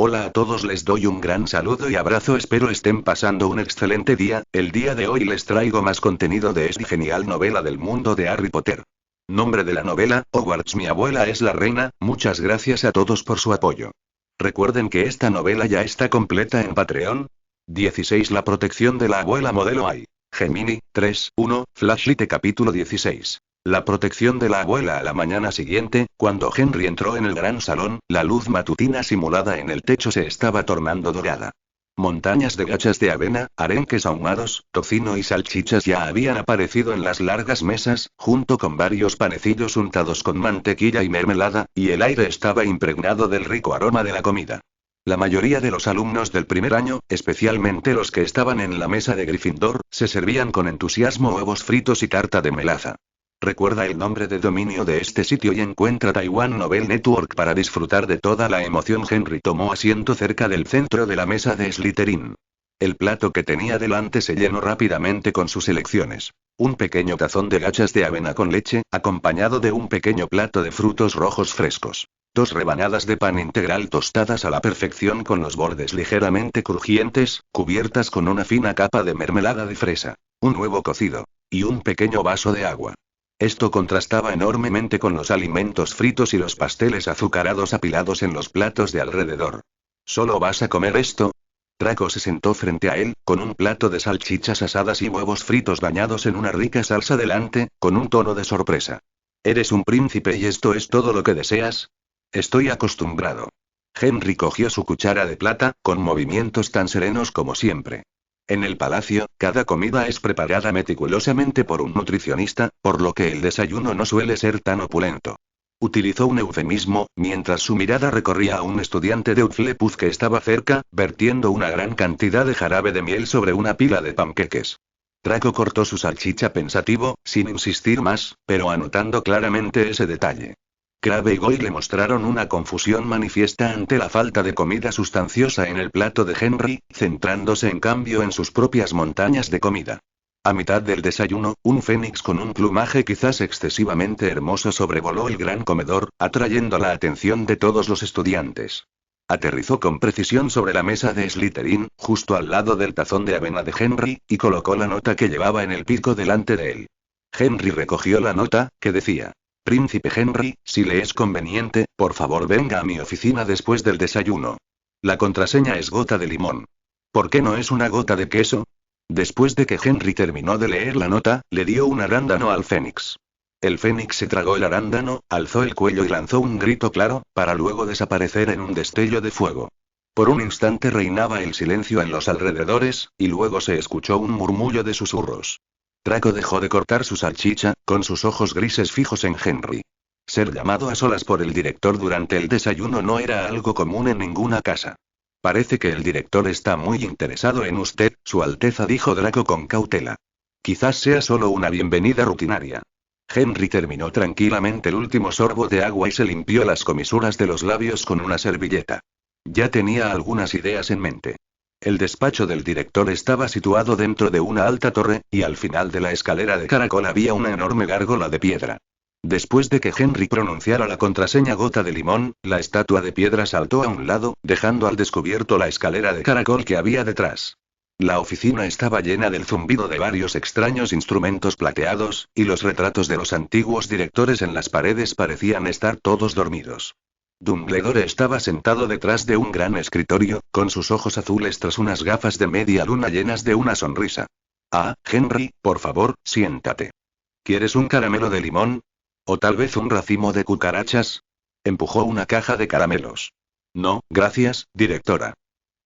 Hola a todos, les doy un gran saludo y abrazo, espero estén pasando un excelente día. El día de hoy les traigo más contenido de esta genial novela del mundo de Harry Potter. Nombre de la novela: Hogwarts, mi abuela es la reina. Muchas gracias a todos por su apoyo. Recuerden que esta novela ya está completa en Patreon. 16. La protección de la abuela modelo AI. Gemini, 3:1, Flashlight capítulo 16. La protección de la abuela. A la mañana siguiente, cuando Henry entró en el gran salón, la luz matutina simulada en el techo se estaba tornando dorada. Montañas de gachas de avena, arenques ahumados, tocino y salchichas ya habían aparecido en las largas mesas, junto con varios panecillos untados con mantequilla y mermelada, y el aire estaba impregnado del rico aroma de la comida. La mayoría de los alumnos del primer año, especialmente los que estaban en la mesa de Gryffindor, se servían con entusiasmo huevos fritos y tarta de melaza. Recuerda el nombre de dominio de este sitio y encuentra Taiwan Novel Network para disfrutar de toda la emoción. Henry tomó asiento cerca del centro de la mesa de Slytherin. El plato que tenía delante se llenó rápidamente con sus elecciones. Un pequeño tazón de gachas de avena con leche, acompañado de un pequeño plato de frutos rojos frescos. 2 rebanadas de pan integral tostadas a la perfección con los bordes ligeramente crujientes, cubiertas con una fina capa de mermelada de fresa. Un huevo cocido. Y un pequeño vaso de agua. Esto contrastaba enormemente con los alimentos fritos y los pasteles azucarados apilados en los platos de alrededor. ¿Solo vas a comer esto? Draco se sentó frente a él, con un plato de salchichas asadas y huevos fritos bañados en una rica salsa delante, con un tono de sorpresa. ¿Eres un príncipe y esto es todo lo que deseas? Estoy acostumbrado. Henry cogió su cuchara de plata, con movimientos tan serenos como siempre. En el palacio, cada comida es preparada meticulosamente por un nutricionista, por lo que el desayuno no suele ser tan opulento. Utilizó un eufemismo, mientras su mirada recorría a un estudiante de Hufflepuff que estaba cerca, vertiendo una gran cantidad de jarabe de miel sobre una pila de panqueques. Draco cortó su salchicha pensativo, sin insistir más, pero anotando claramente ese detalle. Crabbe y Goyle le mostraron una confusión manifiesta ante la falta de comida sustanciosa en el plato de Henry, centrándose en cambio en sus propias montañas de comida. A mitad del desayuno, un fénix con un plumaje quizás excesivamente hermoso sobrevoló el gran comedor, atrayendo la atención de todos los estudiantes. Aterrizó con precisión sobre la mesa de Slytherin, justo al lado del tazón de avena de Henry, y colocó la nota que llevaba en el pico delante de él. Henry recogió la nota, que decía: Príncipe Henry, si le es conveniente, por favor venga a mi oficina después del desayuno. La contraseña es gota de limón. ¿Por qué no es una gota de queso? Después de que Henry terminó de leer la nota, le dio un arándano al fénix. El fénix se tragó el arándano, alzó el cuello y lanzó un grito claro, para luego desaparecer en un destello de fuego. Por un instante reinaba el silencio en los alrededores, y luego se escuchó un murmullo de susurros. Draco dejó de cortar su salchicha, con sus ojos grises fijos en Henry. Ser llamado a solas por el director durante el desayuno no era algo común en ninguna casa. Parece que el director está muy interesado en usted, Su Alteza, dijo Draco con cautela. Quizás sea solo una bienvenida rutinaria. Henry terminó tranquilamente el último sorbo de agua y se limpió las comisuras de los labios con una servilleta. Ya tenía algunas ideas en mente. El despacho del director estaba situado dentro de una alta torre, y al final de la escalera de caracol había una enorme gárgola de piedra. Después de que Henry pronunciara la contraseña gota de limón, la estatua de piedra saltó a un lado, dejando al descubierto la escalera de caracol que había detrás. La oficina estaba llena del zumbido de varios extraños instrumentos plateados, y los retratos de los antiguos directores en las paredes parecían estar todos dormidos. Dumbledore estaba sentado detrás de un gran escritorio, con sus ojos azules tras unas gafas de media luna llenas de una sonrisa. Ah, Henry, por favor, siéntate. ¿Quieres un caramelo de limón? ¿O tal vez un racimo de cucarachas? Empujó una caja de caramelos. No, gracias, directora.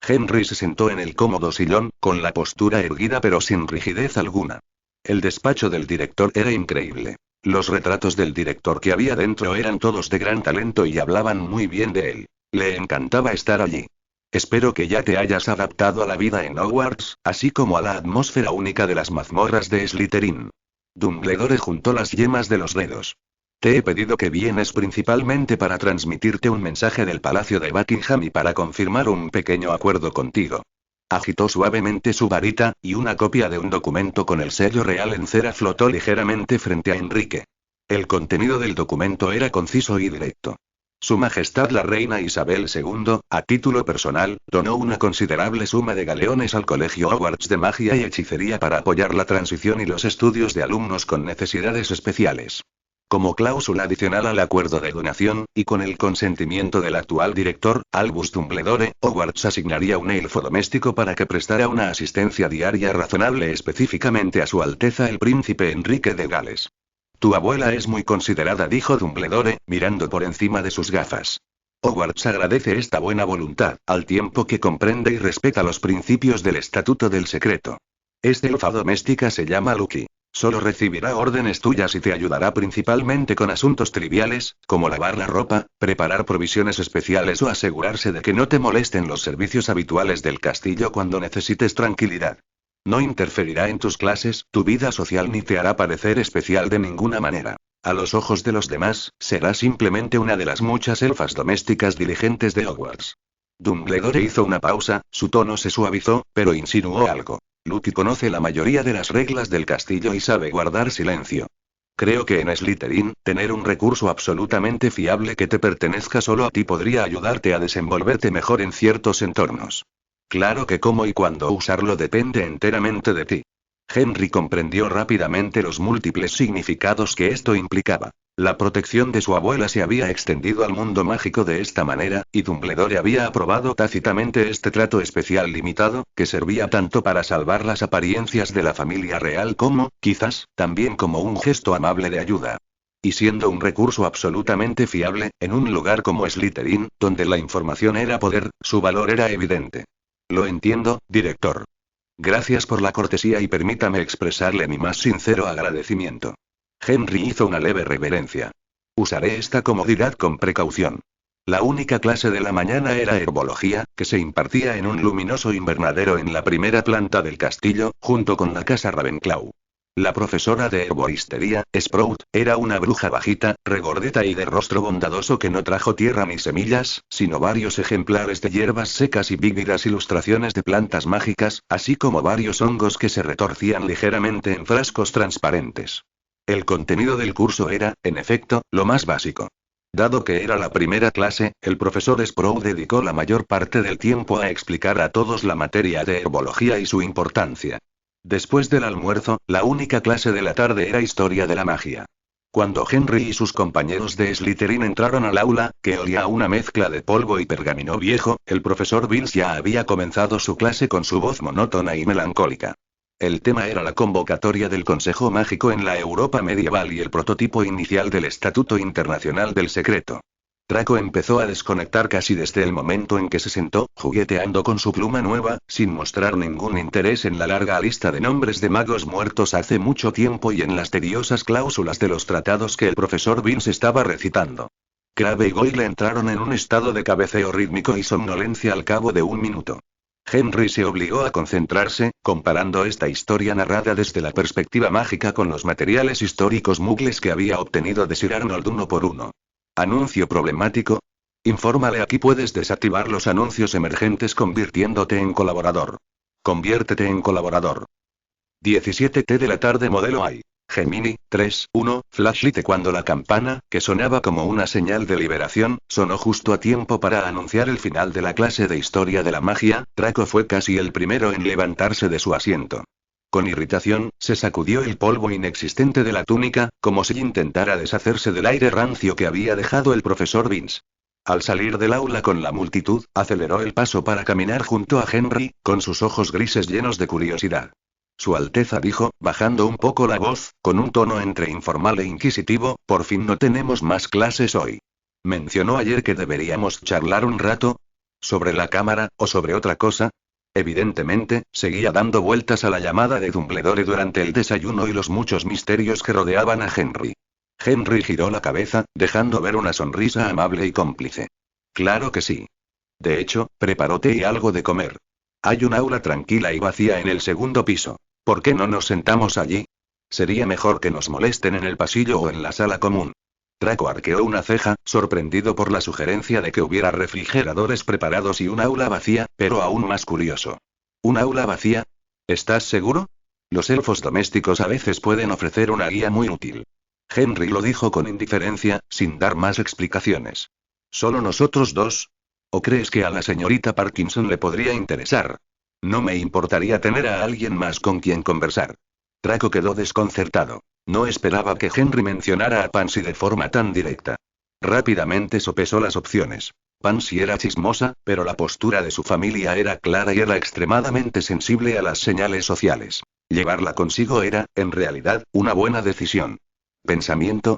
Henry se sentó en el cómodo sillón, con la postura erguida pero sin rigidez alguna. El despacho del director era increíble. Los retratos del director que había dentro eran todos de gran talento y hablaban muy bien de él. Le encantaba estar allí. Espero que ya te hayas adaptado a la vida en Hogwarts, así como a la atmósfera única de las mazmorras de Slytherin. Dumbledore juntó las yemas de los dedos. Te he pedido que vienes principalmente para transmitirte un mensaje del Palacio de Buckingham y para confirmar un pequeño acuerdo contigo. Agitó suavemente su varita, y una copia de un documento con el sello real en cera flotó ligeramente frente a Enrique. El contenido del documento era conciso y directo. Su Majestad la Reina Isabel II, a título personal, donó una considerable suma de galeones al Colegio Hogwarts de Magia y Hechicería para apoyar la transición y los estudios de alumnos con necesidades especiales. Como cláusula adicional al acuerdo de donación, y con el consentimiento del actual director, Albus Dumbledore, Hogwarts asignaría un elfo doméstico para que prestara una asistencia diaria razonable específicamente a Su Alteza el Príncipe Enrique de Gales. Tu abuela es muy considerada, dijo Dumbledore, mirando por encima de sus gafas. Hogwarts agradece esta buena voluntad, al tiempo que comprende y respeta los principios del Estatuto del Secreto. Esta elfa doméstica se llama Lucky. Solo recibirá órdenes tuyas y te ayudará principalmente con asuntos triviales, como lavar la ropa, preparar provisiones especiales o asegurarse de que no te molesten los servicios habituales del castillo cuando necesites tranquilidad. No interferirá en tus clases, tu vida social ni te hará parecer especial de ninguna manera. A los ojos de los demás, será simplemente una de las muchas elfas domésticas diligentes de Hogwarts. Dumbledore hizo una pausa, su tono se suavizó, pero insinuó algo. Lucky conoce la mayoría de las reglas del castillo y sabe guardar silencio. Creo que en Slytherin, tener un recurso absolutamente fiable que te pertenezca solo a ti podría ayudarte a desenvolverte mejor en ciertos entornos. Claro que cómo y cuándo usarlo depende enteramente de ti. Henry comprendió rápidamente los múltiples significados que esto implicaba. La protección de su abuela se había extendido al mundo mágico de esta manera, y Dumbledore había aprobado tácitamente este trato especial limitado, que servía tanto para salvar las apariencias de la familia real como, quizás, también como un gesto amable de ayuda. Y siendo un recurso absolutamente fiable, en un lugar como Slytherin, donde la información era poder, su valor era evidente. Lo entiendo, director. Gracias por la cortesía y permítame expresarle mi más sincero agradecimiento. Henry hizo una leve reverencia. Usaré esta comodidad con precaución. La única clase de la mañana era herbología, que se impartía en un luminoso invernadero en la primera planta del castillo, junto con la casa Ravenclaw. La profesora de herboristería, Sprout, era una bruja bajita, regordeta y de rostro bondadoso que no trajo tierra ni semillas, sino varios ejemplares de hierbas secas y vívidas ilustraciones de plantas mágicas, así como varios hongos que se retorcían ligeramente en frascos transparentes. El contenido del curso era, en efecto, lo más básico. Dado que era la primera clase, el profesor Sprout dedicó la mayor parte del tiempo a explicar a todos la materia de herbología y su importancia. Después del almuerzo, la única clase de la tarde era historia de la magia. Cuando Henry y sus compañeros de Slytherin entraron al aula, que olía a una mezcla de polvo y pergamino viejo, el profesor Vince ya había comenzado su clase con su voz monótona y melancólica. El tema era la convocatoria del Consejo Mágico en la Europa medieval y el prototipo inicial del Estatuto Internacional del Secreto. Draco empezó a desconectar casi desde el momento en que se sentó, jugueteando con su pluma nueva, sin mostrar ningún interés en la larga lista de nombres de magos muertos hace mucho tiempo y en las tediosas cláusulas de los tratados que el profesor Vince estaba recitando. Crabbe y Goyle entraron en un estado de cabeceo rítmico y somnolencia al cabo de un minuto. Henry se obligó a concentrarse, comparando esta historia narrada desde la perspectiva mágica con los materiales históricos muggles que había obtenido de Sir Arnold uno por uno. ¿Anuncio problemático? Infórmale, aquí puedes desactivar los anuncios emergentes convirtiéndote en colaborador. Conviértete en colaborador. 17:00 de la tarde, modelo I. Gemini, 3:1, flashlight. Cuando la campana, que sonaba como una señal de liberación, sonó justo a tiempo para anunciar el final de la clase de historia de la magia, Draco fue casi el primero en levantarse de su asiento. Con irritación, se sacudió el polvo inexistente de la túnica, como si intentara deshacerse del aire rancio que había dejado el profesor Vince. Al salir del aula con la multitud, aceleró el paso para caminar junto a Henry, con sus ojos grises llenos de curiosidad. Su Alteza dijo, bajando un poco la voz, con un tono entre informal e inquisitivo, por fin no tenemos más clases hoy. ¿Mencionó ayer que deberíamos charlar un rato? ¿Sobre la cámara, o sobre otra cosa? Evidentemente, seguía dando vueltas a la llamada de Dumbledore durante el desayuno y los muchos misterios que rodeaban a Henry. Henry giró la cabeza, dejando ver una sonrisa amable y cómplice. Claro que sí. De hecho, preparó té y algo de comer. Hay un aula tranquila y vacía en el segundo piso. ¿Por qué no nos sentamos allí? Sería mejor que nos molesten en el pasillo o en la sala común. Draco arqueó una ceja, sorprendido por la sugerencia de que hubiera refrigeradores preparados y un aula vacía, pero aún más curioso. ¿Un aula vacía? ¿Estás seguro? Los elfos domésticos a veces pueden ofrecer una guía muy útil. Henry lo dijo con indiferencia, sin dar más explicaciones. ¿Solo nosotros dos? ¿O crees que a la señorita Parkinson le podría interesar? No me importaría tener a alguien más con quien conversar. Draco quedó desconcertado. No esperaba que Henry mencionara a Pansy de forma tan directa. Rápidamente sopesó las opciones. Pansy era chismosa, pero la postura de su familia era clara y era extremadamente sensible a las señales sociales. Llevarla consigo era, en realidad, una buena decisión. Pensamiento.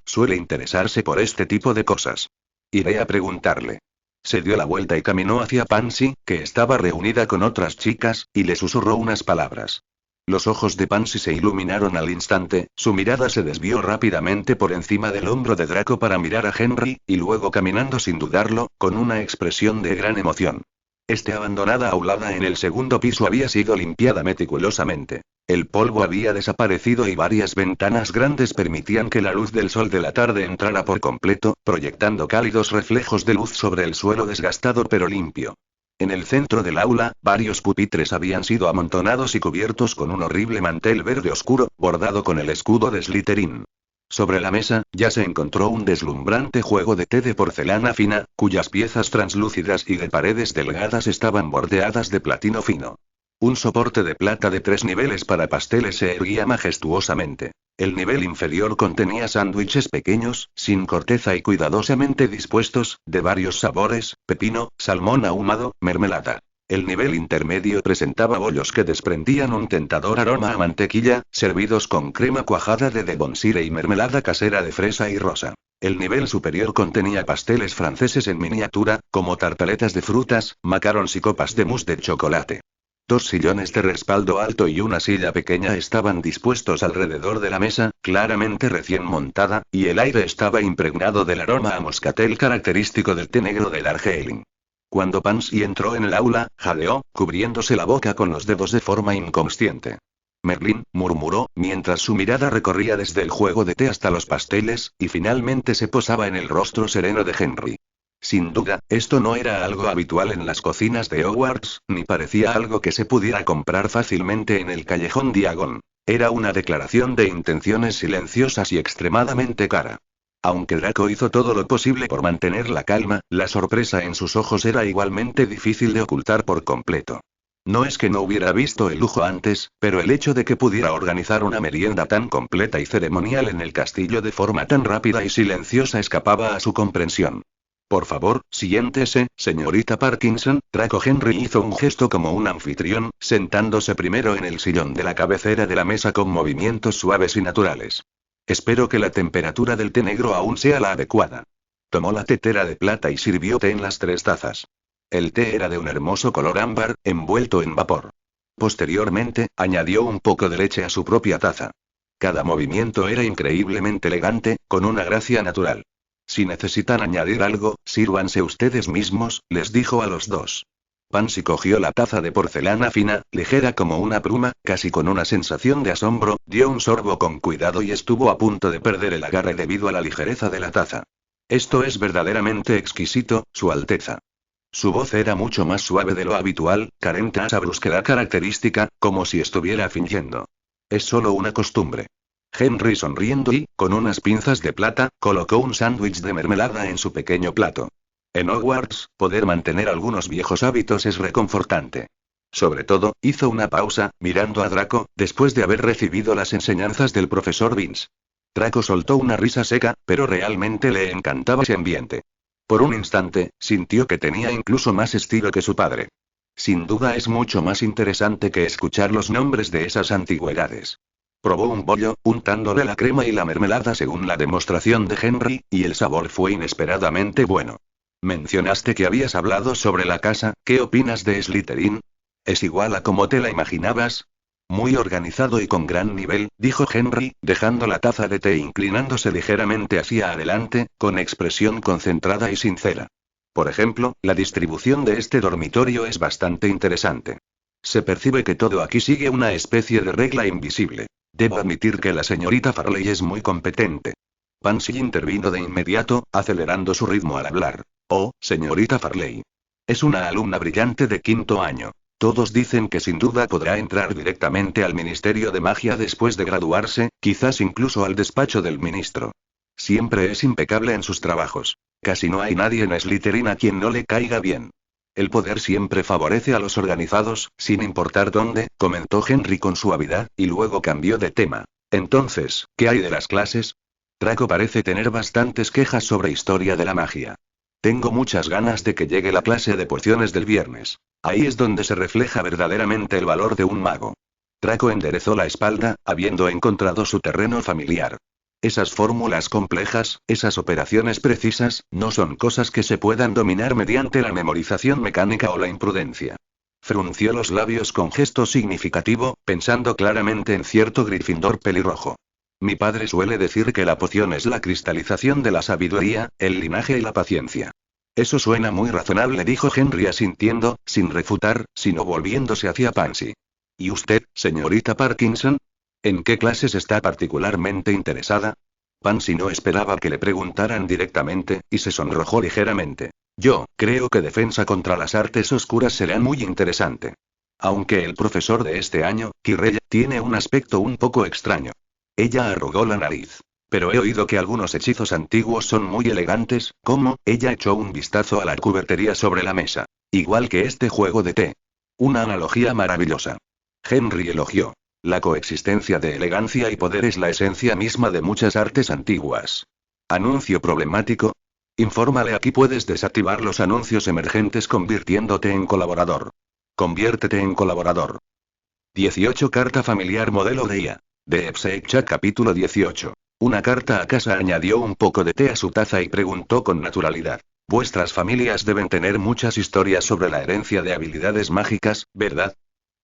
Suele interesarse por este tipo de cosas. Iré a preguntarle. Se dio la vuelta y caminó hacia Pansy, que estaba reunida con otras chicas, y le susurró unas palabras. Los ojos de Pansy se iluminaron al instante, su mirada se desvió rápidamente por encima del hombro de Draco para mirar a Henry, y luego caminando sin dudarlo, con una expresión de gran emoción. Abandonada aulada en el segundo piso había sido limpiada meticulosamente. El polvo había desaparecido y varias ventanas grandes permitían que la luz del sol de la tarde entrara por completo, proyectando cálidos reflejos de luz sobre el suelo desgastado pero limpio. En el centro del aula, varios pupitres habían sido amontonados y cubiertos con un horrible mantel verde oscuro, bordado con el escudo de Slytherin. Sobre la mesa, ya se encontró un deslumbrante juego de té de porcelana fina, cuyas piezas translúcidas y de paredes delgadas estaban bordeadas de platino fino. Un soporte de plata de 3 niveles para pasteles se erguía majestuosamente. El nivel inferior contenía sándwiches pequeños, sin corteza y cuidadosamente dispuestos, de varios sabores, pepino, salmón ahumado, mermelada. El nivel intermedio presentaba bollos que desprendían un tentador aroma a mantequilla, servidos con crema cuajada de Devonshire y mermelada casera de fresa y rosa. El nivel superior contenía pasteles franceses en miniatura, como tartaletas de frutas, macarons y copas de mousse de chocolate. 2 sillones de respaldo alto y una silla pequeña estaban dispuestos alrededor de la mesa, claramente recién montada, y el aire estaba impregnado del aroma a moscatel característico del té negro de Darjeeling. Cuando Pansy entró en el aula, jadeó, cubriéndose la boca con los dedos de forma inconsciente. Merlín, murmuró, mientras su mirada recorría desde el juego de té hasta los pasteles, y finalmente se posaba en el rostro sereno de Henry. Sin duda, esto no era algo habitual en las cocinas de Hogwarts, ni parecía algo que se pudiera comprar fácilmente en el callejón Diagon. Era una declaración de intenciones silenciosas y extremadamente cara. Aunque Draco hizo todo lo posible por mantener la calma, la sorpresa en sus ojos era igualmente difícil de ocultar por completo. No es que no hubiera visto el lujo antes, pero el hecho de que pudiera organizar una merienda tan completa y ceremonial en el castillo de forma tan rápida y silenciosa escapaba a su comprensión. Por favor, siéntese, señorita Parkinson. Draco Henry hizo un gesto como un anfitrión, sentándose primero en el sillón de la cabecera de la mesa con movimientos suaves y naturales. Espero que la temperatura del té negro aún sea la adecuada. Tomó la tetera de plata y sirvió té en las 3 tazas. El té era de un hermoso color ámbar, envuelto en vapor. Posteriormente, añadió un poco de leche a su propia taza. Cada movimiento era increíblemente elegante, con una gracia natural. Si necesitan añadir algo, sírvanse ustedes mismos, les dijo a los dos. Pansy cogió la taza de porcelana fina, ligera como una pluma, casi con una sensación de asombro, dio un sorbo con cuidado y estuvo a punto de perder el agarre debido a la ligereza de la taza. Esto es verdaderamente exquisito, Su Alteza. Su voz era mucho más suave de lo habitual, carente de esa brusquedad característica, como si estuviera fingiendo. Es solo una costumbre. Henry sonriendo y, con unas pinzas de plata, colocó un sándwich de mermelada en su pequeño plato. En Hogwarts, poder mantener algunos viejos hábitos es reconfortante. Sobre todo, hizo una pausa, mirando a Draco, después de haber recibido las enseñanzas del profesor Vince. Draco soltó una risa seca, pero realmente le encantaba ese ambiente. Por un instante, sintió que tenía incluso más estilo que su padre. Sin duda es mucho más interesante que escuchar los nombres de esas antigüedades. Probó un bollo, untándole la crema y la mermelada según la demostración de Henry, y el sabor fue inesperadamente bueno. Mencionaste que habías hablado sobre la casa, ¿qué opinas de Slytherin? ¿Es igual a como te la imaginabas? Muy organizado y con gran nivel, dijo Henry, dejando la taza de té e inclinándose ligeramente hacia adelante, con expresión concentrada y sincera. Por ejemplo, la distribución de este dormitorio es bastante interesante. Se percibe que todo aquí sigue una especie de regla invisible. Debo admitir que la señorita Farley es muy competente. Pansy intervino de inmediato, acelerando su ritmo al hablar. Oh, señorita Farley. Es una alumna brillante de 5º año. Todos dicen que sin duda podrá entrar directamente al Ministerio de Magia después de graduarse, quizás incluso al despacho del ministro. Siempre es impecable en sus trabajos. Casi no hay nadie en Slytherin a quien no le caiga bien. El poder siempre favorece a los organizados, sin importar dónde, comentó Henry con suavidad, y luego cambió de tema. Entonces, ¿qué hay de las clases? Draco parece tener bastantes quejas sobre historia de la magia. Tengo muchas ganas de que llegue la clase de pociones del viernes. Ahí es donde se refleja verdaderamente el valor de un mago. Draco enderezó la espalda, habiendo encontrado su terreno familiar. Esas fórmulas complejas, esas operaciones precisas, no son cosas que se puedan dominar mediante la memorización mecánica o la imprudencia. Frunció los labios con gesto significativo, pensando claramente en cierto Gryffindor pelirrojo. Mi padre suele decir que la poción es la cristalización de la sabiduría, el linaje y la paciencia. Eso suena muy razonable, dijo Henry asintiendo, sin refutar, sino volviéndose hacia Pansy. ¿Y usted, señorita Parkinson? ¿En qué clases está particularmente interesada? Pansy no esperaba que le preguntaran directamente, y se sonrojó ligeramente. Yo creo que defensa contra las artes oscuras será muy interesante. Aunque el profesor de este año, Kirreya, tiene un aspecto un poco extraño. Ella arrugó la nariz. Pero he oído que algunos hechizos antiguos son muy elegantes, ¿cómo? Ella echó un vistazo a la cubertería sobre la mesa. Igual que este juego de té. Una analogía maravillosa. Henry elogió. La coexistencia de elegancia y poder es la esencia misma de muchas artes antiguas. ¿Anuncio problemático? Infórmale, aquí puedes desactivar los anuncios emergentes convirtiéndote en colaborador. Conviértete en colaborador. 18 Carta familiar modelo de IA. De Epsecha capítulo 18. Una carta a casa. Añadió un poco de té a su taza y preguntó con naturalidad. Vuestras familias deben tener muchas historias sobre la herencia de habilidades mágicas, ¿verdad?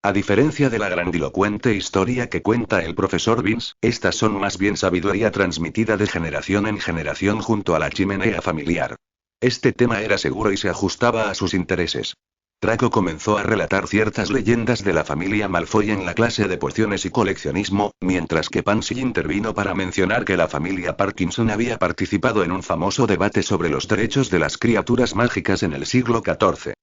A diferencia de la grandilocuente historia que cuenta el profesor Vince, estas son más bien sabiduría transmitida de generación en generación junto a la chimenea familiar. Este tema era seguro y se ajustaba a sus intereses. Draco comenzó a relatar ciertas leyendas de la familia Malfoy en la clase de pociones y coleccionismo, mientras que Pansy intervino para mencionar que la familia Parkinson había participado en un famoso debate sobre los derechos de las criaturas mágicas en el siglo XIV.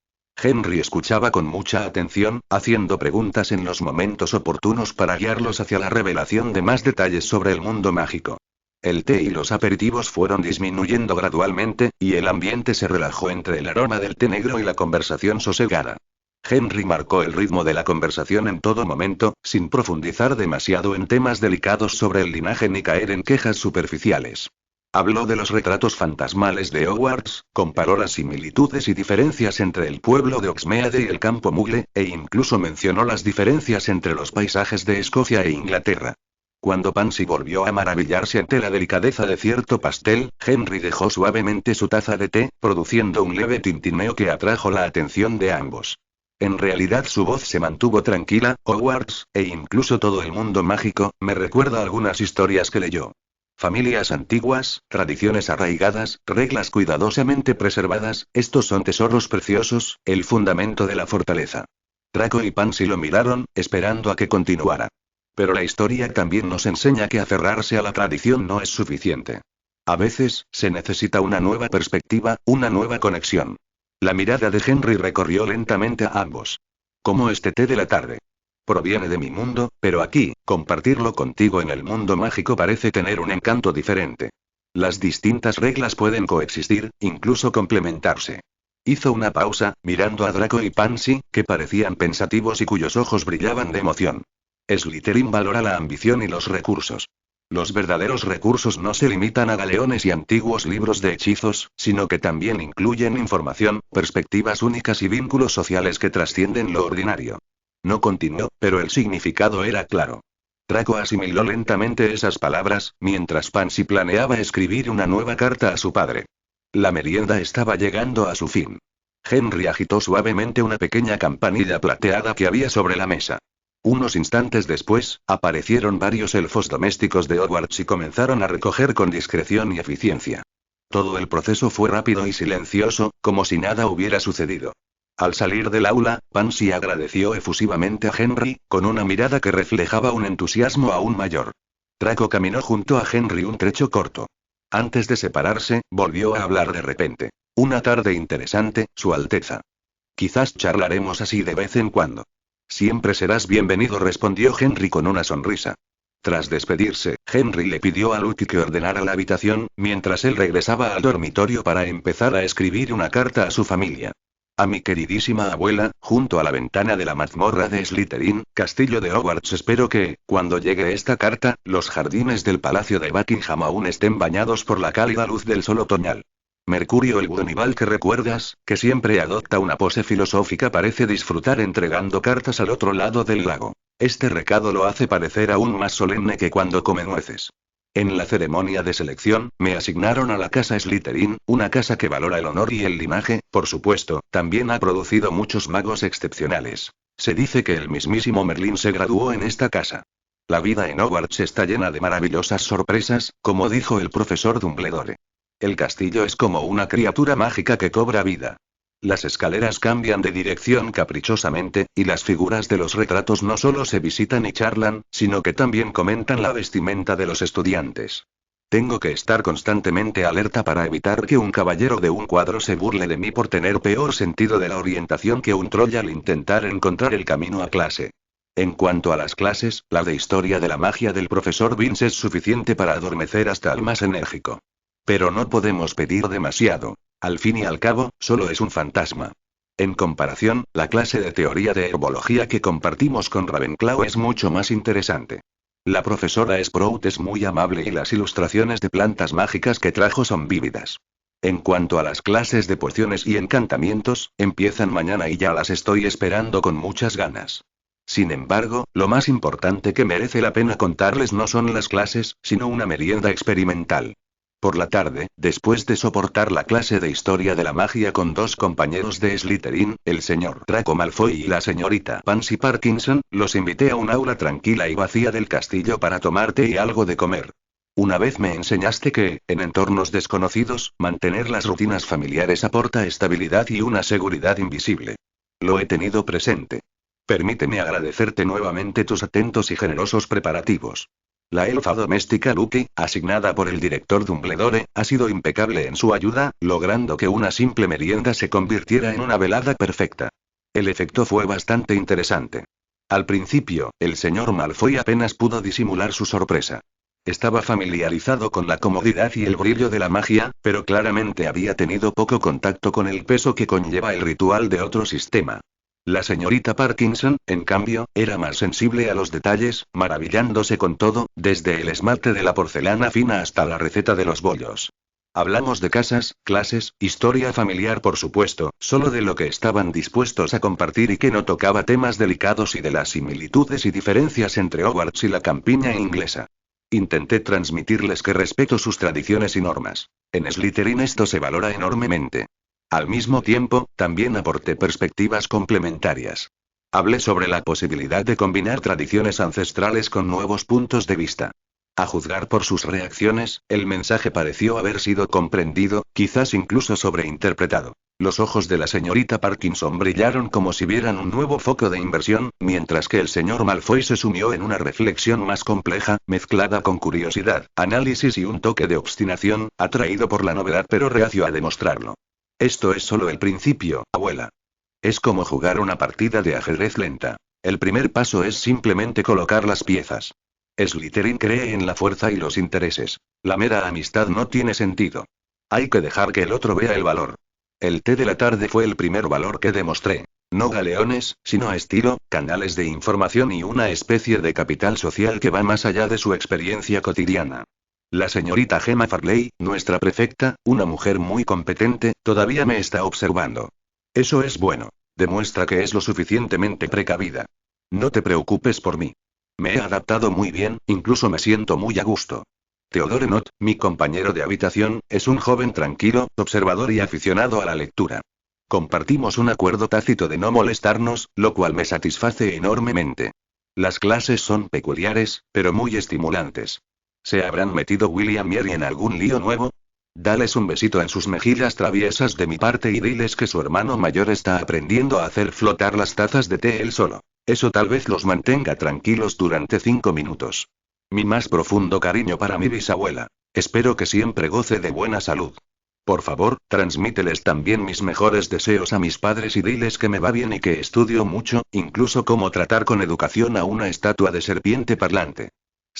Henry escuchaba con mucha atención, haciendo preguntas en los momentos oportunos para guiarlos hacia la revelación de más detalles sobre el mundo mágico. El té y los aperitivos fueron disminuyendo gradualmente, y el ambiente se relajó entre el aroma del té negro y la conversación sosegada. Henry marcó el ritmo de la conversación en todo momento, sin profundizar demasiado en temas delicados sobre el linaje ni caer en quejas superficiales. Habló de los retratos fantasmales de Hogwarts, comparó las similitudes y diferencias entre el pueblo de Hogsmeade y el campo Mugle, e incluso mencionó las diferencias entre los paisajes de Escocia e Inglaterra. Cuando Pansy volvió a maravillarse ante la delicadeza de cierto pastel, Henry dejó suavemente su taza de té, produciendo un leve tintineo que atrajo la atención de ambos. En realidad su voz se mantuvo tranquila. Hogwarts, e incluso todo el mundo mágico, me recuerda algunas historias que leyó. Familias antiguas, tradiciones arraigadas, reglas cuidadosamente preservadas, estos son tesoros preciosos, el fundamento de la fortaleza. Draco y Pansy lo miraron, esperando a que continuara. Pero la historia también nos enseña que aferrarse a la tradición no es suficiente. A veces, se necesita una nueva perspectiva, una nueva conexión. La mirada de Henry recorrió lentamente a ambos. Como este té de la tarde. Proviene de mi mundo, pero aquí, compartirlo contigo en el mundo mágico parece tener un encanto diferente. Las distintas reglas pueden coexistir, incluso complementarse. Hizo una pausa, mirando a Draco y Pansy, que parecían pensativos y cuyos ojos brillaban de emoción. Slytherin valora la ambición y los recursos. Los verdaderos recursos no se limitan a galeones y antiguos libros de hechizos, sino que también incluyen información, perspectivas únicas y vínculos sociales que trascienden lo ordinario. No continuó, pero el significado era claro. Draco asimiló lentamente esas palabras, mientras Pansy planeaba escribir una nueva carta a su padre. La merienda estaba llegando a su fin. Henry agitó suavemente una pequeña campanilla plateada que había sobre la mesa. Unos instantes después, aparecieron varios elfos domésticos de Hogwarts y comenzaron a recoger con discreción y eficiencia. Todo el proceso fue rápido y silencioso, como si nada hubiera sucedido. Al salir del aula, Pansy agradeció efusivamente a Henry, con una mirada que reflejaba un entusiasmo aún mayor. Draco caminó junto a Henry un trecho corto. Antes de separarse, volvió a hablar de repente. Una tarde interesante, Su Alteza. Quizás charlaremos así de vez en cuando. Siempre serás bienvenido, respondió Henry con una sonrisa. Tras despedirse, Henry le pidió a Lucky que ordenara la habitación, mientras él regresaba al dormitorio para empezar a escribir una carta a su familia. A mi queridísima abuela, junto a la ventana de la mazmorra de Slytherin, castillo de Hogwarts. Espero que, cuando llegue esta carta, los jardines del palacio de Buckingham aún estén bañados por la cálida luz del sol otoñal. Mercurio el Buonival que recuerdas, que siempre adopta una pose filosófica, parece disfrutar entregando cartas al otro lado del lago. Este recado lo hace parecer aún más solemne que cuando come nueces. En la ceremonia de selección, me asignaron a la casa Slytherin, una casa que valora el honor y el linaje, por supuesto, también ha producido muchos magos excepcionales. Se dice que el mismísimo Merlín se graduó en esta casa. La vida en Hogwarts está llena de maravillosas sorpresas, como dijo el profesor Dumbledore. El castillo es como una criatura mágica que cobra vida. Las escaleras cambian de dirección caprichosamente, y las figuras de los retratos no solo se visitan y charlan, sino que también comentan la vestimenta de los estudiantes. Tengo que estar constantemente alerta para evitar que un caballero de un cuadro se burle de mí por tener peor sentido de la orientación que un troll al intentar encontrar el camino a clase. En cuanto a las clases, la de historia de la magia del profesor Vince es suficiente para adormecer hasta al más enérgico. Pero no podemos pedir demasiado. Al fin y al cabo, solo es un fantasma. En comparación, la clase de teoría de herbología que compartimos con Ravenclaw es mucho más interesante. La profesora Sprout es muy amable y las ilustraciones de plantas mágicas que trajo son vívidas. En cuanto a las clases de pociones y encantamientos, empiezan mañana y ya las estoy esperando con muchas ganas. Sin embargo, lo más importante que merece la pena contarles no son las clases, sino una merienda experimental. Por la tarde, después de soportar la clase de historia de la magia con dos compañeros de Slytherin, el señor Draco Malfoy y la señorita Pansy Parkinson, los invité a un aula tranquila y vacía del castillo para tomar té y algo de comer. Una vez me enseñaste que, en entornos desconocidos, mantener las rutinas familiares aporta estabilidad y una seguridad invisible. Lo he tenido presente. Permíteme agradecerte nuevamente tus atentos y generosos preparativos. La elfa doméstica Lucky, asignada por el director Dumbledore, ha sido impecable en su ayuda, logrando que una simple merienda se convirtiera en una velada perfecta. El efecto fue bastante interesante. Al principio, el señor Malfoy apenas pudo disimular su sorpresa. Estaba familiarizado con la comodidad y el brillo de la magia, pero claramente había tenido poco contacto con el peso que conlleva el ritual de otro sistema. La señorita Parkinson, en cambio, era más sensible a los detalles, maravillándose con todo, desde el esmalte de la porcelana fina hasta la receta de los bollos. Hablamos de casas, clases, historia familiar, por supuesto, solo de lo que estaban dispuestos a compartir y que no tocaba temas delicados y de las similitudes y diferencias entre Hogwarts y la campiña inglesa. Intenté transmitirles que respeto sus tradiciones y normas. En Slytherin esto se valora enormemente. Al mismo tiempo, también aporté perspectivas complementarias. Hablé sobre la posibilidad de combinar tradiciones ancestrales con nuevos puntos de vista. A juzgar por sus reacciones, el mensaje pareció haber sido comprendido, quizás incluso sobreinterpretado. Los ojos de la señorita Parkinson brillaron como si vieran un nuevo foco de inversión, mientras que el señor Malfoy se sumió en una reflexión más compleja, mezclada con curiosidad, análisis y un toque de obstinación, atraído por la novedad pero reacio a demostrarlo. Esto es solo el principio, abuela. Es como jugar una partida de ajedrez lenta. El primer paso es simplemente colocar las piezas. Slytherin cree en la fuerza y los intereses. La mera amistad no tiene sentido. Hay que dejar que el otro vea el valor. El té de la tarde fue el primer valor que demostré. No galeones, sino estilo, canales de información y una especie de capital social que va más allá de su experiencia cotidiana. La señorita Gemma Farley, nuestra prefecta, una mujer muy competente, todavía me está observando. Eso es bueno. Demuestra que es lo suficientemente precavida. No te preocupes por mí. Me he adaptado muy bien, incluso me siento muy a gusto. Theodore Nott, mi compañero de habitación, es un joven tranquilo, observador y aficionado a la lectura. Compartimos un acuerdo tácito de no molestarnos, lo cual me satisface enormemente. Las clases son peculiares, pero muy estimulantes. ¿Se habrán metido William y Harry en algún lío nuevo? Dales un besito en sus mejillas traviesas de mi parte y diles que su hermano mayor está aprendiendo a hacer flotar las tazas de té él solo. Eso tal vez los mantenga tranquilos durante 5 minutos. Mi más profundo cariño para mi bisabuela. Espero que siempre goce de buena salud. Por favor, transmíteles también mis mejores deseos a mis padres y diles que me va bien y que estudio mucho, incluso cómo tratar con educación a una estatua de serpiente parlante.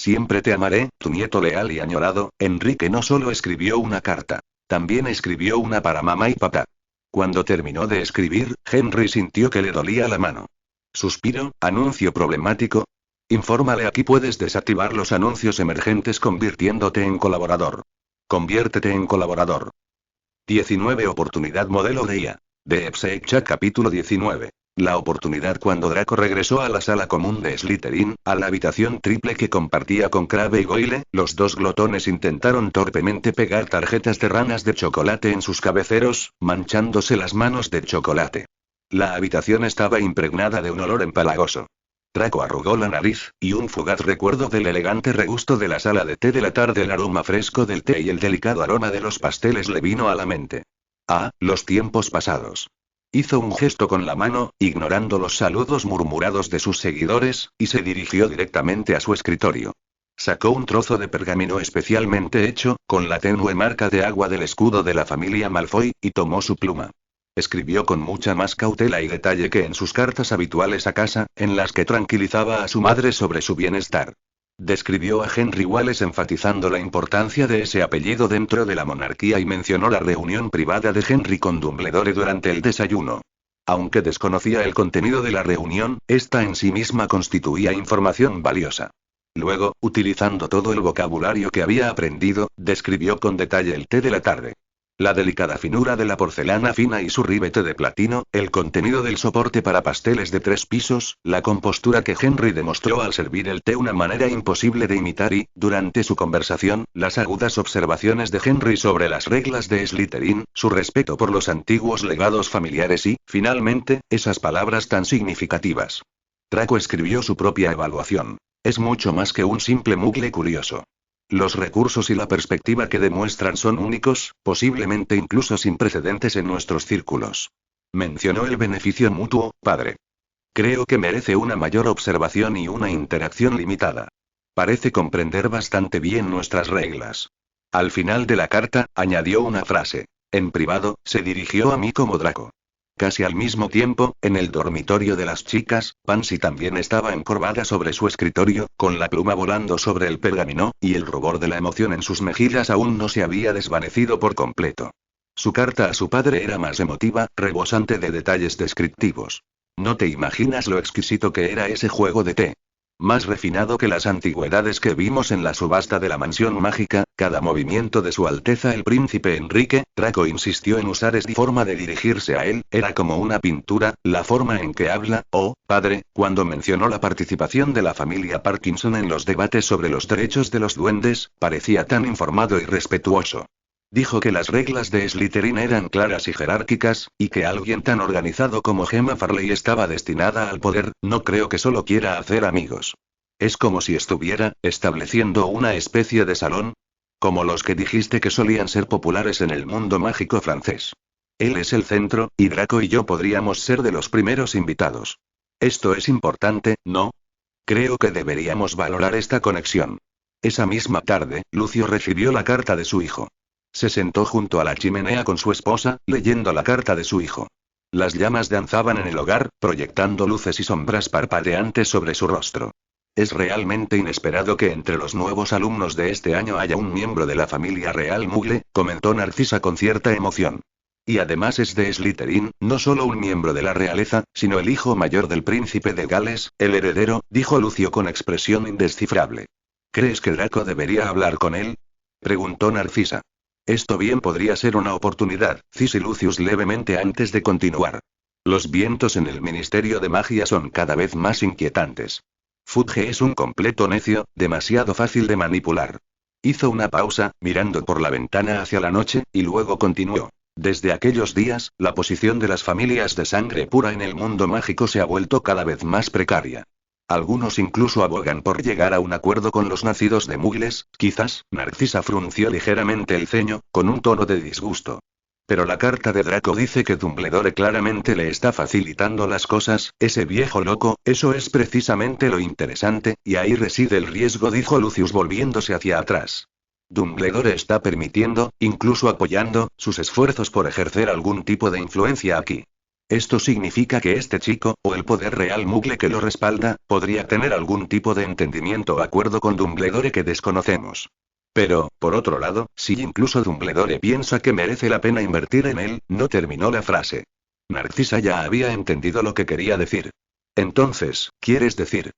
Siempre te amaré, tu nieto leal y añorado. Enrique no solo escribió una carta. También escribió una para mamá y papá. Cuando terminó de escribir, Henry sintió que le dolía la mano. Suspiro, anuncio problemático. Infórmale, aquí puedes desactivar los anuncios emergentes convirtiéndote en colaborador. Conviértete en colaborador. 19 Oportunidad modelo de IA. De Epsec capítulo 19. La oportunidad. Cuando Draco regresó a la sala común de Slytherin, a la habitación triple que compartía con Crabbe y Goyle, los dos glotones intentaron torpemente pegar tarjetas de ranas de chocolate en sus cabeceros, manchándose las manos de chocolate. La habitación estaba impregnada de un olor empalagoso. Draco arrugó la nariz, y un fugaz recuerdo del elegante regusto de la sala de té de la tarde, el aroma fresco del té y el delicado aroma de los pasteles le vino a la mente. Ah, los tiempos pasados. Hizo un gesto con la mano, ignorando los saludos murmurados de sus seguidores, y se dirigió directamente a su escritorio. Sacó un trozo de pergamino especialmente hecho, con la tenue marca de agua del escudo de la familia Malfoy, y tomó su pluma. Escribió con mucha más cautela y detalle que en sus cartas habituales a casa, en las que tranquilizaba a su madre sobre su bienestar. Describió a Henry Wallace enfatizando la importancia de ese apellido dentro de la monarquía y mencionó la reunión privada de Henry con Dumbledore durante el desayuno. Aunque desconocía el contenido de la reunión, esta en sí misma constituía información valiosa. Luego, utilizando todo el vocabulario que había aprendido, describió con detalle el té de la tarde. La delicada finura de la porcelana fina y su ribete de platino, el contenido del soporte para pasteles de 3 pisos, la compostura que Henry demostró al servir el té, una manera imposible de imitar y, durante su conversación, las agudas observaciones de Henry sobre las reglas de Slytherin, su respeto por los antiguos legados familiares y, finalmente, esas palabras tan significativas. Draco escribió su propia evaluación. Es mucho más que un simple mugle curioso. Los recursos y la perspectiva que demuestran son únicos, posiblemente incluso sin precedentes en nuestros círculos. Mencionó el beneficio mutuo, padre. Creo que merece una mayor observación y una interacción limitada. Parece comprender bastante bien nuestras reglas. Al final de la carta, añadió una frase. En privado, se dirigió a mí como Draco. Casi al mismo tiempo, en el dormitorio de las chicas, Pansy también estaba encorvada sobre su escritorio, con la pluma volando sobre el pergamino, y el rubor de la emoción en sus mejillas aún no se había desvanecido por completo. Su carta a su padre era más emotiva, rebosante de detalles descriptivos. No te imaginas lo exquisito que era ese juego de té. Más refinado que las antigüedades que vimos en la subasta de la mansión mágica, cada movimiento de Su Alteza el Príncipe Enrique. Draco insistió en usar esta forma de dirigirse a él, era como una pintura, la forma en que habla, padre, cuando mencionó la participación de la familia Parkinson en los debates sobre los derechos de los duendes, parecía tan informado y respetuoso. Dijo que las reglas de Slytherin eran claras y jerárquicas, y que alguien tan organizado como Gemma Farley estaba destinada al poder. No creo que solo quiera hacer amigos. Es como si estuviera estableciendo una especie de salón, como los que dijiste que solían ser populares en el mundo mágico francés. Él es el centro, y Draco y yo podríamos ser de los primeros invitados. Esto es importante, ¿no? Creo que deberíamos valorar esta conexión. Esa misma tarde, Lucio recibió la carta de su hijo. Se sentó junto a la chimenea con su esposa, leyendo la carta de su hijo. Las llamas danzaban en el hogar, proyectando luces y sombras parpadeantes sobre su rostro. Es realmente inesperado que entre los nuevos alumnos de este año haya un miembro de la familia real Mugle, comentó Narcisa con cierta emoción. Y además es de Slytherin, no solo un miembro de la realeza, sino el hijo mayor del príncipe de Gales, el heredero, dijo Lucio con expresión indescifrable. ¿Crees que Draco debería hablar con él? Preguntó Narcisa. Esto bien podría ser una oportunidad, dijo Lucius levemente antes de continuar. Los vientos en el Ministerio de Magia son cada vez más inquietantes. Fudge es un completo necio, demasiado fácil de manipular. Hizo una pausa, mirando por la ventana hacia la noche, y luego continuó. Desde aquellos días, la posición de las familias de sangre pura en el mundo mágico se ha vuelto cada vez más precaria. Algunos incluso abogan por llegar a un acuerdo con los nacidos de Mugles, quizás. Narcisa frunció ligeramente el ceño, con un tono de disgusto. Pero la carta de Draco dice que Dumbledore claramente le está facilitando las cosas, ese viejo loco. Eso es precisamente lo interesante, y ahí reside el riesgo, dijo Lucius volviéndose hacia atrás. Dumbledore está permitiendo, incluso apoyando, sus esfuerzos por ejercer algún tipo de influencia aquí. Esto significa que este chico, o el poder real Muggle que lo respalda, podría tener algún tipo de entendimiento o acuerdo con Dumbledore que desconocemos. Pero, por otro lado, si incluso Dumbledore piensa que merece la pena invertir en él, no terminó la frase. Narcisa ya había entendido lo que quería decir. Entonces, ¿quieres decir?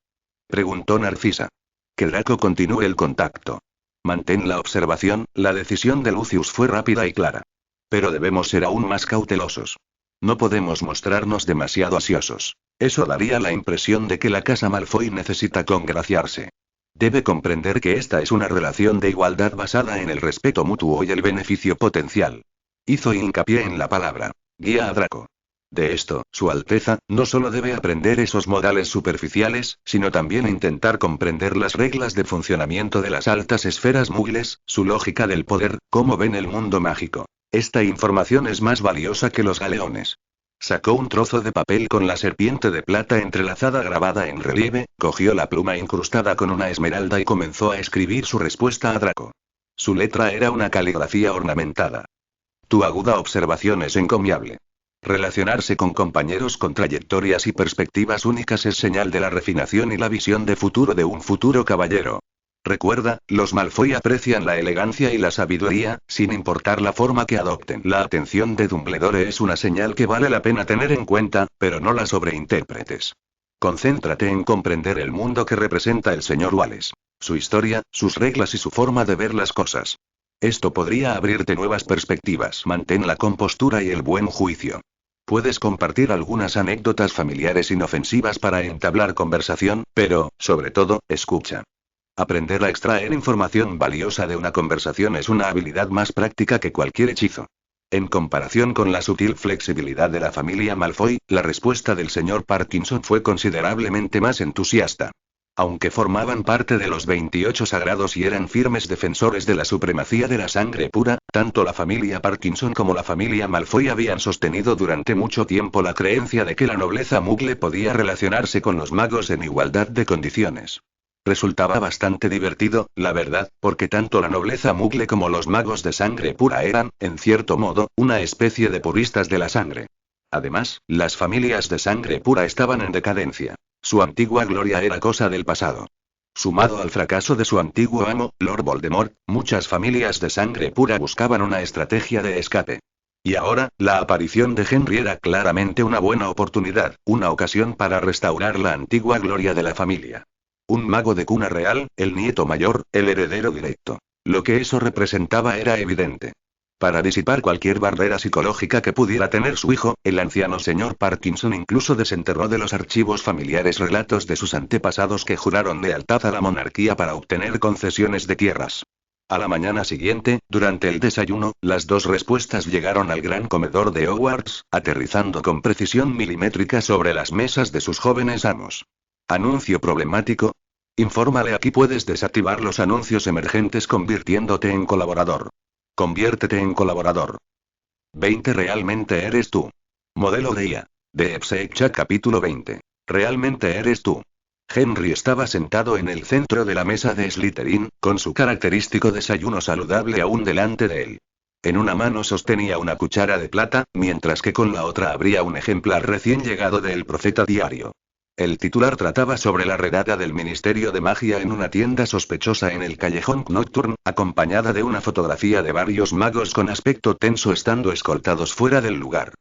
Preguntó Narcisa. Que Draco continúe el contacto. Mantén la observación, la decisión de Lucius fue rápida y clara. Pero debemos ser aún más cautelosos. No podemos mostrarnos demasiado ansiosos. Eso daría la impresión de que la casa Malfoy necesita congraciarse. Debe comprender que esta es una relación de igualdad basada en el respeto mutuo y el beneficio potencial. Hizo hincapié en la palabra. Guía a Draco. De esto, Su Alteza, no solo debe aprender esos modales superficiales, sino también intentar comprender las reglas de funcionamiento de las altas esferas muggles, su lógica del poder, cómo ven el mundo mágico. Esta información es más valiosa que los galeones. Sacó un trozo de papel con la serpiente de plata entrelazada grabada en relieve, cogió la pluma incrustada con una esmeralda y comenzó a escribir su respuesta a Draco. Su letra era una caligrafía ornamentada. Tu aguda observación es encomiable. Relacionarse con compañeros con trayectorias y perspectivas únicas es señal de la refinación y la visión de futuro de un futuro caballero. Recuerda, los Malfoy aprecian la elegancia y la sabiduría, sin importar la forma que adopten. La atención de Dumbledore es una señal que vale la pena tener en cuenta, pero no la sobreinterpretes. Concéntrate en comprender el mundo que representa el señor Wallace. Su historia, sus reglas y su forma de ver las cosas. Esto podría abrirte nuevas perspectivas. Mantén la compostura y el buen juicio. Puedes compartir algunas anécdotas familiares inofensivas para entablar conversación, pero, sobre todo, escucha. Aprender a extraer información valiosa de una conversación es una habilidad más práctica que cualquier hechizo. En comparación con la sutil flexibilidad de la familia Malfoy, la respuesta del señor Parkinson fue considerablemente más entusiasta. Aunque formaban parte de los 28 sagrados y eran firmes defensores de la supremacía de la sangre pura, tanto la familia Parkinson como la familia Malfoy habían sostenido durante mucho tiempo la creencia de que la nobleza Muggle podía relacionarse con los magos en igualdad de condiciones. Resultaba bastante divertido, la verdad, porque tanto la nobleza Muggle como los magos de sangre pura eran, en cierto modo, una especie de puristas de la sangre. Además, las familias de sangre pura estaban en decadencia. Su antigua gloria era cosa del pasado. Sumado al fracaso de su antiguo amo, Lord Voldemort, muchas familias de sangre pura buscaban una estrategia de escape. Y ahora, la aparición de Henry era claramente una buena oportunidad, una ocasión para restaurar la antigua gloria de la familia. Un mago de cuna real, el nieto mayor, el heredero directo. Lo que eso representaba era evidente. Para disipar cualquier barrera psicológica que pudiera tener su hijo, el anciano señor Parkinson incluso desenterró de los archivos familiares relatos de sus antepasados que juraron lealtad a la monarquía para obtener concesiones de tierras. A la mañana siguiente, durante el desayuno, las dos respuestas llegaron al gran comedor de Hogwarts, aterrizando con precisión milimétrica sobre las mesas de sus jóvenes amos. Anuncio problemático. Infórmale: aquí puedes desactivar los anuncios emergentes convirtiéndote en colaborador. Conviértete en colaborador. 20. ¿Realmente eres tú? Modelo de IA. De Epsecha capítulo 20. ¿Realmente eres tú? Henry estaba sentado en el centro de la mesa de Slytherin, con su característico desayuno saludable aún delante de él. En una mano sostenía una cuchara de plata, mientras que con la otra abría un ejemplar recién llegado de El Profeta Diario. El titular trataba sobre la redada del Ministerio de Magia en una tienda sospechosa en el callejón Nocturne, acompañada de una fotografía de varios magos con aspecto tenso estando escoltados fuera del lugar.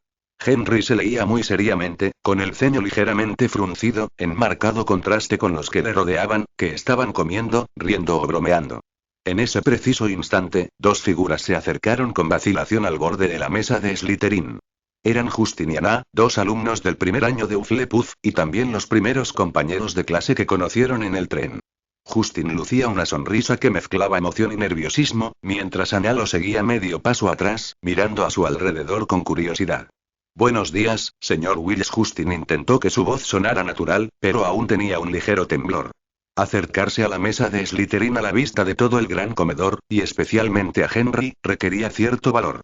Henry se leía muy seriamente, con el ceño ligeramente fruncido, en marcado contraste con los que le rodeaban, que estaban comiendo, riendo o bromeando. En ese preciso instante, dos figuras se acercaron con vacilación al borde de la mesa de Slytherin. Eran Justin y Anna, dos alumnos del primer año de Hufflepuff, y también los primeros compañeros de clase que conocieron en el tren. Justin lucía una sonrisa que mezclaba emoción y nerviosismo, mientras Anna lo seguía medio paso atrás, mirando a su alrededor con curiosidad. Buenos días, señor Willis. Justin intentó que su voz sonara natural, pero aún tenía un ligero temblor. Acercarse a la mesa de Slytherin a la vista de todo el gran comedor, y especialmente a Henry, requería cierto valor.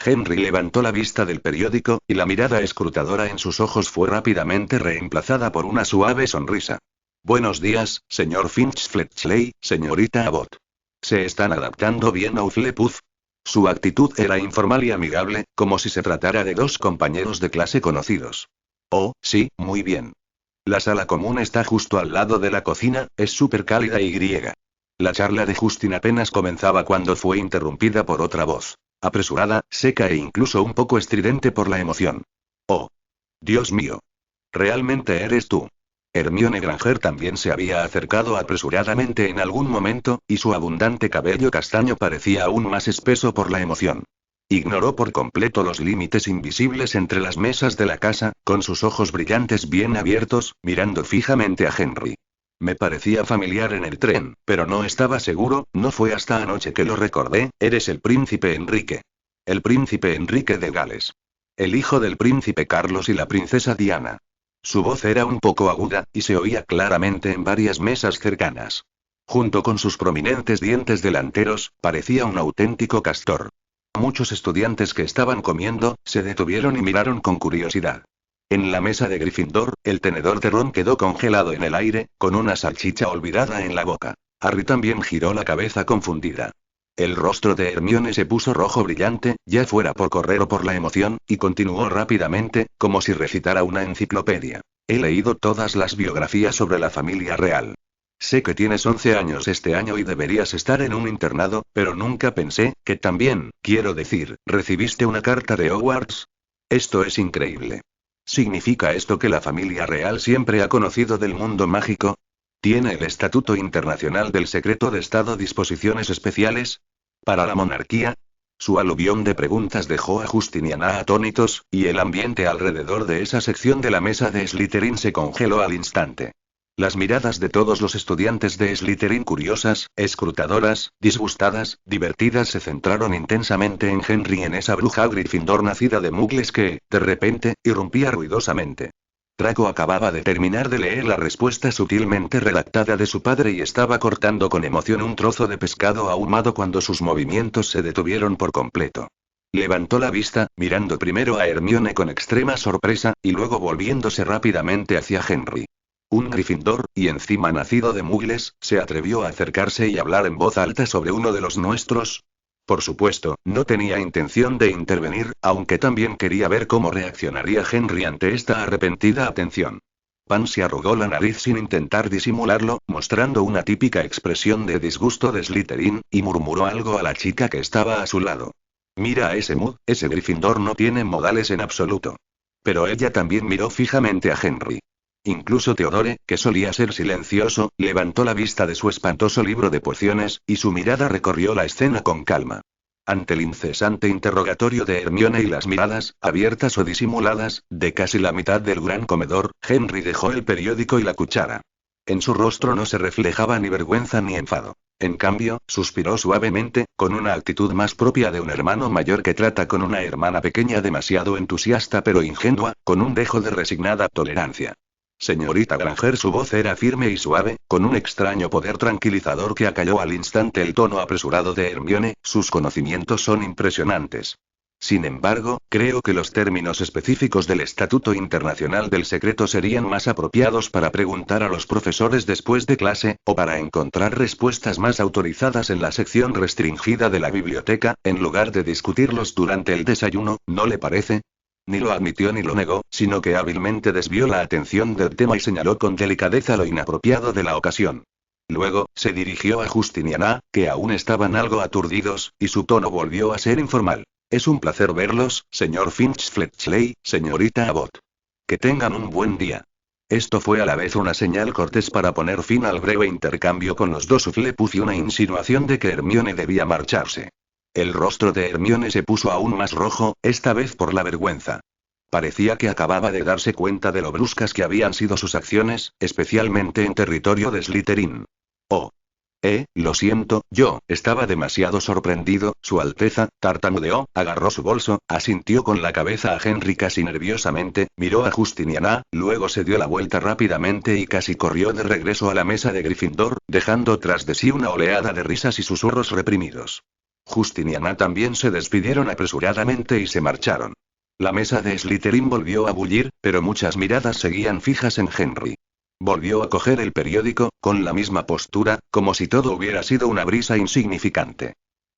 Henry levantó la vista del periódico, y la mirada escrutadora en sus ojos fue rápidamente reemplazada por una suave sonrisa. Buenos días, señor Finch Fletchley, señorita Abbott. ¿Se están adaptando bien a Hufflepuff? Su actitud era informal y amigable, como si se tratara de dos compañeros de clase conocidos. Oh, sí, muy bien. La sala común está justo al lado de la cocina, es súper cálida y griega. La charla de Justin apenas comenzaba cuando fue interrumpida por otra voz. Apresurada, seca e incluso un poco estridente por la emoción. Oh. Dios mío. ¿Realmente eres tú? Hermione Granger también se había acercado apresuradamente en algún momento, y su abundante cabello castaño parecía aún más espeso por la emoción. Ignoró por completo los límites invisibles entre las mesas de la casa, con sus ojos brillantes bien abiertos, mirando fijamente a Henry. Me parecía familiar en el tren, pero no estaba seguro, no fue hasta anoche que lo recordé, eres el príncipe Enrique. El príncipe Enrique de Gales. El hijo del príncipe Carlos y la princesa Diana. Su voz era un poco aguda, y se oía claramente en varias mesas cercanas. Junto con sus prominentes dientes delanteros, parecía un auténtico castor. Muchos estudiantes que estaban comiendo, se detuvieron y miraron con curiosidad. En la mesa de Gryffindor, el tenedor de ron quedó congelado en el aire, con una salchicha olvidada en la boca. Harry también giró la cabeza confundida. El rostro de Hermione se puso rojo brillante, ya fuera por correr o por la emoción, y continuó rápidamente, como si recitara una enciclopedia. He leído todas las biografías sobre la familia real. Sé que tienes 11 años este año y deberías estar en un internado, pero nunca pensé que también, quiero decir, recibiste una carta de Hogwarts. Esto es increíble. ¿Significa esto que la familia real siempre ha conocido del mundo mágico? ¿Tiene el Estatuto Internacional del Secreto de Estado disposiciones especiales? ¿Para la monarquía? Su aluvión de preguntas dejó a Justin y Anna atónitos, y el ambiente alrededor de esa sección de la mesa de Slytherin se congeló al instante. Las miradas de todos los estudiantes de Slytherin curiosas, escrutadoras, disgustadas, divertidas se centraron intensamente en Henry y en esa bruja Gryffindor nacida de mugles que, de repente, irrumpía ruidosamente. Draco acababa de terminar de leer la respuesta sutilmente redactada de su padre y estaba cortando con emoción un trozo de pescado ahumado cuando sus movimientos se detuvieron por completo. Levantó la vista, mirando primero a Hermione con extrema sorpresa, y luego volviéndose rápidamente hacia Henry. Un Gryffindor, y encima nacido de mugles, se atrevió a acercarse y hablar en voz alta sobre uno de los nuestros. Por supuesto, no tenía intención de intervenir, aunque también quería ver cómo reaccionaría Henry ante esta arrepentida atención. Pan se arrugó la nariz sin intentar disimularlo, mostrando una típica expresión de disgusto de Slytherin, y murmuró algo a la chica que estaba a su lado. Mira a ese Mud, ese Gryffindor no tiene modales en absoluto. Pero ella también miró fijamente a Henry. Incluso Theodore, que solía ser silencioso, levantó la vista de su espantoso libro de pociones, y su mirada recorrió la escena con calma. Ante el incesante interrogatorio de Hermione y las miradas, abiertas o disimuladas, de casi la mitad del gran comedor, Henry dejó el periódico y la cuchara. En su rostro no se reflejaba ni vergüenza ni enfado. En cambio, suspiró suavemente, con una actitud más propia de un hermano mayor que trata con una hermana pequeña demasiado entusiasta pero ingenua, con un dejo de resignada tolerancia. Señorita Granger, su voz era firme y suave, con un extraño poder tranquilizador que acalló al instante el tono apresurado de Hermione, sus conocimientos son impresionantes. Sin embargo, creo que los términos específicos del Estatuto Internacional del Secreto serían más apropiados para preguntar a los profesores después de clase, o para encontrar respuestas más autorizadas en la sección restringida de la biblioteca, en lugar de discutirlos durante el desayuno, ¿no le parece? Ni lo admitió ni lo negó, sino que hábilmente desvió la atención del tema y señaló con delicadeza lo inapropiado de la ocasión. Luego, se dirigió a Justin y Anna, que aún estaban algo aturdidos, y su tono volvió a ser informal. Es un placer verlos, señor Finch Fletchley, señorita Abbott. Que tengan un buen día. Esto fue a la vez una señal cortés para poner fin al breve intercambio con los dos Hufflepuff y una insinuación de que Hermione debía marcharse. El rostro de Hermione se puso aún más rojo, esta vez por la vergüenza. Parecía que acababa de darse cuenta de lo bruscas que habían sido sus acciones, especialmente en territorio de Slytherin. Oh. Lo siento, yo, estaba demasiado sorprendido, Su Alteza, tartamudeó, agarró su bolso, asintió con la cabeza a Henry casi nerviosamente, miró a Justin y Anna, luego se dio la vuelta rápidamente y casi corrió de regreso a la mesa de Gryffindor, dejando tras de sí una oleada de risas y susurros reprimidos. Justin y Anna también se despidieron apresuradamente y se marcharon. La mesa de Slytherin volvió a bullir, pero muchas miradas seguían fijas en Henry. Volvió a coger el periódico, con la misma postura, como si todo hubiera sido una brisa insignificante.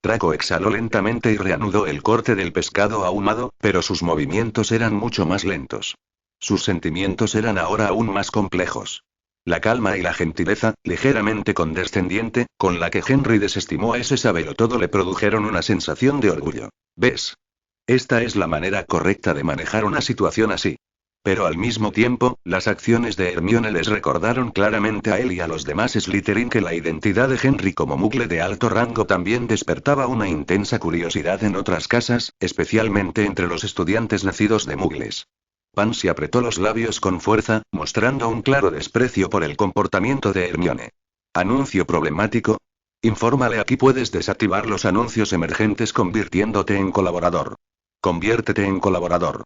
Draco exhaló lentamente y reanudó el corte del pescado ahumado, pero sus movimientos eran mucho más lentos. Sus sentimientos eran ahora aún más complejos. La calma y la gentileza, ligeramente condescendiente, con la que Henry desestimó a ese sabelotodo le produjeron una sensación de orgullo. ¿Ves? Esta es la manera correcta de manejar una situación así. Pero al mismo tiempo, las acciones de Hermione les recordaron claramente a él y a los demás Slytherin que la identidad de Henry como Muggle de alto rango también despertaba una intensa curiosidad en otras casas, especialmente entre los estudiantes nacidos de Muggles. Pansy apretó los labios con fuerza, mostrando un claro desprecio por el comportamiento de Hermione. ¿Anuncio problemático? Infórmale, aquí puedes desactivar los anuncios emergentes convirtiéndote en colaborador. Conviértete en colaborador.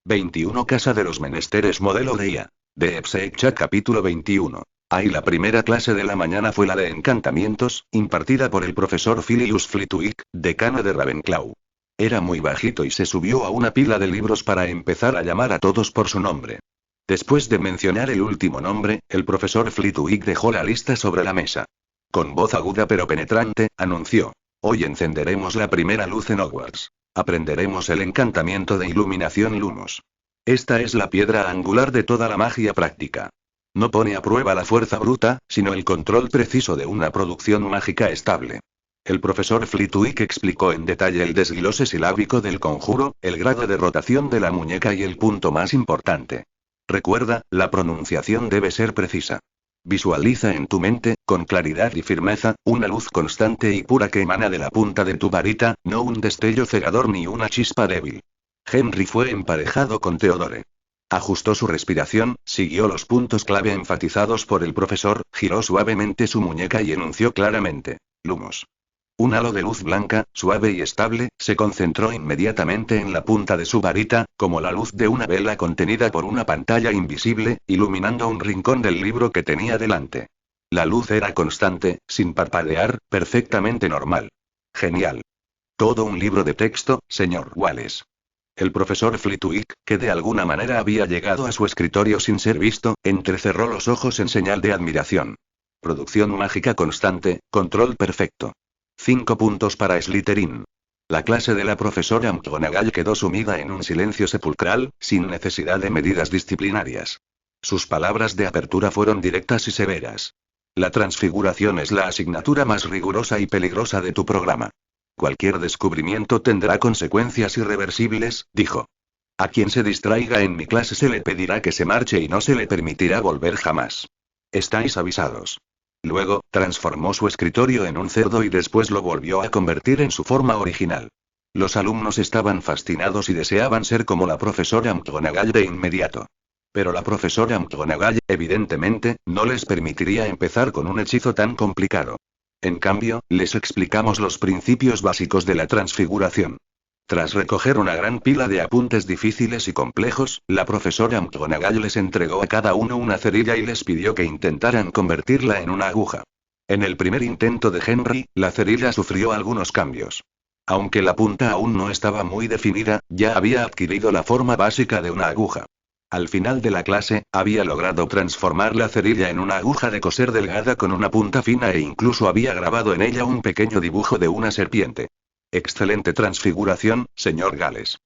21 Casa de los Menesteres modelo de IA. De Epsecha capítulo 21. Ahí la primera clase de la mañana fue la de encantamientos, impartida por el profesor Filius Flitwick, decano de Ravenclaw. Era muy bajito y se subió a una pila de libros para empezar a llamar a todos por su nombre. Después de mencionar el último nombre, el profesor Flitwick dejó la lista sobre la mesa. Con voz aguda pero penetrante, anunció: hoy encenderemos la primera luz en Hogwarts. Aprenderemos el encantamiento de iluminación Lumos. Esta es la piedra angular de toda la magia práctica. No pone a prueba la fuerza bruta, sino el control preciso de una producción mágica estable. El profesor Flitwick explicó en detalle el desglose silábico del conjuro, el grado de rotación de la muñeca y el punto más importante. Recuerda, la pronunciación debe ser precisa. Visualiza en tu mente, con claridad y firmeza, una luz constante y pura que emana de la punta de tu varita, no un destello cegador ni una chispa débil. Henry fue emparejado con Theodore. Ajustó su respiración, siguió los puntos clave enfatizados por el profesor, giró suavemente su muñeca y enunció claramente: Lumos. Un halo de luz blanca, suave y estable, se concentró inmediatamente en la punta de su varita, como la luz de una vela contenida por una pantalla invisible, iluminando un rincón del libro que tenía delante. La luz era constante, sin parpadear, perfectamente normal. Genial. Todo un libro de texto, señor Wallace. El profesor Flitwick, que de alguna manera había llegado a su escritorio sin ser visto, entrecerró los ojos en señal de admiración. Producción mágica constante, control perfecto. 5 puntos para Slytherin. La clase de la profesora McGonagall quedó sumida en un silencio sepulcral, sin necesidad de medidas disciplinarias. Sus palabras de apertura fueron directas y severas. La transfiguración es la asignatura más rigurosa y peligrosa de tu programa. Cualquier descubrimiento tendrá consecuencias irreversibles, dijo. A quien se distraiga en mi clase se le pedirá que se marche y no se le permitirá volver jamás. Estáis avisados. Luego, transformó su escritorio en un cerdo y después lo volvió a convertir en su forma original. Los alumnos estaban fascinados y deseaban ser como la profesora McGonagall de inmediato. Pero la profesora McGonagall, evidentemente, no les permitiría empezar con un hechizo tan complicado. En cambio, les explicamos los principios básicos de la transfiguración. Tras recoger una gran pila de apuntes difíciles y complejos, la profesora McGonagall les entregó a cada uno una cerilla y les pidió que intentaran convertirla en una aguja. En el primer intento de Henry, la cerilla sufrió algunos cambios. Aunque la punta aún no estaba muy definida, ya había adquirido la forma básica de una aguja. Al final de la clase, había logrado transformar la cerilla en una aguja de coser delgada con una punta fina e incluso había grabado en ella un pequeño dibujo de una serpiente. Excelente transfiguración, señor Gales.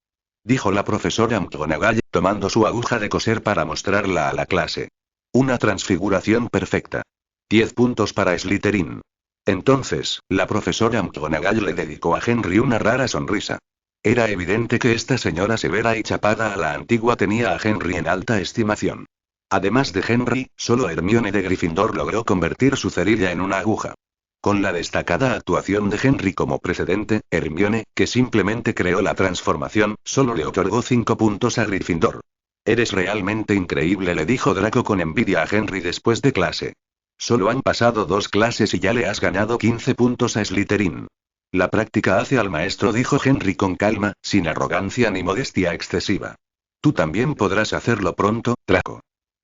Dijo la profesora McGonagall, tomando su aguja de coser para mostrarla a la clase. Una transfiguración perfecta. 10 puntos para Slytherin. Entonces, la profesora McGonagall le dedicó a Henry una rara sonrisa. Era evidente que esta señora severa y chapada a la antigua tenía a Henry en alta estimación. Además de Henry, solo Hermione de Gryffindor logró convertir su cerilla en una aguja. Con la destacada actuación de Henry como precedente, Hermione, que simplemente creó la transformación, solo le otorgó 5 puntos a Gryffindor. Eres realmente increíble, le dijo Draco con envidia a Henry después de clase. Solo han pasado 2 clases y ya le has ganado 15 puntos a Slytherin. La práctica hace al maestro, dijo Henry con calma, sin arrogancia ni modestia excesiva. Tú también podrás hacerlo pronto, Draco.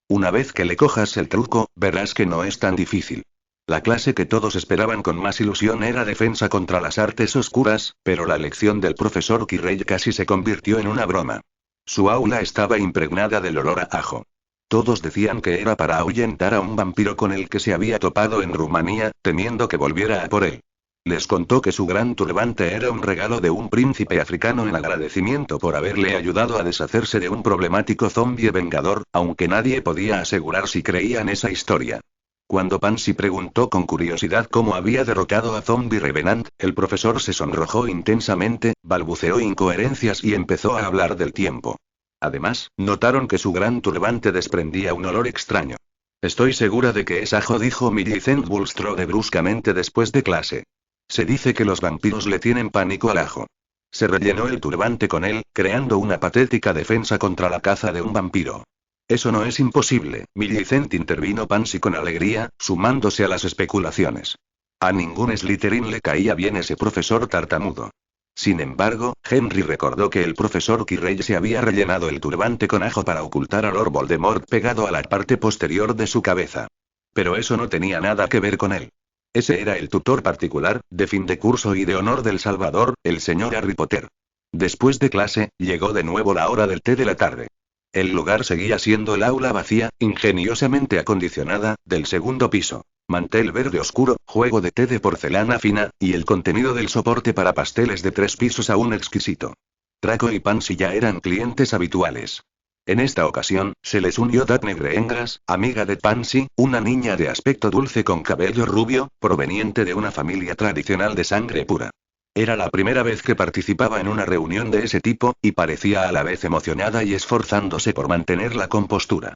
Una vez que le cojas el truco, verás que no es tan difícil. La clase que todos esperaban con más ilusión era defensa contra las artes oscuras, pero la lección del profesor Quirrell casi se convirtió en una broma. Su aula estaba impregnada del olor a ajo. Todos decían que era para ahuyentar a un vampiro con el que se había topado en Rumanía, temiendo que volviera a por él. Les contó que su gran turbante era un regalo de un príncipe africano en agradecimiento por haberle ayudado a deshacerse de un problemático zombie vengador, aunque nadie podía asegurar si creían esa historia. Cuando Pansy preguntó con curiosidad cómo había derrotado a Zombie Revenant, el profesor se sonrojó intensamente, balbuceó incoherencias y empezó a hablar del tiempo. Además, notaron que su gran turbante desprendía un olor extraño. Estoy segura de que es ajo, dijo Millicent Bulstrode bruscamente después de clase. Se dice que los vampiros le tienen pánico al ajo. Se rellenó el turbante con él, creando una patética defensa contra la caza de un vampiro. Eso no es imposible, Millicent, intervino Pansy con alegría, sumándose a las especulaciones. A ningún Slytherin le caía bien ese profesor tartamudo. Sin embargo, Henry recordó que el profesor Quirrell se había rellenado el turbante con ajo para ocultar a Lord Voldemort pegado a la parte posterior de su cabeza. Pero eso no tenía nada que ver con él. Ese era el tutor particular, de fin de curso y de honor del Salvador, el señor Harry Potter. Después de clase, llegó de nuevo la hora del té de la tarde. El lugar seguía siendo el aula vacía, ingeniosamente acondicionada, del segundo piso. Mantel verde oscuro, juego de té de porcelana fina, y el contenido del soporte para pasteles de 3 pisos aún exquisito. Draco y Pansy ya eran clientes habituales. En esta ocasión, se les unió Daphne Greengrass, amiga de Pansy, una niña de aspecto dulce con cabello rubio, proveniente de una familia tradicional de sangre pura. Era la primera vez que participaba en una reunión de ese tipo, y parecía a la vez emocionada y esforzándose por mantener la compostura.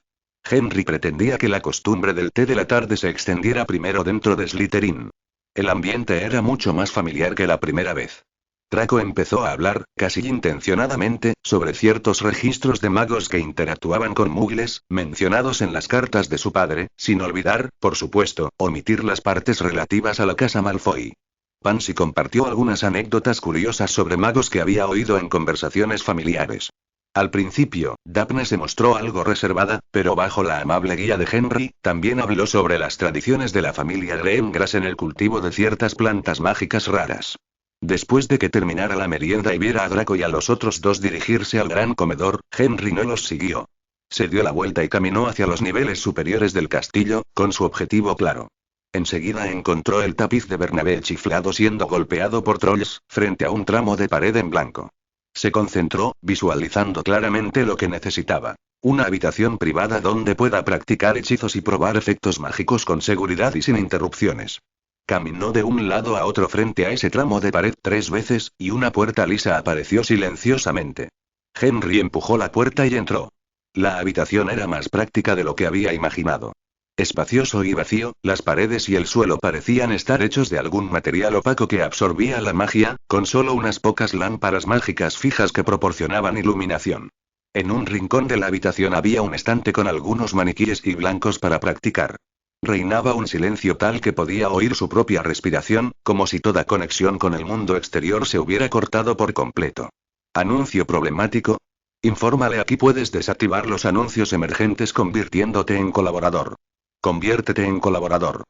Henry pretendía que la costumbre del té de la tarde se extendiera primero dentro de Slytherin. El ambiente era mucho más familiar que la primera vez. Draco empezó a hablar, casi intencionadamente, sobre ciertos registros de magos que interactuaban con muggles, mencionados en las cartas de su padre, sin olvidar, por supuesto, omitir las partes relativas a la casa Malfoy. Pansy compartió algunas anécdotas curiosas sobre magos que había oído en conversaciones familiares. Al principio, Daphne se mostró algo reservada, pero bajo la amable guía de Henry, también habló sobre las tradiciones de la familia Greengrass en el cultivo de ciertas plantas mágicas raras. Después de que terminara la merienda y viera a Draco y a los otros dos dirigirse al gran comedor, Henry no los siguió. Se dio la vuelta y caminó hacia los niveles superiores del castillo, con su objetivo claro. Enseguida encontró el tapiz de Bernabé chiflado siendo golpeado por trolls, frente a un tramo de pared en blanco. Se concentró, visualizando claramente lo que necesitaba. Una habitación privada donde pueda practicar hechizos y probar efectos mágicos con seguridad y sin interrupciones. Caminó de un lado a otro frente a ese tramo de pared 3 veces, y una puerta lisa apareció silenciosamente. Henry empujó la puerta y entró. La habitación era más práctica de lo que había imaginado. Espacioso y vacío, las paredes y el suelo parecían estar hechos de algún material opaco que absorbía la magia, con solo unas pocas lámparas mágicas fijas que proporcionaban iluminación. En un rincón de la habitación había un estante con algunos maniquíes y blancos para practicar. Reinaba un silencio tal que podía oír su propia respiración, como si toda conexión con el mundo exterior se hubiera cortado por completo. ¿Anuncio problemático? Infórmale, aquí puedes desactivar los anuncios emergentes convirtiéndote en colaborador. Conviértete en colaborador.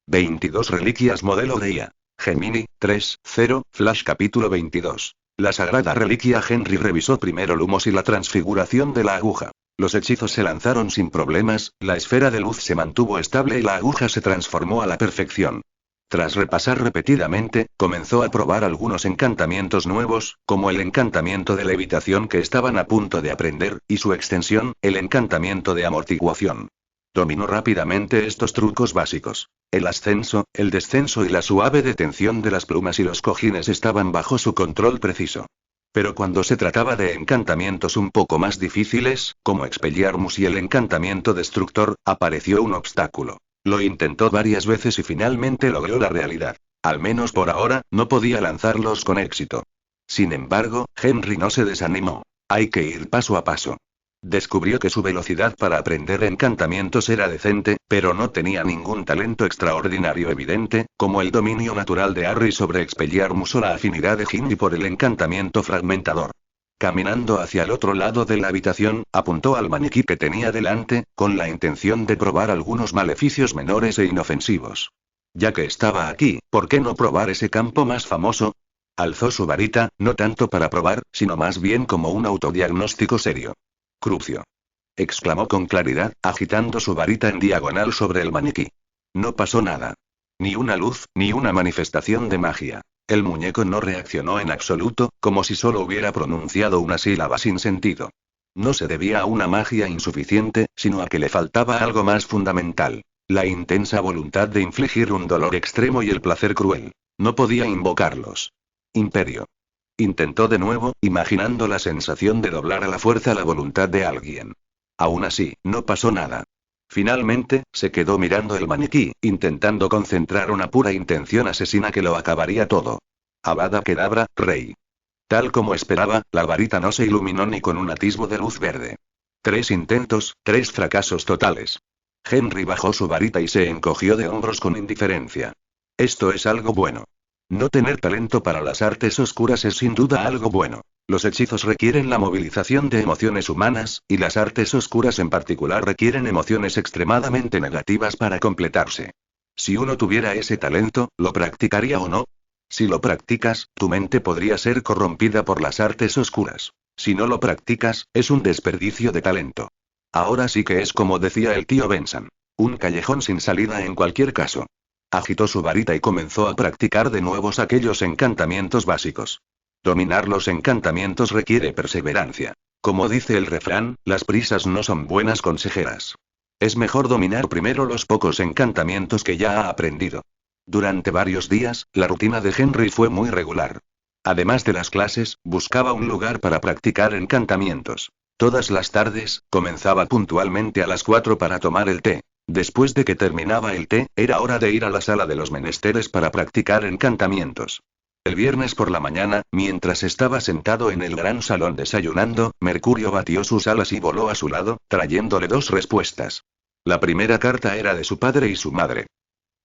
22 reliquias modelo de IA. Gemini, 3.0, Flash capítulo 22. La sagrada reliquia. Henry revisó primero Lumos y la transfiguración de la aguja. Los hechizos se lanzaron sin problemas, la esfera de luz se mantuvo estable y la aguja se transformó a la perfección. Tras repasar repetidamente, comenzó a probar algunos encantamientos nuevos, como el encantamiento de levitación que estaban a punto de aprender, y su extensión, el encantamiento de amortiguación. Dominó rápidamente estos trucos básicos. El ascenso, el descenso y la suave detención de las plumas y los cojines estaban bajo su control preciso. Pero cuando se trataba de encantamientos un poco más difíciles, como Expelliarmus y el encantamiento destructor, apareció un obstáculo. Lo intentó varias veces y finalmente logró la realidad. Al menos por ahora, no podía lanzarlos con éxito. Sin embargo, Henry no se desanimó. Hay que ir paso a paso. Descubrió que su velocidad para aprender encantamientos era decente, pero no tenía ningún talento extraordinario evidente, como el dominio natural de Harry sobre Expelliarmus o la afinidad de Ginny por el encantamiento fragmentador. Caminando hacia el otro lado de la habitación, apuntó al maniquí que tenía delante, con la intención de probar algunos maleficios menores e inofensivos. Ya que estaba aquí, ¿por qué no probar ese campo más famoso? Alzó su varita, no tanto para probar, sino más bien como un autodiagnóstico serio. Crucio. Exclamó con claridad, agitando su varita en diagonal sobre el maniquí. No pasó nada. Ni una luz, ni una manifestación de magia. El muñeco no reaccionó en absoluto, como si solo hubiera pronunciado una sílaba sin sentido. No se debía a una magia insuficiente, sino a que le faltaba algo más fundamental. La intensa voluntad de infligir un dolor extremo y el placer cruel. No podía invocarlos. Imperio. Intentó de nuevo, imaginando la sensación de doblar a la fuerza la voluntad de alguien. Aún así, no pasó nada. Finalmente, se quedó mirando el maniquí, intentando concentrar una pura intención asesina que lo acabaría todo. Avada Kedavra, rey. Tal como esperaba, la varita no se iluminó ni con un atisbo de luz verde. 3 intentos, 3 fracasos totales. Henry bajó su varita y se encogió de hombros con indiferencia. Esto es algo bueno. No tener talento para las artes oscuras es sin duda algo bueno. Los hechizos requieren la movilización de emociones humanas, y las artes oscuras en particular requieren emociones extremadamente negativas para completarse. Si uno tuviera ese talento, ¿lo practicaría o no? Si lo practicas, tu mente podría ser corrompida por las artes oscuras. Si no lo practicas, es un desperdicio de talento. Ahora sí que es como decía el tío Benson. Un callejón sin salida en cualquier caso. Agitó su varita y comenzó a practicar de nuevo aquellos encantamientos básicos. Dominar los encantamientos requiere perseverancia. Como dice el refrán, las prisas no son buenas consejeras. Es mejor dominar primero los pocos encantamientos que ya ha aprendido. Durante varios días, la rutina de Henry fue muy regular. Además de las clases, buscaba un lugar para practicar encantamientos. Todas las tardes, comenzaba puntualmente a las 4 para tomar el té. Después de que terminaba el té, era hora de ir a la sala de los menesteres para practicar encantamientos. El viernes por la mañana, mientras estaba sentado en el gran salón desayunando, Mercurio batió sus alas y voló a su lado, trayéndole 2 respuestas. La primera carta era de su padre y su madre.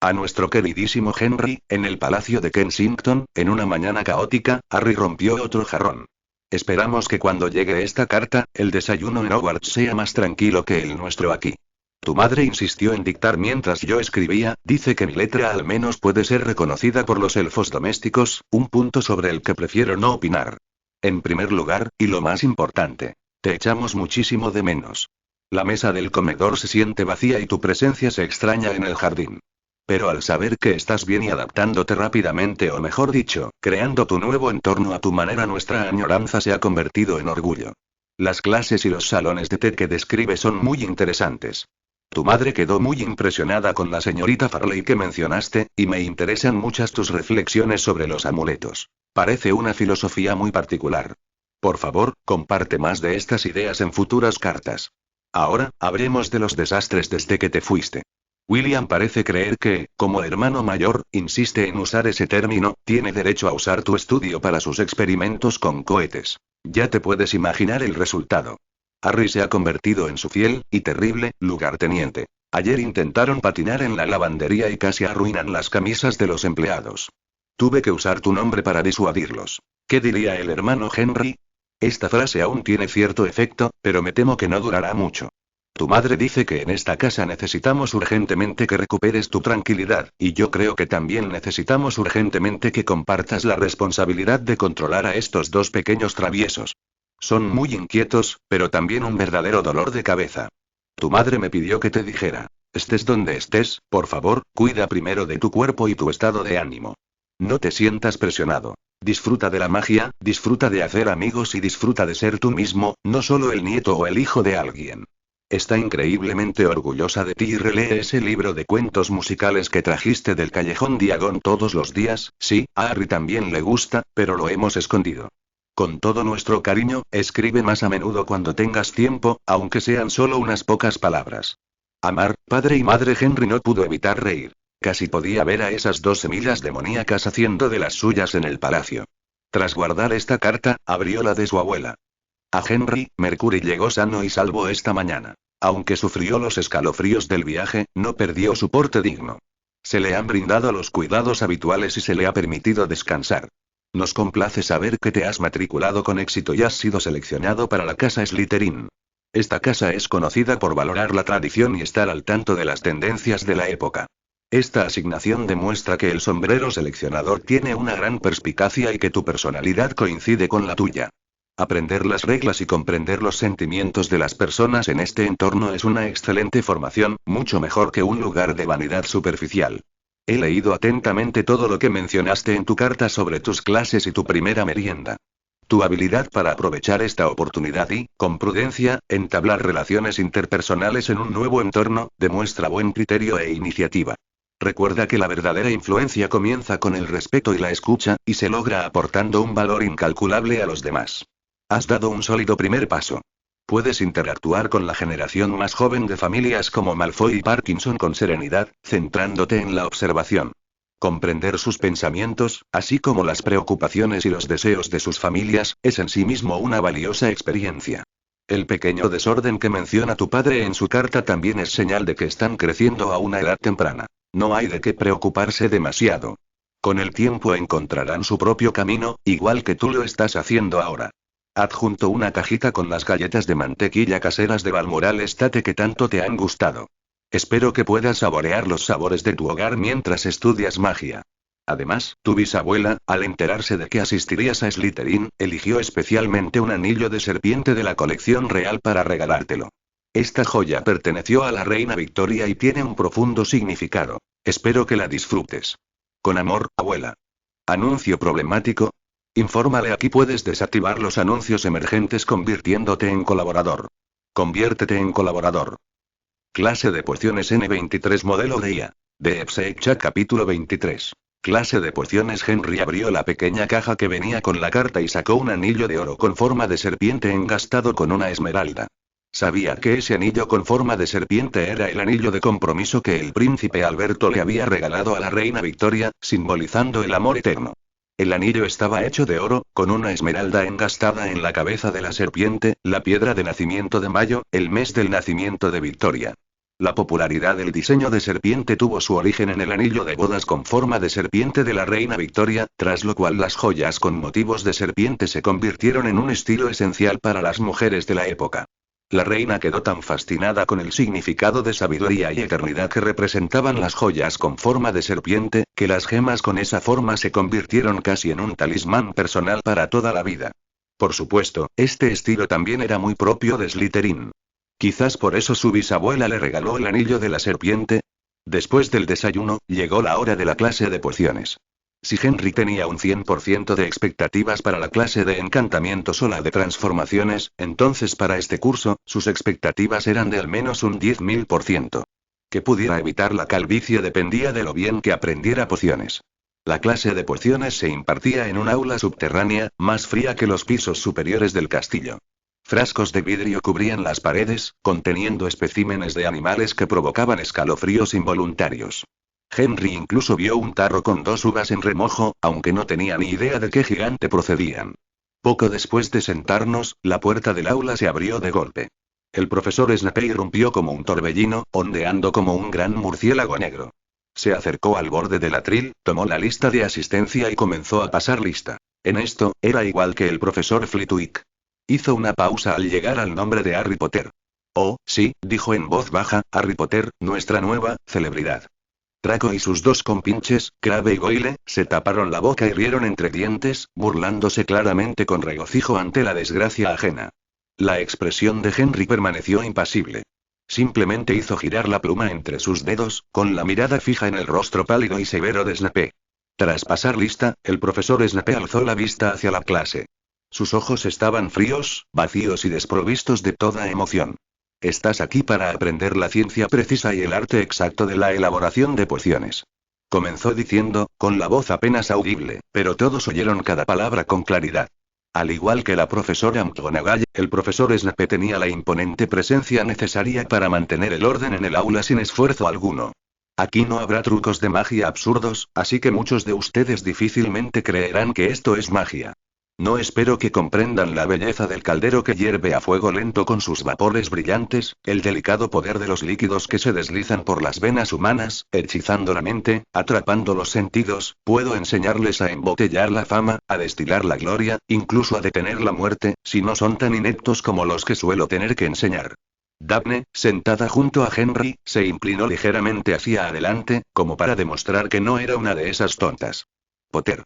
A nuestro queridísimo Henry, en el Palacio de Kensington, en una mañana caótica, Harry rompió otro jarrón. Esperamos que cuando llegue esta carta, el desayuno en Hogwarts sea más tranquilo que el nuestro aquí. Tu madre insistió en dictar mientras yo escribía, dice que mi letra al menos puede ser reconocida por los elfos domésticos, un punto sobre el que prefiero no opinar. En primer lugar, y lo más importante, te echamos muchísimo de menos. La mesa del comedor se siente vacía y tu presencia se extraña en el jardín. Pero al saber que estás bien y adaptándote rápidamente o mejor dicho, creando tu nuevo entorno a tu manera, nuestra añoranza se ha convertido en orgullo. Las clases y los salones de té que describe son muy interesantes. Tu madre quedó muy impresionada con la señorita Farley que mencionaste, y me interesan muchas tus reflexiones sobre los amuletos. Parece una filosofía muy particular. Por favor, comparte más de estas ideas en futuras cartas. Ahora, hablemos de los desastres desde que te fuiste. William parece creer que, como hermano mayor, insiste en usar ese término, tiene derecho a usar tu estudio para sus experimentos con cohetes. Ya te puedes imaginar el resultado. Harry se ha convertido en su fiel, y terrible, lugarteniente. Ayer intentaron patinar en la lavandería y casi arruinan las camisas de los empleados. Tuve que usar tu nombre para disuadirlos. ¿Qué diría el hermano Henry? Esta frase aún tiene cierto efecto, pero me temo que no durará mucho. Tu madre dice que en esta casa necesitamos urgentemente que recuperes tu tranquilidad, y yo creo que también necesitamos urgentemente que compartas la responsabilidad de controlar a estos 2 pequeños traviesos. Son muy inquietos, pero también un verdadero dolor de cabeza. Tu madre me pidió que te dijera, estés donde estés, por favor, cuida primero de tu cuerpo y tu estado de ánimo. No te sientas presionado. Disfruta de la magia, disfruta de hacer amigos y disfruta de ser tú mismo, no solo el nieto o el hijo de alguien. Está increíblemente orgullosa de ti y relee ese libro de cuentos musicales que trajiste del Callejón Diagon todos los días. Sí, a Harry también le gusta, pero lo hemos escondido. Con todo nuestro cariño, escribe más a menudo cuando tengas tiempo, aunque sean solo unas pocas palabras. Amar, padre y madre. Henry no pudo evitar reír. Casi podía ver a esas 2 semillas demoníacas haciendo de las suyas en el palacio. Tras guardar esta carta, abrió la de su abuela. A Henry, Mercury llegó sano y salvo esta mañana. Aunque sufrió los escalofríos del viaje, no perdió su porte digno. Se le han brindado los cuidados habituales y se le ha permitido descansar. Nos complace saber que te has matriculado con éxito y has sido seleccionado para la casa Slytherin. Esta casa es conocida por valorar la tradición y estar al tanto de las tendencias de la época. Esta asignación demuestra que el sombrero seleccionador tiene una gran perspicacia y que tu personalidad coincide con la tuya. Aprender las reglas y comprender los sentimientos de las personas en este entorno es una excelente formación, mucho mejor que un lugar de vanidad superficial. He leído atentamente todo lo que mencionaste en tu carta sobre tus clases y tu primera merienda. Tu habilidad para aprovechar esta oportunidad y, con prudencia, entablar relaciones interpersonales en un nuevo entorno, demuestra buen criterio e iniciativa. Recuerda que la verdadera influencia comienza con el respeto y la escucha, y se logra aportando un valor incalculable a los demás. Has dado un sólido primer paso. Puedes interactuar con la generación más joven de familias como Malfoy y Parkinson con serenidad, centrándote en la observación. Comprender sus pensamientos, así como las preocupaciones y los deseos de sus familias, es en sí mismo una valiosa experiencia. El pequeño desorden que menciona tu padre en su carta también es señal de que están creciendo a una edad temprana. No hay de qué preocuparse demasiado. Con el tiempo encontrarán su propio camino, igual que tú lo estás haciendo ahora. Adjunto una cajita con las galletas de mantequilla caseras de Balmoral Estate que tanto te han gustado. Espero que puedas saborear los sabores de tu hogar mientras estudias magia. Además, tu bisabuela, al enterarse de que asistirías a Slytherin, eligió especialmente un anillo de serpiente de la colección real para regalártelo. Esta joya perteneció a la reina Victoria y tiene un profundo significado. Espero que la disfrutes. Con amor, abuela. ¿Anuncio problemático? Infórmale. Aquí puedes desactivar los anuncios emergentes convirtiéndote en colaborador. Conviértete en colaborador. Clase de pociones N23 modelo de IA. De Epsecha capítulo 23. Clase de pociones. Henry abrió la pequeña caja que venía con la carta y sacó un anillo de oro con forma de serpiente engastado con una esmeralda. Sabía que ese anillo con forma de serpiente era el anillo de compromiso que el príncipe Alberto le había regalado a la reina Victoria, simbolizando el amor eterno. El anillo estaba hecho de oro, con una esmeralda engastada en la cabeza de la serpiente, la piedra de nacimiento de Mayo, el mes del nacimiento de Victoria. La popularidad del diseño de serpiente tuvo su origen en el anillo de bodas con forma de serpiente de la reina Victoria, tras lo cual las joyas con motivos de serpiente se convirtieron en un estilo esencial para las mujeres de la época. La reina quedó tan fascinada con el significado de sabiduría y eternidad que representaban las joyas con forma de serpiente, que las gemas con esa forma se convirtieron casi en un talismán personal para toda la vida. Por supuesto, este estilo también era muy propio de Slytherin. Quizás por eso su bisabuela le regaló el anillo de la serpiente. Después del desayuno, llegó la hora de la clase de pociones. Si Henry tenía un 100% de expectativas para la clase de encantamientos o la de transformaciones, entonces para este curso, sus expectativas eran de al menos un 10.000%. Que pudiera evitar la calvicie dependía de lo bien que aprendiera pociones. La clase de pociones se impartía en un aula subterránea, más fría que los pisos superiores del castillo. Frascos de vidrio cubrían las paredes, conteniendo especímenes de animales que provocaban escalofríos involuntarios. Henry incluso vio un tarro con 2 uvas en remojo, aunque no tenía ni idea de qué gigante procedían. Poco después de sentarnos, la puerta del aula se abrió de golpe. El profesor Snape irrumpió como un torbellino, ondeando como un gran murciélago negro. Se acercó al borde del atril, tomó la lista de asistencia y comenzó a pasar lista. En esto, era igual que el profesor Flitwick. Hizo una pausa al llegar al nombre de Harry Potter. Oh, sí, dijo en voz baja, Harry Potter, nuestra nueva celebridad. Draco y sus 2 compinches, Crabbe y Goyle, se taparon la boca y rieron entre dientes, burlándose claramente con regocijo ante la desgracia ajena. La expresión de Henry permaneció impasible. Simplemente hizo girar la pluma entre sus dedos, con la mirada fija en el rostro pálido y severo de Snape. Tras pasar lista, el profesor Snape alzó la vista hacia la clase. Sus ojos estaban fríos, vacíos y desprovistos de toda emoción. Estás aquí para aprender la ciencia precisa y el arte exacto de la elaboración de pociones. Comenzó diciendo, con la voz apenas audible, pero todos oyeron cada palabra con claridad. Al igual que la profesora McGonagall, el profesor Snape tenía la imponente presencia necesaria para mantener el orden en el aula sin esfuerzo alguno. Aquí no habrá trucos de magia absurdos, así que muchos de ustedes difícilmente creerán que esto es magia. No espero que comprendan la belleza del caldero que hierve a fuego lento con sus vapores brillantes, el delicado poder de los líquidos que se deslizan por las venas humanas, hechizando la mente, atrapando los sentidos. Puedo enseñarles a embotellar la fama, a destilar la gloria, incluso a detener la muerte, si no son tan ineptos como los que suelo tener que enseñar. Daphne, sentada junto a Henry, se inclinó ligeramente hacia adelante, como para demostrar que no era una de esas tontas. Potter,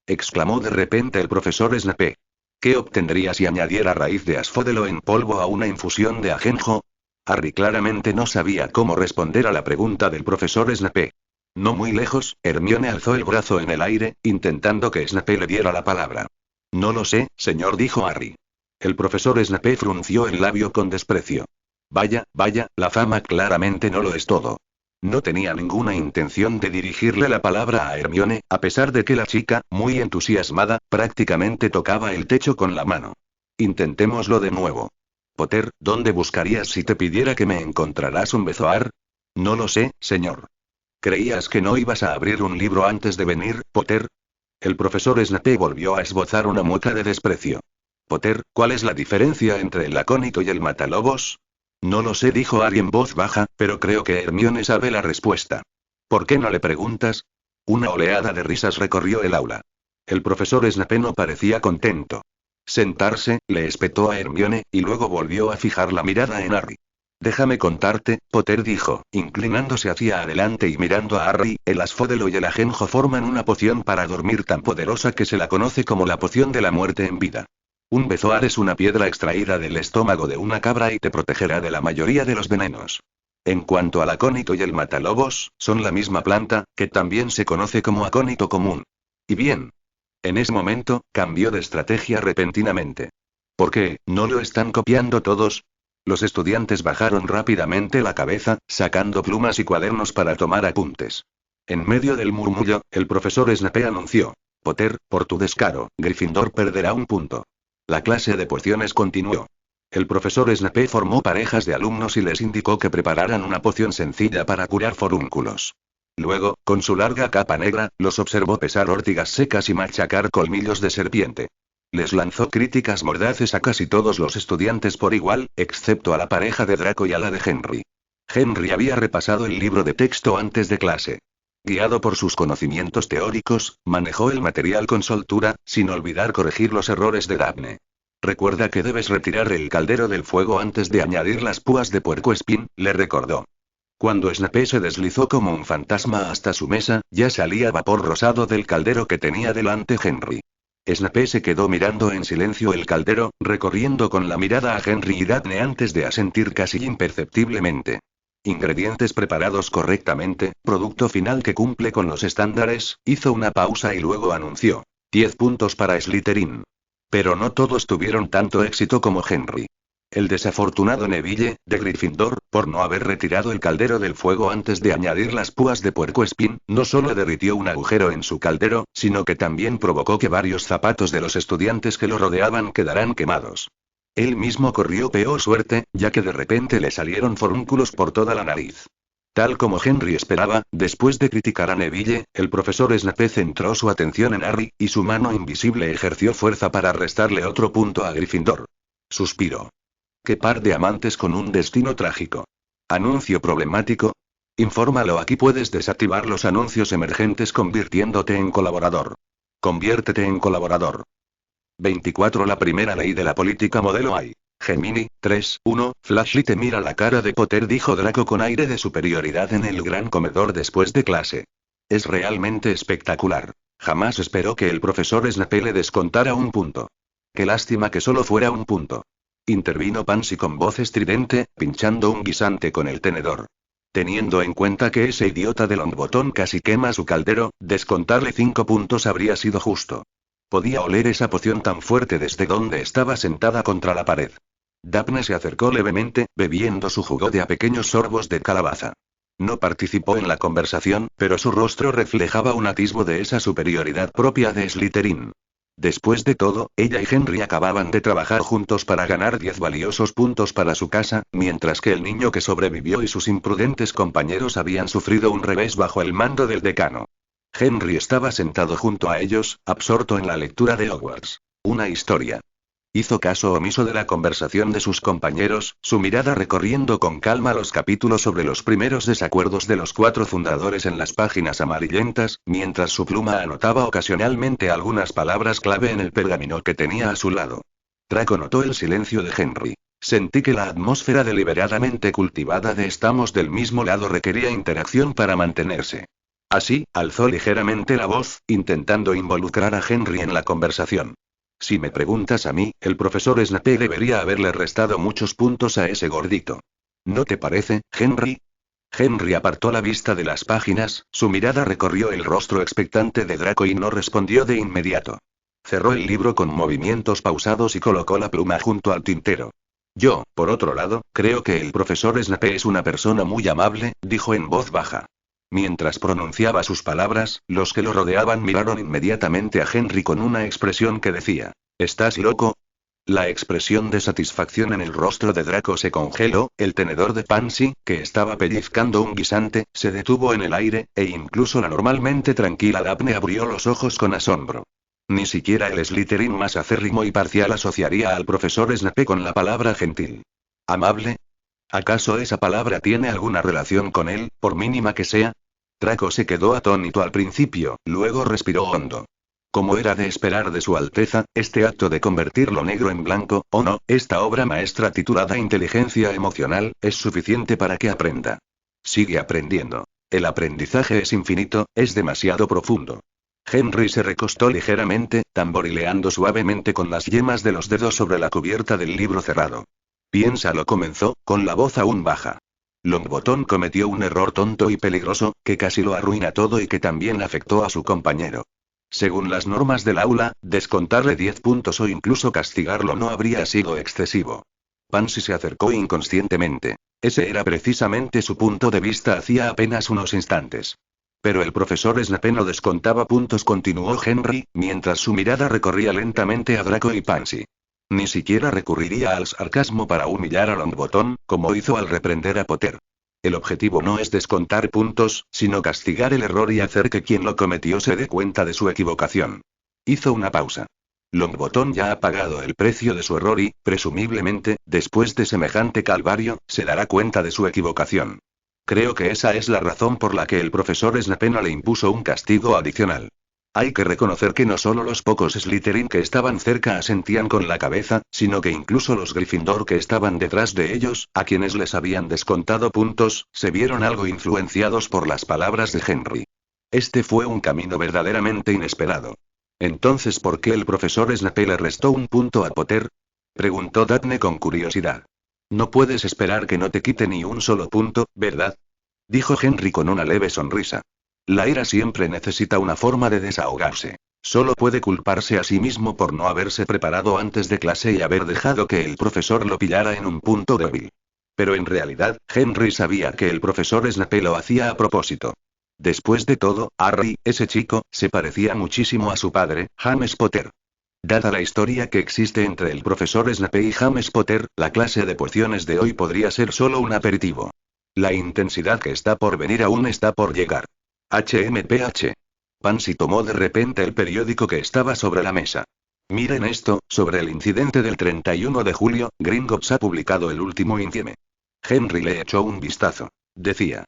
exclamó de repente el profesor Snape. ¿Qué obtendría si añadiera raíz de asfodelo en polvo a una infusión de ajenjo? Harry claramente no sabía cómo responder a la pregunta del profesor Snape. No muy lejos, Hermione alzó el brazo en el aire, intentando que Snape le diera la palabra. No lo sé, señor, dijo Harry. El profesor Snape frunció el labio con desprecio. Vaya, vaya, la fama claramente no lo es todo. No tenía ninguna intención de dirigirle la palabra a Hermione, a pesar de que la chica, muy entusiasmada, prácticamente tocaba el techo con la mano. Intentémoslo de nuevo. Potter, ¿dónde buscarías si te pidiera que me encontrarás un bezoar? No lo sé, señor. ¿Creías que no ibas a abrir un libro antes de venir, Potter? El profesor Snape volvió a esbozar una mueca de desprecio. Potter, ¿cuál es la diferencia entre el acónito y el matalobos? No lo sé, dijo Harry en voz baja, pero creo que Hermione sabe la respuesta. ¿Por qué no le preguntas? Una oleada de risas recorrió el aula. El profesor Snape no parecía contento. Sentarse, le espetó a Hermione, y luego volvió a fijar la mirada en Harry. Déjame contarte, Potter dijo, inclinándose hacia adelante y mirando a Harry. El asfodelo y el ajenjo forman una poción para dormir tan poderosa que se la conoce como la poción de la muerte en vida. Un bezoar es una piedra extraída del estómago de una cabra y te protegerá de la mayoría de los venenos. En cuanto al acónito y el matalobos, son la misma planta, que también se conoce como acónito común. Y bien. En ese momento, cambió de estrategia repentinamente. ¿Por qué, no lo están copiando todos? Los estudiantes bajaron rápidamente la cabeza, sacando plumas y cuadernos para tomar apuntes. En medio del murmullo, el profesor Snape anunció. Potter, por tu descaro, Gryffindor perderá un punto. La clase de pociones continuó. El profesor Snape formó parejas de alumnos y les indicó que prepararan una poción sencilla para curar forúnculos. Luego, con su larga capa negra, los observó pesar ortigas secas y machacar colmillos de serpiente. Les lanzó críticas mordaces a casi todos los estudiantes por igual, excepto a la pareja de Draco y a la de Henry. Henry había repasado el libro de texto antes de clase. Guiado por sus conocimientos teóricos, manejó el material con soltura, sin olvidar corregir los errores de Daphne. Recuerda que debes retirar el caldero del fuego antes de añadir las púas de puercoespín, le recordó. Cuando Snape se deslizó como un fantasma hasta su mesa, ya salía vapor rosado del caldero que tenía delante Henry. Snape se quedó mirando en silencio el caldero, recorriendo con la mirada a Henry y Daphne antes de asentir casi imperceptiblemente. Ingredientes preparados correctamente, producto final que cumple con los estándares, hizo una pausa y luego anunció. 10 puntos para Slytherin. Pero no todos tuvieron tanto éxito como Henry. El desafortunado Neville, de Gryffindor, por no haber retirado el caldero del fuego antes de añadir las púas de puercoespín, no solo derritió un agujero en su caldero, sino que también provocó que varios zapatos de los estudiantes que lo rodeaban quedaran quemados. Él mismo corrió peor suerte, ya que de repente le salieron forúnculos por toda la nariz. Tal como Henry esperaba, después de criticar a Neville, el profesor Snape centró su atención en Harry, y su mano invisible ejerció fuerza para restarle otro punto a Gryffindor. Suspiró. ¡Qué par de amantes con un destino trágico! ¿Anuncio problemático? Infórmalo, aquí puedes desactivar los anuncios emergentes convirtiéndote en colaborador. Conviértete en colaborador. 24 La primera ley de la política modelo AI. Gemini, 3-1, Flashly te mira la cara de Potter, dijo Draco con aire de superioridad en el gran comedor después de clase. Es realmente espectacular. Jamás esperó que el profesor Snape le descontara un punto. Qué lástima que solo fuera un punto. Intervino Pansy con voz estridente, pinchando un guisante con el tenedor. Teniendo en cuenta que ese idiota de Longbottom casi quema su caldero, descontarle 5 puntos habría sido justo. Podía oler esa poción tan fuerte desde donde estaba sentada contra la pared. Daphne se acercó levemente, bebiendo su jugo de a pequeños sorbos de calabaza. No participó en la conversación, pero su rostro reflejaba un atisbo de esa superioridad propia de Slytherin. Después de todo, ella y Henry acababan de trabajar juntos para ganar 10 valiosos puntos para su casa, mientras que el niño que sobrevivió y sus imprudentes compañeros habían sufrido un revés bajo el mando del decano. Henry estaba sentado junto a ellos, absorto en la lectura de Hogwarts. Una historia. Hizo caso omiso de la conversación de sus compañeros, su mirada recorriendo con calma los capítulos sobre los primeros desacuerdos de los 4 fundadores en las páginas amarillentas, mientras su pluma anotaba ocasionalmente algunas palabras clave en el pergamino que tenía a su lado. Draco notó el silencio de Henry. Sentí que la atmósfera deliberadamente cultivada de estamos del mismo lado requería interacción para mantenerse. Así, alzó ligeramente la voz, intentando involucrar a Henry en la conversación. Si me preguntas a mí, el profesor Snape debería haberle restado muchos puntos a ese gordito. ¿No te parece, Henry? Henry apartó la vista de las páginas, su mirada recorrió el rostro expectante de Draco y no respondió de inmediato. Cerró el libro con movimientos pausados y colocó la pluma junto al tintero. Yo, por otro lado, creo que el profesor Snape es una persona muy amable, dijo en voz baja. Mientras pronunciaba sus palabras, los que lo rodeaban miraron inmediatamente a Henry con una expresión que decía: ¿Estás loco? La expresión de satisfacción en el rostro de Draco se congeló, el tenedor de Pansy, que estaba pellizcando un guisante, se detuvo en el aire, e incluso la normalmente tranquila Daphne abrió los ojos con asombro. Ni siquiera el Slytherin más acérrimo y parcial asociaría al profesor Snape con la palabra gentil. ¿Amable? ¿Acaso esa palabra tiene alguna relación con él, por mínima que sea? Draco se quedó atónito al principio, luego respiró hondo. Como era de esperar de su Alteza, este acto de convertir lo negro en blanco, o no, esta obra maestra titulada Inteligencia Emocional, es suficiente para que aprenda. Sigue aprendiendo. El aprendizaje es infinito, es demasiado profundo. Henry se recostó ligeramente, tamborileando suavemente con las yemas de los dedos sobre la cubierta del libro cerrado. Piénsalo, comenzó, con la voz aún baja. Longbottom cometió un error tonto y peligroso, que casi lo arruina todo y que también afectó a su compañero. Según las normas del aula, descontarle 10 puntos o incluso castigarlo no habría sido excesivo. Pansy se acercó inconscientemente. Ese era precisamente su punto de vista hacía apenas unos instantes. Pero el profesor Snape no descontaba puntos, continuó Henry, mientras su mirada recorría lentamente a Draco y Pansy. Ni siquiera recurriría al sarcasmo para humillar a Longbottom, como hizo al reprender a Potter. El objetivo no es descontar puntos, sino castigar el error y hacer que quien lo cometió se dé cuenta de su equivocación. Hizo una pausa. Longbottom ya ha pagado el precio de su error y, presumiblemente, después de semejante calvario, se dará cuenta de su equivocación. Creo que esa es la razón por la que el profesor Snape no le impuso un castigo adicional. Hay que reconocer que no solo los pocos Slytherin que estaban cerca asentían con la cabeza, sino que incluso los Gryffindor que estaban detrás de ellos, a quienes les habían descontado puntos, se vieron algo influenciados por las palabras de Henry. Este fue un camino verdaderamente inesperado. Entonces, ¿por qué el profesor Snape le restó un punto a Potter? Preguntó Daphne con curiosidad. No puedes esperar que no te quite ni un solo punto, ¿verdad? Dijo Henry con una leve sonrisa. La ira siempre necesita una forma de desahogarse. Solo puede culparse a sí mismo por no haberse preparado antes de clase y haber dejado que el profesor lo pillara en un punto débil. Pero en realidad, Henry sabía que el profesor Snape lo hacía a propósito. Después de todo, Harry, ese chico, se parecía muchísimo a su padre, James Potter. Dada la historia que existe entre el profesor Snape y James Potter, la clase de pociones de hoy podría ser solo un aperitivo. La intensidad que está por venir aún está por llegar. HMPH. Pansy tomó de repente el periódico que estaba sobre la mesa. Miren esto, sobre el incidente del 31 de julio, Gringotts ha publicado el último informe. Henry le echó un vistazo. Decía: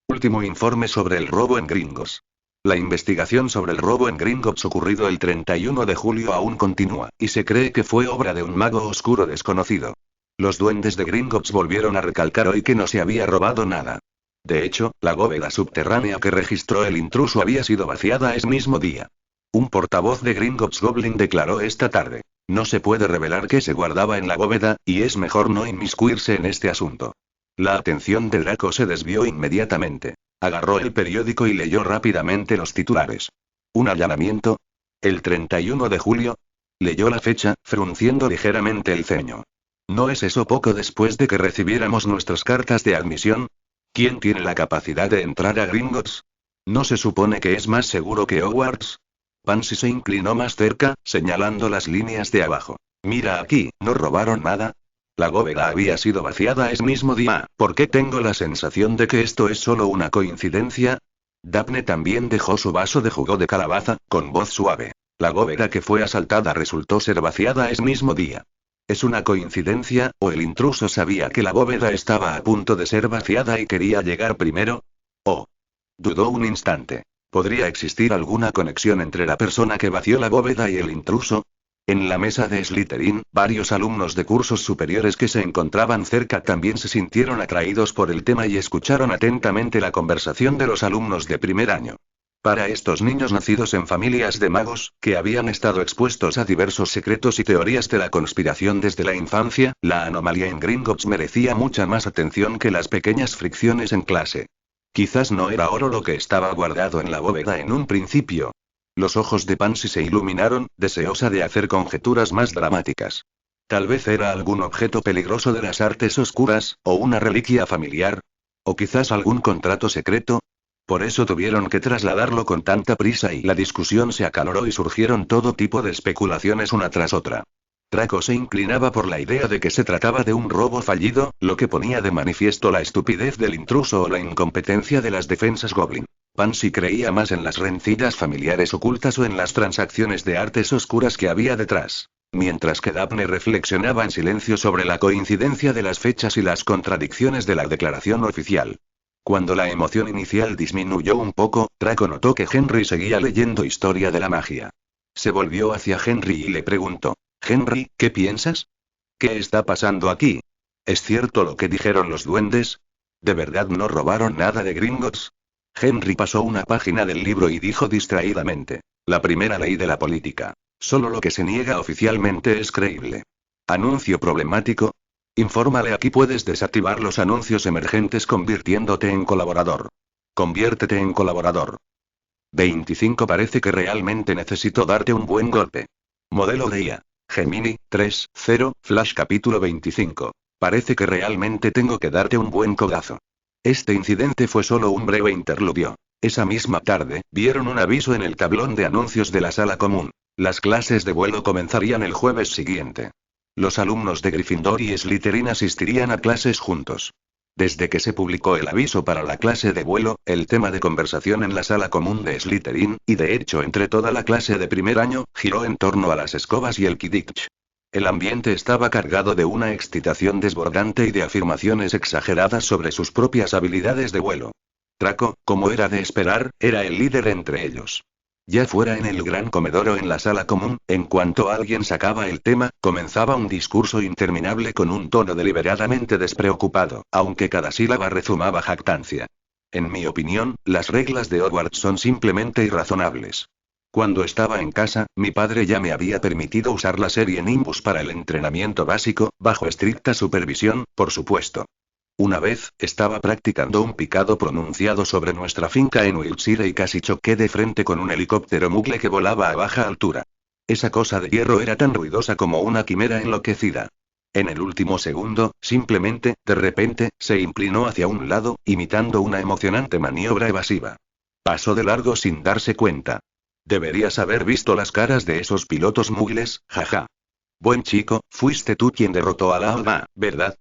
último informe sobre el robo en Gringotts. La investigación sobre el robo en Gringotts ocurrido el 31 de julio aún continúa, y se cree que fue obra de un mago oscuro desconocido. Los duendes de Gringotts volvieron a recalcar hoy que no se había robado nada. De hecho, la bóveda subterránea que registró el intruso había sido vaciada ese mismo día. Un portavoz de Gringotts Goblin declaró esta tarde: no se puede revelar qué se guardaba en la bóveda, y es mejor no inmiscuirse en este asunto. La atención de Draco se desvió inmediatamente. Agarró el periódico y leyó rápidamente los titulares. ¿Un allanamiento? ¿El 31 de julio? Leyó la fecha, frunciendo ligeramente el ceño. ¿No es eso poco después de que recibiéramos nuestras cartas de admisión? ¿Quién tiene la capacidad de entrar a Gringotts? ¿No se supone que es más seguro que Hogwarts? Pansy se inclinó más cerca, señalando las líneas de abajo. Mira aquí, ¿no robaron nada? La bóveda había sido vaciada ese mismo día. ¿Por qué tengo la sensación de que esto es solo una coincidencia? Daphne también dejó su vaso de jugo de calabaza, con voz suave. La bóveda que fue asaltada resultó ser vaciada ese mismo día. ¿Es una coincidencia, o el intruso sabía que la bóveda estaba a punto de ser vaciada y quería llegar primero? Oh. Dudó un instante. ¿Podría existir alguna conexión entre la persona que vació la bóveda y el intruso? En la mesa de Slytherin, varios alumnos de cursos superiores que se encontraban cerca también se sintieron atraídos por el tema y escucharon atentamente la conversación de los alumnos de primer año. Para estos niños nacidos en familias de magos, que habían estado expuestos a diversos secretos y teorías de la conspiración desde la infancia, la anomalía en Gringotts merecía mucha más atención que las pequeñas fricciones en clase. Quizás no era oro lo que estaba guardado en la bóveda en un principio. Los ojos de Pansy se iluminaron, deseosa de hacer conjeturas más dramáticas. Tal vez era algún objeto peligroso de las artes oscuras, o una reliquia familiar. O quizás algún contrato secreto. Por eso tuvieron que trasladarlo con tanta prisa y la discusión se acaloró y surgieron todo tipo de especulaciones una tras otra. Draco se inclinaba por la idea de que se trataba de un robo fallido, lo que ponía de manifiesto la estupidez del intruso o la incompetencia de las defensas Goblin. Pansy creía más en las rencillas familiares ocultas o en las transacciones de artes oscuras que había detrás. Mientras que Daphne reflexionaba en silencio sobre la coincidencia de las fechas y las contradicciones de la declaración oficial. Cuando la emoción inicial disminuyó un poco, Draco notó que Henry seguía leyendo Historia de la Magia. Se volvió hacia Henry y le preguntó: «Henry, ¿qué piensas? ¿Qué está pasando aquí? ¿Es cierto lo que dijeron los duendes? ¿De verdad no robaron nada de Gringotts?» Henry pasó una página del libro y dijo distraídamente: «La primera ley de la política. Solo lo que se niega oficialmente es creíble. Anuncio problemático. Infórmale, aquí puedes desactivar los anuncios emergentes convirtiéndote en colaborador. Conviértete en colaborador. 25 Parece que realmente necesito darte un buen golpe. Modelo de IA. Gemini, 3.0, Flash capítulo 25. Parece que realmente tengo que darte un buen codazo». Este incidente fue solo un breve interludio. Esa misma tarde, vieron un aviso en el tablón de anuncios de la sala común. Las clases de vuelo comenzarían el jueves siguiente. Los alumnos de Gryffindor y Slytherin asistirían a clases juntos. Desde que se publicó el aviso para la clase de vuelo, el tema de conversación en la sala común de Slytherin, y de hecho entre toda la clase de primer año, giró en torno a las escobas y el Quidditch. El ambiente estaba cargado de una excitación desbordante y de afirmaciones exageradas sobre sus propias habilidades de vuelo. Draco, como era de esperar, era el líder entre ellos. Ya fuera en el gran comedor o en la sala común, en cuanto alguien sacaba el tema, comenzaba un discurso interminable con un tono deliberadamente despreocupado, aunque cada sílaba rezumaba jactancia. En mi opinión, las reglas de Hogwarts son simplemente irrazonables. Cuando estaba en casa, mi padre ya me había permitido usar la serie Nimbus para el entrenamiento básico, bajo estricta supervisión, por supuesto. Una vez, estaba practicando un picado pronunciado sobre nuestra finca en Wiltshire y casi choqué de frente con un helicóptero Muggle que volaba a baja altura. Esa cosa de hierro era tan ruidosa como una quimera enloquecida. En el último segundo, simplemente, de repente, se inclinó hacia un lado, imitando una emocionante maniobra evasiva. Pasó de largo sin darse cuenta. Deberías haber visto las caras de esos pilotos muggles, jaja. Buen chico, fuiste tú quien derrotó a la alma, ¿verdad?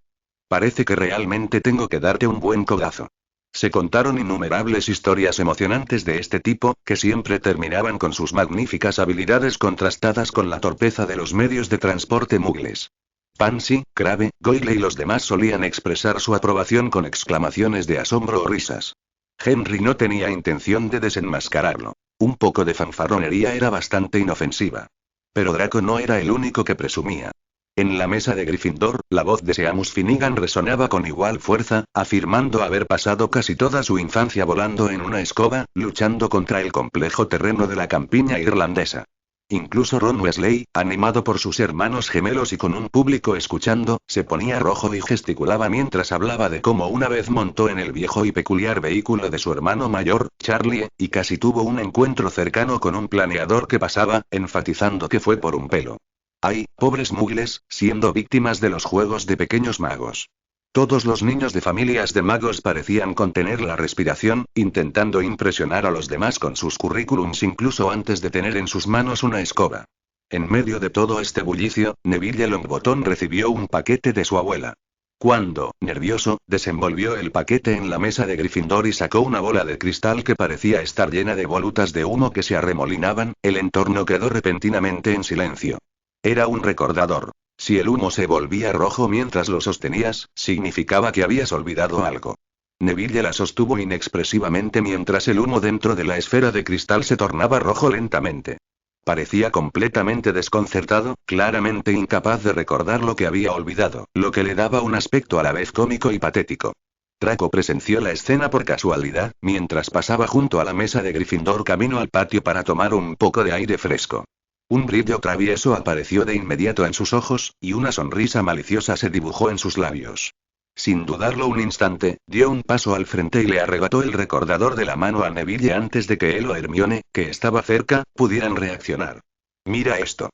Parece que realmente tengo que darte un buen codazo. Se contaron innumerables historias emocionantes de este tipo, que siempre terminaban con sus magníficas habilidades contrastadas con la torpeza de los medios de transporte muggles. Pansy, Crabbe, Goyle y los demás solían expresar su aprobación con exclamaciones de asombro o risas. Henry no tenía intención de desenmascararlo. Un poco de fanfarronería era bastante inofensiva. Pero Draco no era el único que presumía. En la mesa de Gryffindor, la voz de Seamus Finnegan resonaba con igual fuerza, afirmando haber pasado casi toda su infancia volando en una escoba, luchando contra el complejo terreno de la campiña irlandesa. Incluso Ron Weasley, animado por sus hermanos gemelos y con un público escuchando, se ponía rojo y gesticulaba mientras hablaba de cómo una vez montó en el viejo y peculiar vehículo de su hermano mayor, Charlie, y casi tuvo un encuentro cercano con un planeador que pasaba, enfatizando que fue por un pelo. ¡Ay, pobres muggles, siendo víctimas de los juegos de pequeños magos! Todos los niños de familias de magos parecían contener la respiración, intentando impresionar a los demás con sus currículums incluso antes de tener en sus manos una escoba. En medio de todo este bullicio, Neville Longbottom recibió un paquete de su abuela. Cuando, nervioso, desenvolvió el paquete en la mesa de Gryffindor y sacó una bola de cristal que parecía estar llena de volutas de humo que se arremolinaban, el entorno quedó repentinamente en silencio. Era un recordador. Si el humo se volvía rojo mientras lo sostenías, significaba que habías olvidado algo. Neville la sostuvo inexpresivamente mientras el humo dentro de la esfera de cristal se tornaba rojo lentamente. Parecía completamente desconcertado, claramente incapaz de recordar lo que había olvidado, lo que le daba un aspecto a la vez cómico y patético. Draco presenció la escena por casualidad, mientras pasaba junto a la mesa de Gryffindor camino al patio para tomar un poco de aire fresco. Un brillo travieso apareció de inmediato en sus ojos, y una sonrisa maliciosa se dibujó en sus labios. Sin dudarlo un instante, dio un paso al frente y le arrebató el recordador de la mano a Neville antes de que él o Hermione, que estaba cerca, pudieran reaccionar. «Mira esto».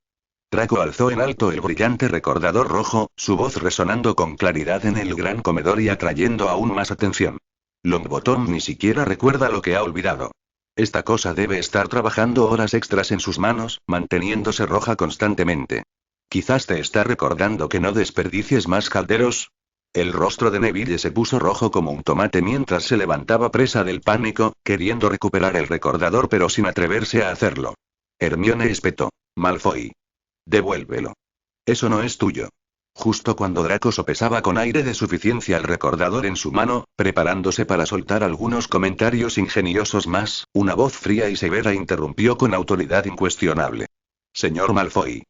Draco alzó en alto el brillante recordador rojo, su voz resonando con claridad en el gran comedor y atrayendo aún más atención. Longbottom ni siquiera recuerda lo que ha olvidado. Esta cosa debe estar trabajando horas extras en sus manos, manteniéndose roja constantemente. Quizás te está recordando que no desperdicies más calderos. El rostro de Neville se puso rojo como un tomate mientras se levantaba presa del pánico, queriendo recuperar el recordador pero sin atreverse a hacerlo. Hermione espetó. «Malfoy. Devuélvelo. Eso no es tuyo». Justo cuando Draco sopesaba con aire de suficiencia el recordador en su mano, preparándose para soltar algunos comentarios ingeniosos más, una voz fría y severa interrumpió con autoridad incuestionable. «Señor Malfoy.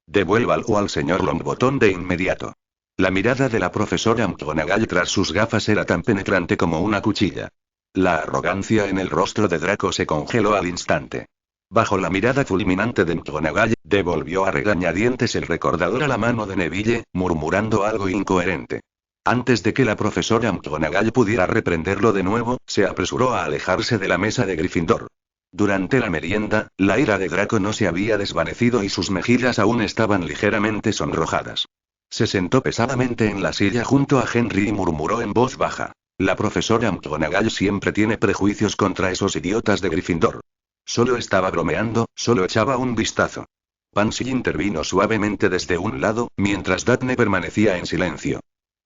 Devuélvalo al señor Longbottom de inmediato». La mirada de la profesora McGonagall tras sus gafas era tan penetrante como una cuchilla. La arrogancia en el rostro de Draco se congeló al instante. Bajo la mirada fulminante de McGonagall, devolvió a regañadientes el recordador a la mano de Neville, murmurando algo incoherente. Antes de que la profesora McGonagall pudiera reprenderlo de nuevo, se apresuró a alejarse de la mesa de Gryffindor. Durante la merienda, la ira de Draco no se había desvanecido y sus mejillas aún estaban ligeramente sonrojadas. Se sentó pesadamente en la silla junto a Henry y murmuró en voz baja. «La profesora McGonagall siempre tiene prejuicios contra esos idiotas de Gryffindor. Solo estaba bromeando, solo echaba un vistazo». Pansy intervino suavemente desde un lado, mientras Daphne permanecía en silencio.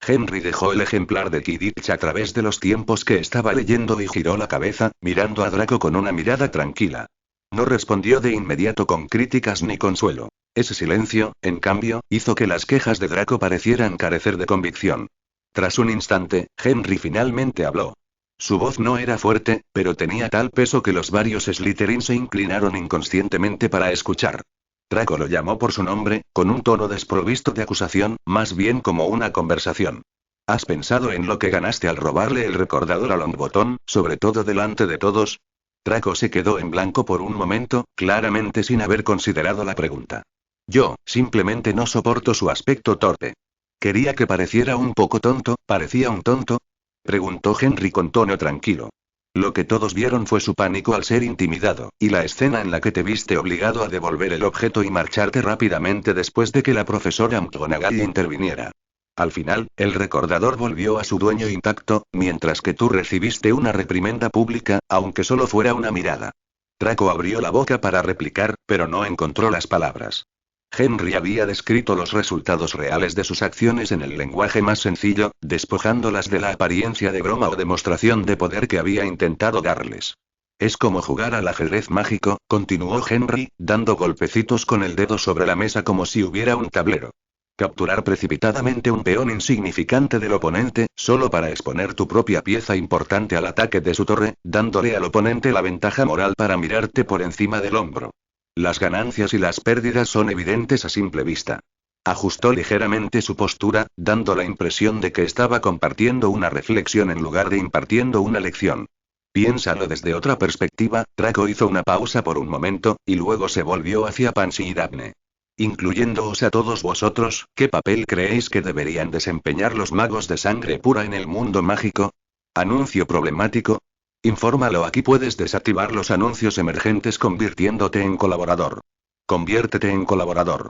Henry dejó el ejemplar de Quidditch a través de los tiempos que estaba leyendo y giró la cabeza, mirando a Draco con una mirada tranquila. No respondió de inmediato con críticas ni consuelo. Ese silencio, en cambio, hizo que las quejas de Draco parecieran carecer de convicción. Tras un instante, Henry finalmente habló. Su voz no era fuerte, pero tenía tal peso que los varios Slytherin se inclinaron inconscientemente para escuchar. Draco lo llamó por su nombre, con un tono desprovisto de acusación, más bien como una conversación. ¿Has pensado en lo que ganaste al robarle el recordador a Longbottom, sobre todo delante de todos? Draco se quedó en blanco por un momento, claramente sin haber considerado la pregunta. Yo, simplemente no soporto su aspecto torpe. ¿Quería que pareciera un poco tonto? ¿Parecía un tonto?, preguntó Henry con tono tranquilo. Lo que todos vieron fue su pánico al ser intimidado, y la escena en la que te viste obligado a devolver el objeto y marcharte rápidamente después de que la profesora McGonagall interviniera. Al final, el recordador volvió a su dueño intacto, mientras que tú recibiste una reprimenda pública, aunque solo fuera una mirada. Draco abrió la boca para replicar, pero no encontró las palabras. Henry había descrito los resultados reales de sus acciones en el lenguaje más sencillo, despojándolas de la apariencia de broma o demostración de poder que había intentado darles. Es como jugar al ajedrez mágico, continuó Henry, dando golpecitos con el dedo sobre la mesa como si hubiera un tablero. Capturar precipitadamente un peón insignificante del oponente, solo para exponer tu propia pieza importante al ataque de su torre, dándole al oponente la ventaja moral para mirarte por encima del hombro. Las ganancias y las pérdidas son evidentes a simple vista. Ajustó ligeramente su postura, dando la impresión de que estaba compartiendo una reflexión en lugar de impartiendo una lección. Piénsalo desde otra perspectiva. Draco hizo una pausa por un momento, y luego se volvió hacia Pansy y Daphne. Incluyéndoos a todos vosotros, ¿qué papel creéis que deberían desempeñar los magos de sangre pura en el mundo mágico? ¿Anuncio problemático? Infórmalo. Aquí puedes desactivar los anuncios emergentes convirtiéndote en colaborador. Conviértete en colaborador.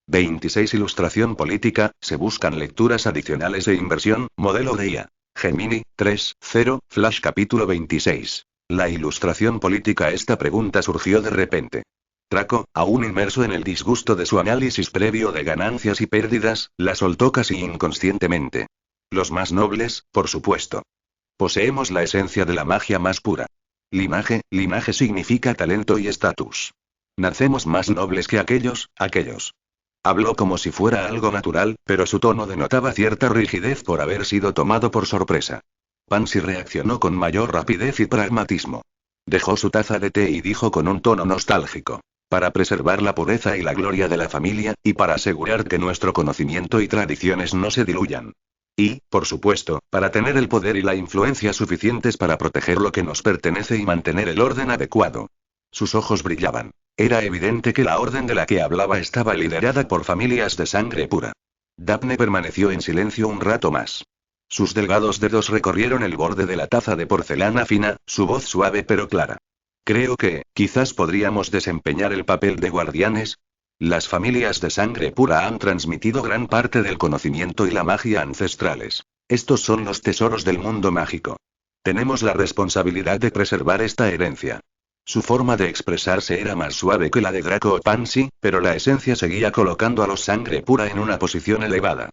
26 Ilustración política, se buscan lecturas adicionales de inversión, modelo de IA. Gemini, 3.0, Flash capítulo 26. La ilustración política. Esta pregunta surgió de repente. Draco, aún inmerso en el disgusto de su análisis previo de ganancias y pérdidas, la soltó casi inconscientemente. Los más nobles, por supuesto. Poseemos la esencia de la magia más pura. Linaje significa talento y estatus. Nacemos más nobles que aquellos. Habló como si fuera algo natural, pero su tono denotaba cierta rigidez por haber sido tomado por sorpresa. Pansy reaccionó con mayor rapidez y pragmatismo. Dejó su taza de té y dijo con un tono nostálgico. Para preservar la pureza y la gloria de la familia, y para asegurar que nuestro conocimiento y tradiciones no se diluyan. Y, por supuesto, para tener el poder y la influencia suficientes para proteger lo que nos pertenece y mantener el orden adecuado. Sus ojos brillaban. Era evidente que la orden de la que hablaba estaba liderada por familias de sangre pura. Daphne permaneció en silencio un rato más. Sus delgados dedos recorrieron el borde de la taza de porcelana fina, su voz suave pero clara. Creo que, quizás podríamos desempeñar el papel de guardianes. Las familias de sangre pura han transmitido gran parte del conocimiento y la magia ancestrales. Estos son los tesoros del mundo mágico. Tenemos la responsabilidad de preservar esta herencia. Su forma de expresarse era más suave que la de Draco o Pansy, pero la esencia seguía colocando a los sangre pura en una posición elevada.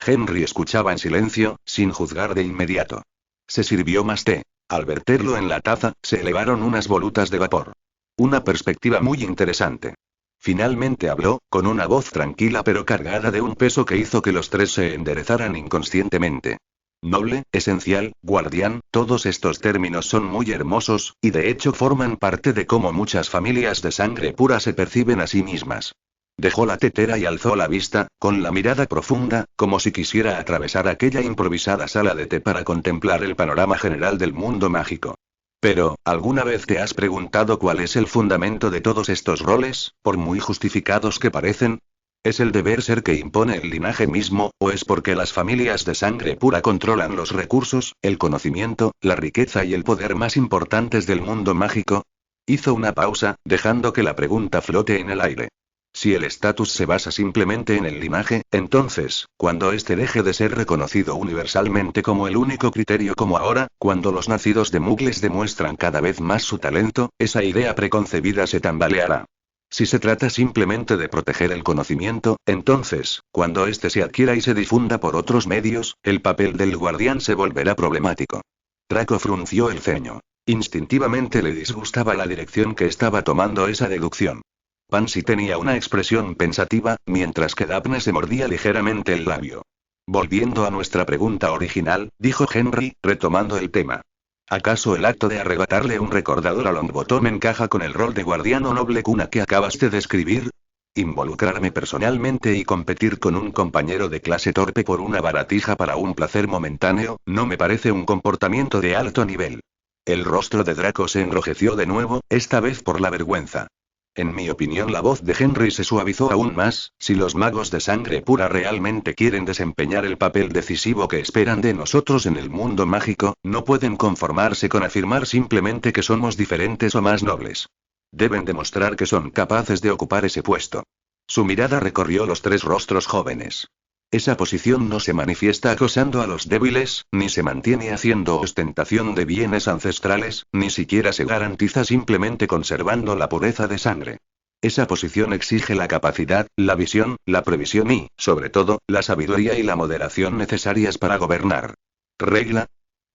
Henry escuchaba en silencio, sin juzgar de inmediato. Se sirvió más té. Al verterlo en la taza, se elevaron unas volutas de vapor. Una perspectiva muy interesante. Finalmente habló, con una voz tranquila pero cargada de un peso que hizo que los tres se enderezaran inconscientemente. Noble, esencial, guardián, todos estos términos son muy hermosos, y de hecho forman parte de cómo muchas familias de sangre pura se perciben a sí mismas. Dejó la tetera y alzó la vista, con la mirada profunda, como si quisiera atravesar aquella improvisada sala de té para contemplar el panorama general del mundo mágico. Pero, ¿alguna vez te has preguntado cuál es el fundamento de todos estos roles, por muy justificados que parecen? ¿Es el deber ser que impone el linaje mismo, o es porque las familias de sangre pura controlan los recursos, el conocimiento, la riqueza y el poder más importantes del mundo mágico? Hizo una pausa, dejando que la pregunta flote en el aire. Si el estatus se basa simplemente en el linaje, entonces, cuando este deje de ser reconocido universalmente como el único criterio como ahora, cuando los nacidos de Mugles demuestran cada vez más su talento, esa idea preconcebida se tambaleará. Si se trata simplemente de proteger el conocimiento, entonces, cuando éste se adquiera y se difunda por otros medios, el papel del guardián se volverá problemático. Draco frunció el ceño. Instintivamente le disgustaba la dirección que estaba tomando esa deducción. Pansy tenía una expresión pensativa, mientras que Daphne se mordía ligeramente el labio. Volviendo a nuestra pregunta original, dijo Henry, retomando el tema. ¿Acaso el acto de arrebatarle un recordador a Longbottom encaja con el rol de guardián o noble cuna que acabas de describir? Involucrarme personalmente y competir con un compañero de clase torpe por una baratija para un placer momentáneo, no me parece un comportamiento de alto nivel. El rostro de Draco se enrojeció de nuevo, esta vez por la vergüenza. En mi opinión, la voz de Henry se suavizó aún más. Si los magos de sangre pura realmente quieren desempeñar el papel decisivo que esperan de nosotros en el mundo mágico, no pueden conformarse con afirmar simplemente que somos diferentes o más nobles. Deben demostrar que son capaces de ocupar ese puesto. Su mirada recorrió los tres rostros jóvenes. Esa posición no se manifiesta acosando a los débiles, ni se mantiene haciendo ostentación de bienes ancestrales, ni siquiera se garantiza simplemente conservando la pureza de sangre. Esa posición exige la capacidad, la visión, la previsión y, sobre todo, la sabiduría y la moderación necesarias para gobernar. ¿Regla?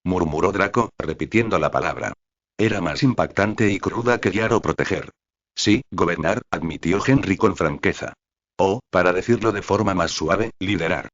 Murmuró Draco, repitiendo la palabra. Era más impactante y cruda que guiar o proteger. Sí, gobernar, admitió Henry con franqueza. O, para decirlo de forma más suave, liderar.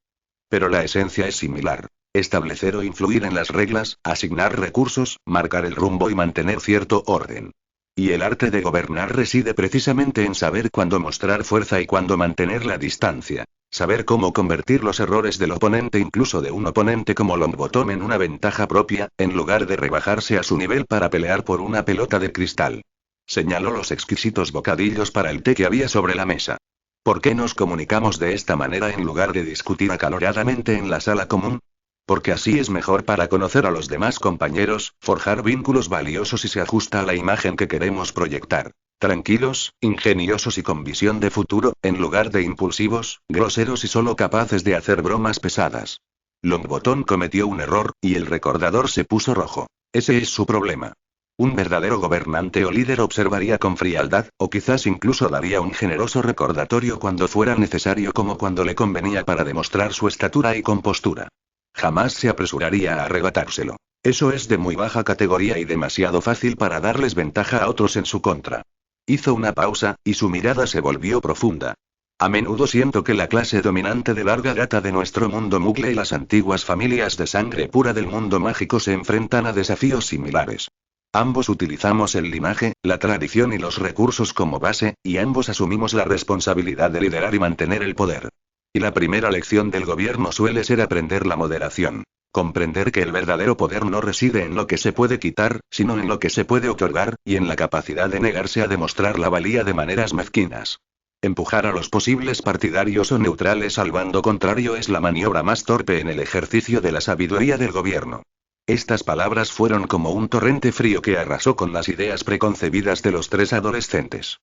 Pero la esencia es similar. Establecer o influir en las reglas, asignar recursos, marcar el rumbo y mantener cierto orden. Y el arte de gobernar reside precisamente en saber cuándo mostrar fuerza y cuándo mantener la distancia. Saber cómo convertir los errores del oponente, incluso de un oponente como Longbottom, en una ventaja propia, en lugar de rebajarse a su nivel para pelear por una pelota de cristal. Señaló los exquisitos bocadillos para el té que había sobre la mesa. ¿Por qué nos comunicamos de esta manera en lugar de discutir acaloradamente en la sala común? Porque así es mejor para conocer a los demás compañeros, forjar vínculos valiosos y se ajusta a la imagen que queremos proyectar. Tranquilos, ingeniosos y con visión de futuro, en lugar de impulsivos, groseros y solo capaces de hacer bromas pesadas. Longbottom cometió un error, y el recordador se puso rojo. Ese es su problema. Un verdadero gobernante o líder observaría con frialdad, o quizás incluso daría un generoso recordatorio cuando fuera necesario, como cuando le convenía para demostrar su estatura y compostura. Jamás se apresuraría a arrebatárselo. Eso es de muy baja categoría y demasiado fácil para darles ventaja a otros en su contra. Hizo una pausa, y su mirada se volvió profunda. A menudo siento que la clase dominante de larga data de nuestro mundo mugle y las antiguas familias de sangre pura del mundo mágico se enfrentan a desafíos similares. Ambos utilizamos el linaje, la tradición y los recursos como base, y ambos asumimos la responsabilidad de liderar y mantener el poder. Y la primera lección del gobierno suele ser aprender la moderación. Comprender que el verdadero poder no reside en lo que se puede quitar, sino en lo que se puede otorgar, y en la capacidad de negarse a demostrar la valía de maneras mezquinas. Empujar a los posibles partidarios o neutrales al bando contrario es la maniobra más torpe en el ejercicio de la sabiduría del gobierno. Estas palabras fueron como un torrente frío que arrasó con las ideas preconcebidas de los tres adolescentes.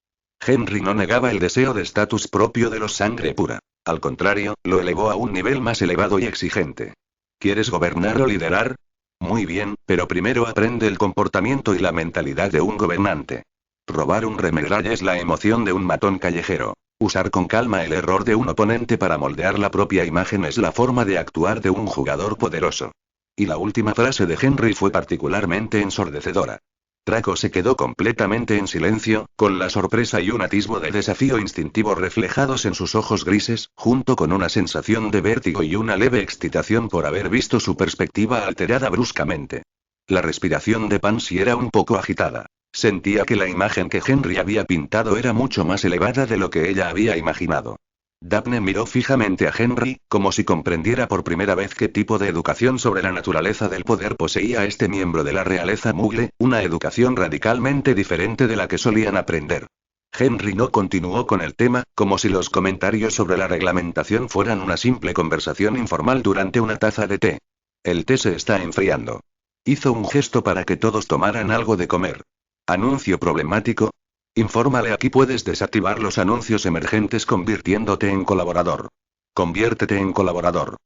Henry no negaba el deseo de estatus propio de los sangre pura. Al contrario, lo elevó a un nivel más elevado y exigente. ¿Quieres gobernar o liderar? Muy bien, pero primero aprende el comportamiento y la mentalidad de un gobernante. Robar un remedrall es la emoción de un matón callejero. Usar con calma el error de un oponente para moldear la propia imagen es la forma de actuar de un jugador poderoso. Y la última frase de Henry fue particularmente ensordecedora. Draco se quedó completamente en silencio, con la sorpresa y un atisbo de desafío instintivo reflejados en sus ojos grises, junto con una sensación de vértigo y una leve excitación por haber visto su perspectiva alterada bruscamente. La respiración de Pansy era un poco agitada. Sentía que la imagen que Henry había pintado era mucho más elevada de lo que ella había imaginado. Daphne miró fijamente a Henry, como si comprendiera por primera vez qué tipo de educación sobre la naturaleza del poder poseía este miembro de la realeza Mugle, una educación radicalmente diferente de la que solían aprender. Henry no continuó con el tema, como si los comentarios sobre la reglamentación fueran una simple conversación informal durante una taza de té. El té se está enfriando. Hizo un gesto para que todos tomaran algo de comer. ¿Anuncio problemático? Infórmale, aquí puedes desactivar los anuncios emergentes convirtiéndote en colaborador. Conviértete en colaborador.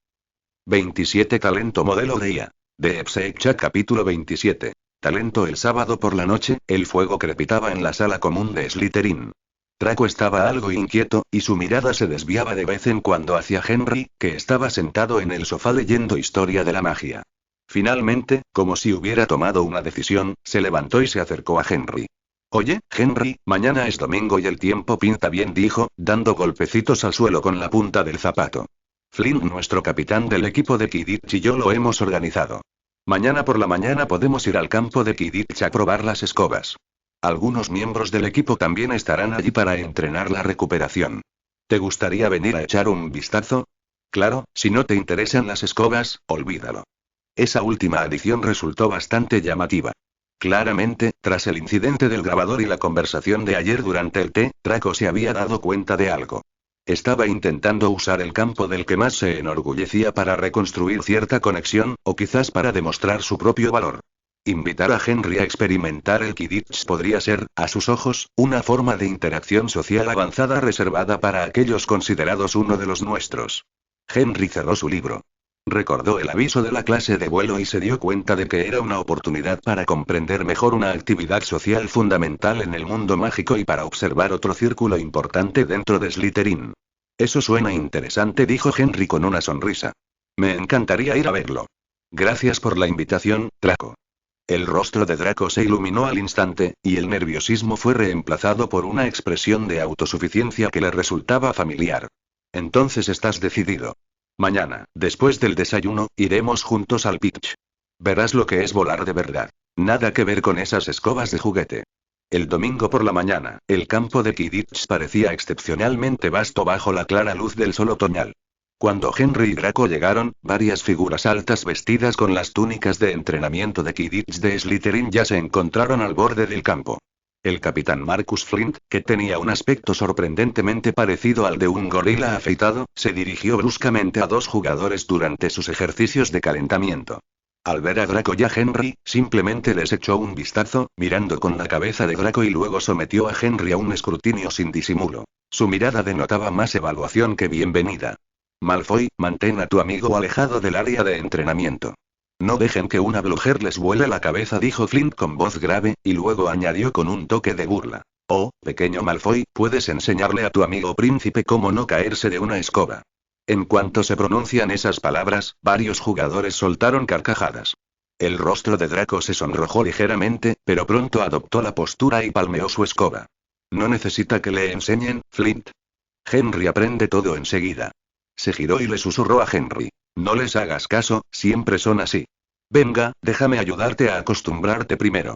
27 Talento modelo de IA. De Epsec capítulo 27. Talento. El sábado por la noche, el fuego crepitaba en la sala común de Slytherin. Draco estaba algo inquieto, y su mirada se desviaba de vez en cuando hacia Henry, que estaba sentado en el sofá leyendo Historia de la Magia. Finalmente, como si hubiera tomado una decisión, se levantó y se acercó a Henry. Oye, Henry, mañana es domingo y el tiempo pinta bien, dijo, dando golpecitos al suelo con la punta del zapato. Flynn, nuestro capitán del equipo de Quidditch, y yo lo hemos organizado. Mañana por la mañana podemos ir al campo de Quidditch a probar las escobas. Algunos miembros del equipo también estarán allí para entrenar la recuperación. ¿Te gustaría venir a echar un vistazo? Claro, si no te interesan las escobas, olvídalo. Esa última adición resultó bastante llamativa. Claramente, tras el incidente del grabador y la conversación de ayer durante el té, Draco se había dado cuenta de algo. Estaba intentando usar el campo del que más se enorgullecía para reconstruir cierta conexión, o quizás para demostrar su propio valor. Invitar a Henry a experimentar el Quidditch podría ser, a sus ojos, una forma de interacción social avanzada reservada para aquellos considerados uno de los nuestros. Henry cerró su libro. Recordó el aviso de la clase de vuelo y se dio cuenta de que era una oportunidad para comprender mejor una actividad social fundamental en el mundo mágico y para observar otro círculo importante dentro de Slytherin. Eso suena interesante, dijo Henry con una sonrisa. Me encantaría ir a verlo. Gracias por la invitación, Draco. El rostro de Draco se iluminó al instante, y el nerviosismo fue reemplazado por una expresión de autosuficiencia que le resultaba familiar. Entonces estás decidido. Mañana, después del desayuno, iremos juntos al pitch. Verás lo que es volar de verdad. Nada que ver con esas escobas de juguete. El domingo por la mañana, el campo de Quidditch parecía excepcionalmente vasto bajo la clara luz del sol otoñal. Cuando Henry y Draco llegaron, varias figuras altas vestidas con las túnicas de entrenamiento de Quidditch de Slytherin ya se encontraron al borde del campo. El capitán Marcus Flint, que tenía un aspecto sorprendentemente parecido al de un gorila afeitado, se dirigió bruscamente a dos jugadores durante sus ejercicios de calentamiento. Al ver a Draco y a Henry, simplemente les echó un vistazo, mirando con la cabeza de Draco y luego sometió a Henry a un escrutinio sin disimulo. Su mirada denotaba más evaluación que bienvenida. Malfoy, mantén a tu amigo alejado del área de entrenamiento. No dejen que una Bluger les vuele la cabeza, dijo Flint con voz grave, y luego añadió con un toque de burla. Oh, pequeño Malfoy, puedes enseñarle a tu amigo príncipe cómo no caerse de una escoba. En cuanto se pronuncian esas palabras, varios jugadores soltaron carcajadas. El rostro de Draco se sonrojó ligeramente, pero pronto adoptó la postura y palmeó su escoba. No necesita que le enseñen, Flint. Henry aprende todo enseguida. Se giró y le susurró a Henry. No les hagas caso, siempre son así. Venga, déjame ayudarte a acostumbrarte primero.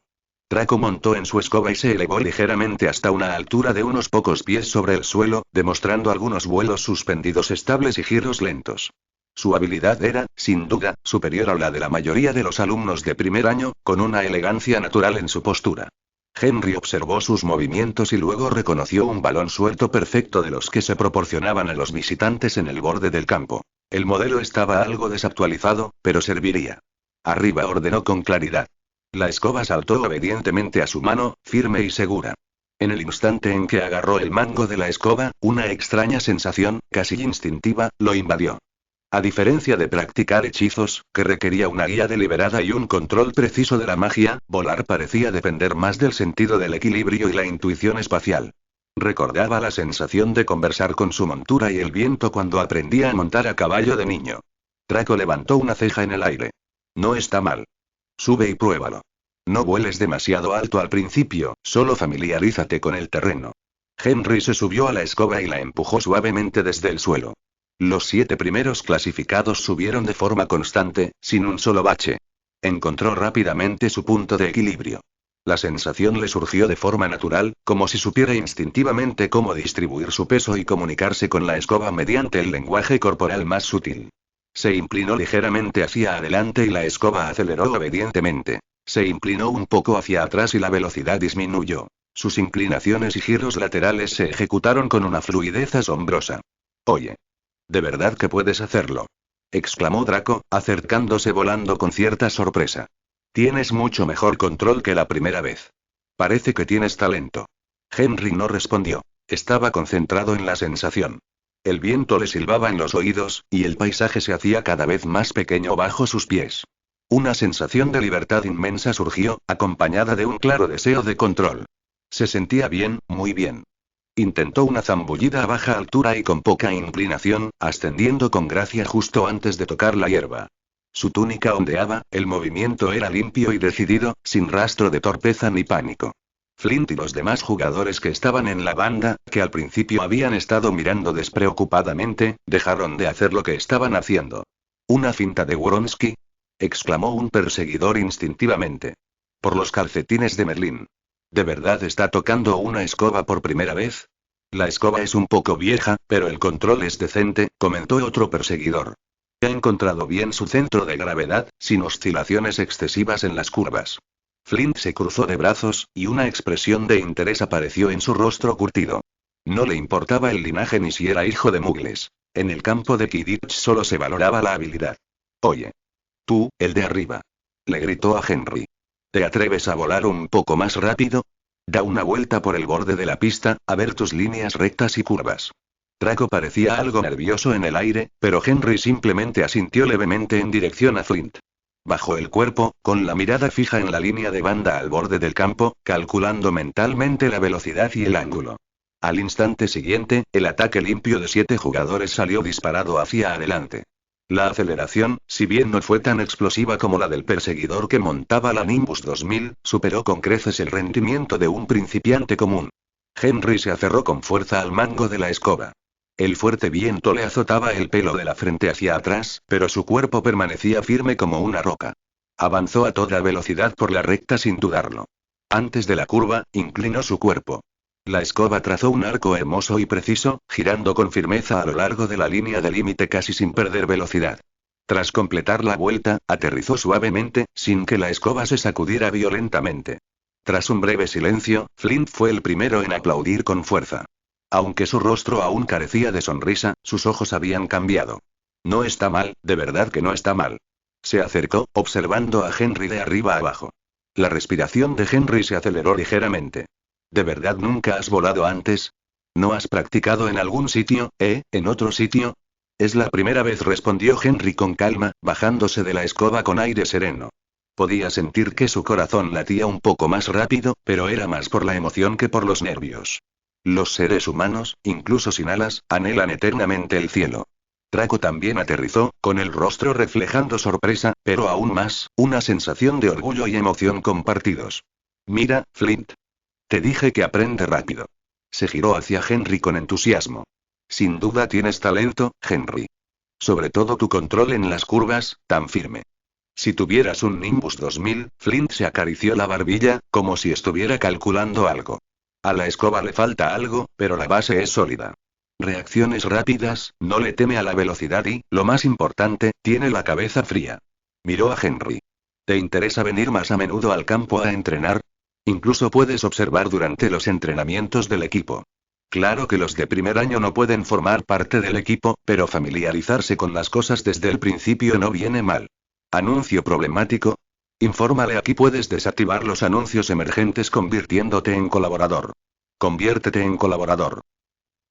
Draco montó en su escoba y se elevó ligeramente hasta una altura de unos pocos pies sobre el suelo, demostrando algunos vuelos suspendidos estables y giros lentos. Su habilidad era, sin duda, superior a la de la mayoría de los alumnos de primer año, con una elegancia natural en su postura. Henry observó sus movimientos y luego reconoció un balón suelto perfecto de los que se proporcionaban a los visitantes en el borde del campo. El modelo estaba algo desactualizado, pero serviría. Arriba, ordenó con claridad. La escoba saltó obedientemente a su mano, firme y segura. En el instante en que agarró el mango de la escoba, una extraña sensación, casi instintiva, lo invadió. A diferencia de practicar hechizos, que requería una guía deliberada y un control preciso de la magia, volar parecía depender más del sentido del equilibrio y la intuición espacial. Recordaba la sensación de conversar con su montura y el viento cuando aprendía a montar a caballo de niño. Draco levantó una ceja en el aire. No está mal. Sube y pruébalo. No vueles demasiado alto al principio, solo familiarízate con el terreno. Henry se subió a la escoba y la empujó suavemente desde el suelo. Los 7 primeros clasificados subieron de forma constante, sin un solo bache. Encontró rápidamente su punto de equilibrio. La sensación le surgió de forma natural, como si supiera instintivamente cómo distribuir su peso y comunicarse con la escoba mediante el lenguaje corporal más sutil. Se inclinó ligeramente hacia adelante y la escoba aceleró obedientemente. Se inclinó un poco hacia atrás y la velocidad disminuyó. Sus inclinaciones y giros laterales se ejecutaron con una fluidez asombrosa. Oye. ¿De verdad que puedes hacerlo? Exclamó Draco, acercándose volando con cierta sorpresa. Tienes mucho mejor control que la primera vez. Parece que tienes talento. Henry no respondió. Estaba concentrado en la sensación. El viento le silbaba en los oídos, y el paisaje se hacía cada vez más pequeño bajo sus pies. Una sensación de libertad inmensa surgió, acompañada de un claro deseo de control. Se sentía bien, muy bien. Intentó una zambullida a baja altura y con poca inclinación, ascendiendo con gracia justo antes de tocar la hierba. Su túnica ondeaba, el movimiento era limpio y decidido, sin rastro de torpeza ni pánico. Flint y los demás jugadores que estaban en la banda, que al principio habían estado mirando despreocupadamente, dejaron de hacer lo que estaban haciendo. ¿Una finta de Wronski?, exclamó un perseguidor instintivamente. Por los calcetines de Merlín. ¿De verdad está tocando una escoba por primera vez? La escoba es un poco vieja, pero el control es decente, comentó otro perseguidor. Ha encontrado bien su centro de gravedad, sin oscilaciones excesivas en las curvas. Flint se cruzó de brazos, y una expresión de interés apareció en su rostro curtido. No le importaba el linaje ni si era hijo de muggles. En el campo de Quidditch solo se valoraba la habilidad. Oye. Tú, el de arriba. Le gritó a Henry. ¿Te atreves a volar un poco más rápido? Da una vuelta por el borde de la pista, a ver tus líneas rectas y curvas. Draco parecía algo nervioso en el aire, pero Henry simplemente asintió levemente en dirección a Flint. Bajó el cuerpo, con la mirada fija en la línea de banda al borde del campo, calculando mentalmente la velocidad y el ángulo. Al instante siguiente, el ataque limpio de 7 jugadores salió disparado hacia adelante. La aceleración, si bien no fue tan explosiva como la del perseguidor que montaba la Nimbus 2000, superó con creces el rendimiento de un principiante común. Henry se aferró con fuerza al mango de la escoba. El fuerte viento le azotaba el pelo de la frente hacia atrás, pero su cuerpo permanecía firme como una roca. Avanzó a toda velocidad por la recta sin dudarlo. Antes de la curva, inclinó su cuerpo. La escoba trazó un arco hermoso y preciso, girando con firmeza a lo largo de la línea de límite casi sin perder velocidad. Tras completar la vuelta, aterrizó suavemente, sin que la escoba se sacudiera violentamente. Tras un breve silencio, Flint fue el primero en aplaudir con fuerza. Aunque su rostro aún carecía de sonrisa, sus ojos habían cambiado. No está mal, de verdad que no está mal. Se acercó, observando a Henry de arriba abajo. La respiración de Henry se aceleró ligeramente. ¿De verdad nunca has volado antes? ¿No has practicado en algún sitio, en otro sitio? Es la primera vez, respondió Henry con calma, bajándose de la escoba con aire sereno. Podía sentir que su corazón latía un poco más rápido, pero era más por la emoción que por los nervios. Los seres humanos, incluso sin alas, anhelan eternamente el cielo. Draco también aterrizó, con el rostro reflejando sorpresa, pero aún más, una sensación de orgullo y emoción compartidos. Mira, Flint. Te dije que aprende rápido. Se giró hacia Henry con entusiasmo. Sin duda tienes talento, Henry. Sobre todo tu control en las curvas, tan firme. Si tuvieras un Nimbus 2000, Flint se acarició la barbilla, como si estuviera calculando algo. A la escoba le falta algo, pero la base es sólida. Reacciones rápidas, no le teme a la velocidad y, lo más importante, tiene la cabeza fría. Miró a Henry. ¿Te interesa venir más a menudo al campo a entrenar? Incluso puedes observar durante los entrenamientos del equipo. Claro que los de primer año no pueden formar parte del equipo, pero familiarizarse con las cosas desde el principio no viene mal. ¿Anuncio problemático? Infórmale, aquí puedes desactivar los anuncios emergentes convirtiéndote en colaborador. Conviértete en colaborador.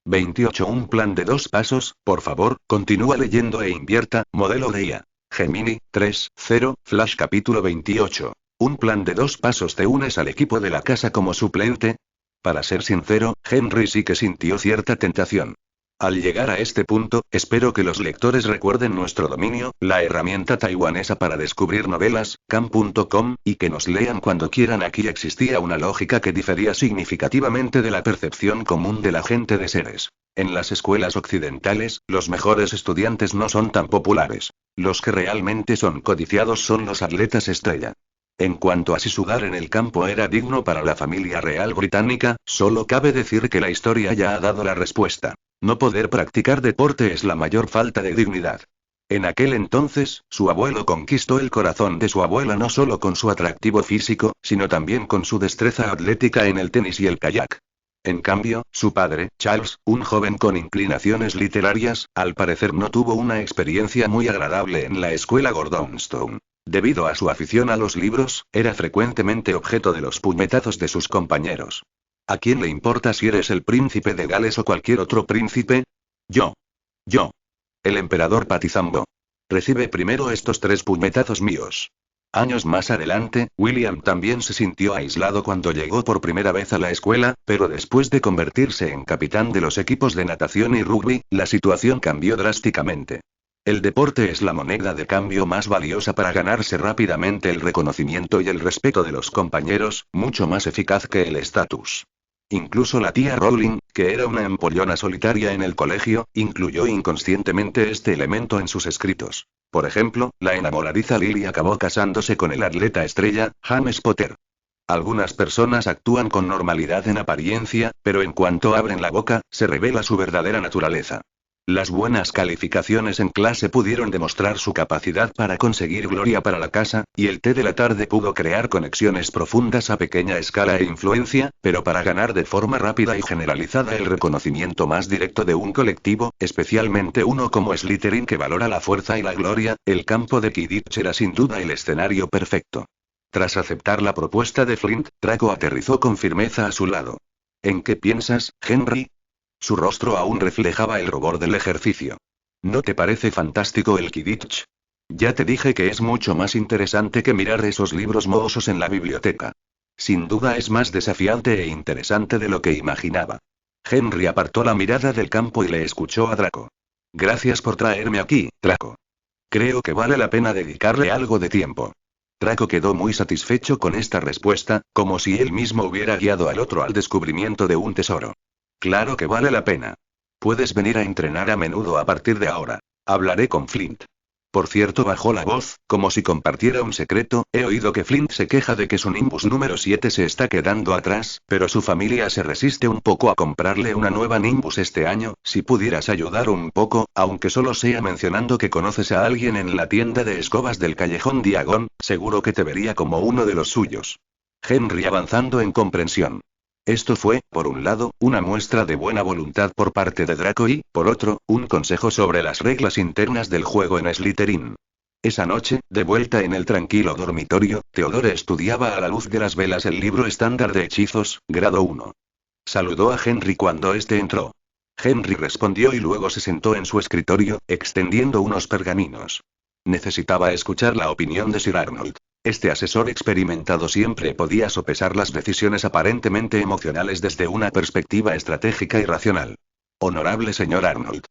28. Un plan de 2 pasos, por favor, continúa leyendo e invierta, modelo de IA. Gemini, 3.0, Flash capítulo 28. Un plan de 2 pasos, ¿te unes al equipo de la casa como suplente? Para ser sincero, Henry sí que sintió cierta tentación. Al llegar a este punto, espero que los lectores recuerden nuestro dominio, la herramienta taiwanesa para descubrir novelas, Cam.com, y que nos lean cuando quieran. Aquí existía una lógica que difería significativamente de la percepción común de la gente de seres. En las escuelas occidentales, los mejores estudiantes no son tan populares. Los que realmente son codiciados son los atletas estrella. En cuanto a si sudar en el campo era digno para la familia real británica, solo cabe decir que la historia ya ha dado la respuesta. No poder practicar deporte es la mayor falta de dignidad. En aquel entonces, su abuelo conquistó el corazón de su abuela no solo con su atractivo físico, sino también con su destreza atlética en el tenis y el kayak. En cambio, su padre, Charles, un joven con inclinaciones literarias, al parecer no tuvo una experiencia muy agradable en la escuela Gordonstoun. Debido a su afición a los libros, era frecuentemente objeto de los puñetazos de sus compañeros. ¿A quién le importa si eres el príncipe de Gales o cualquier otro príncipe? Yo. El emperador Patizambo. Recibe primero estos 3 puñetazos míos. Años más adelante, William también se sintió aislado cuando llegó por primera vez a la escuela, pero después de convertirse en capitán de los equipos de natación y rugby, la situación cambió drásticamente. El deporte es la moneda de cambio más valiosa para ganarse rápidamente el reconocimiento y el respeto de los compañeros, mucho más eficaz que el estatus. Incluso la tía Rowling, que era una empollona solitaria en el colegio, incluyó inconscientemente este elemento en sus escritos. Por ejemplo, la enamoradiza Lily acabó casándose con el atleta estrella, James Potter. Algunas personas actúan con normalidad en apariencia, pero en cuanto abren la boca, se revela su verdadera naturaleza. Las buenas calificaciones en clase pudieron demostrar su capacidad para conseguir gloria para la casa, y el té de la tarde pudo crear conexiones profundas a pequeña escala e influencia, pero para ganar de forma rápida y generalizada el reconocimiento más directo de un colectivo, especialmente uno como Slytherin que valora la fuerza y la gloria, el campo de Quidditch era sin duda el escenario perfecto. Tras aceptar la propuesta de Flint, Draco aterrizó con firmeza a su lado. ¿En qué piensas, Henry? Su rostro aún reflejaba el rubor del ejercicio. ¿No te parece fantástico el Quidditch? Ya te dije que es mucho más interesante que mirar esos libros mohosos en la biblioteca. Sin duda es más desafiante e interesante de lo que imaginaba. Henry apartó la mirada del campo y le escuchó a Draco. Gracias por traerme aquí, Draco. Creo que vale la pena dedicarle algo de tiempo. Draco quedó muy satisfecho con esta respuesta, como si él mismo hubiera guiado al otro al descubrimiento de un tesoro. Claro que vale la pena. Puedes venir a entrenar a menudo a partir de ahora. Hablaré con Flint. Por cierto, bajó la voz, como si compartiera un secreto, he oído que Flint se queja de que su Nimbus número 7 se está quedando atrás, pero su familia se resiste un poco a comprarle una nueva Nimbus este año. Si pudieras ayudar un poco, aunque solo sea mencionando que conoces a alguien en la tienda de escobas del callejón Diagon, seguro que te vería como uno de los suyos. Henry avanzando en comprensión. Esto fue, por un lado, una muestra de buena voluntad por parte de Draco y, por otro, un consejo sobre las reglas internas del juego en Slytherin. Esa noche, de vuelta en el tranquilo dormitorio, Theodore estudiaba a la luz de las velas el libro estándar de hechizos, grado 1. Saludó a Henry cuando este entró. Henry respondió y luego se sentó en su escritorio, extendiendo unos pergaminos. Necesitaba escuchar la opinión de Sir Arnold. Este asesor experimentado siempre podía sopesar las decisiones aparentemente emocionales desde una perspectiva estratégica y racional. Honorable señor Arnold.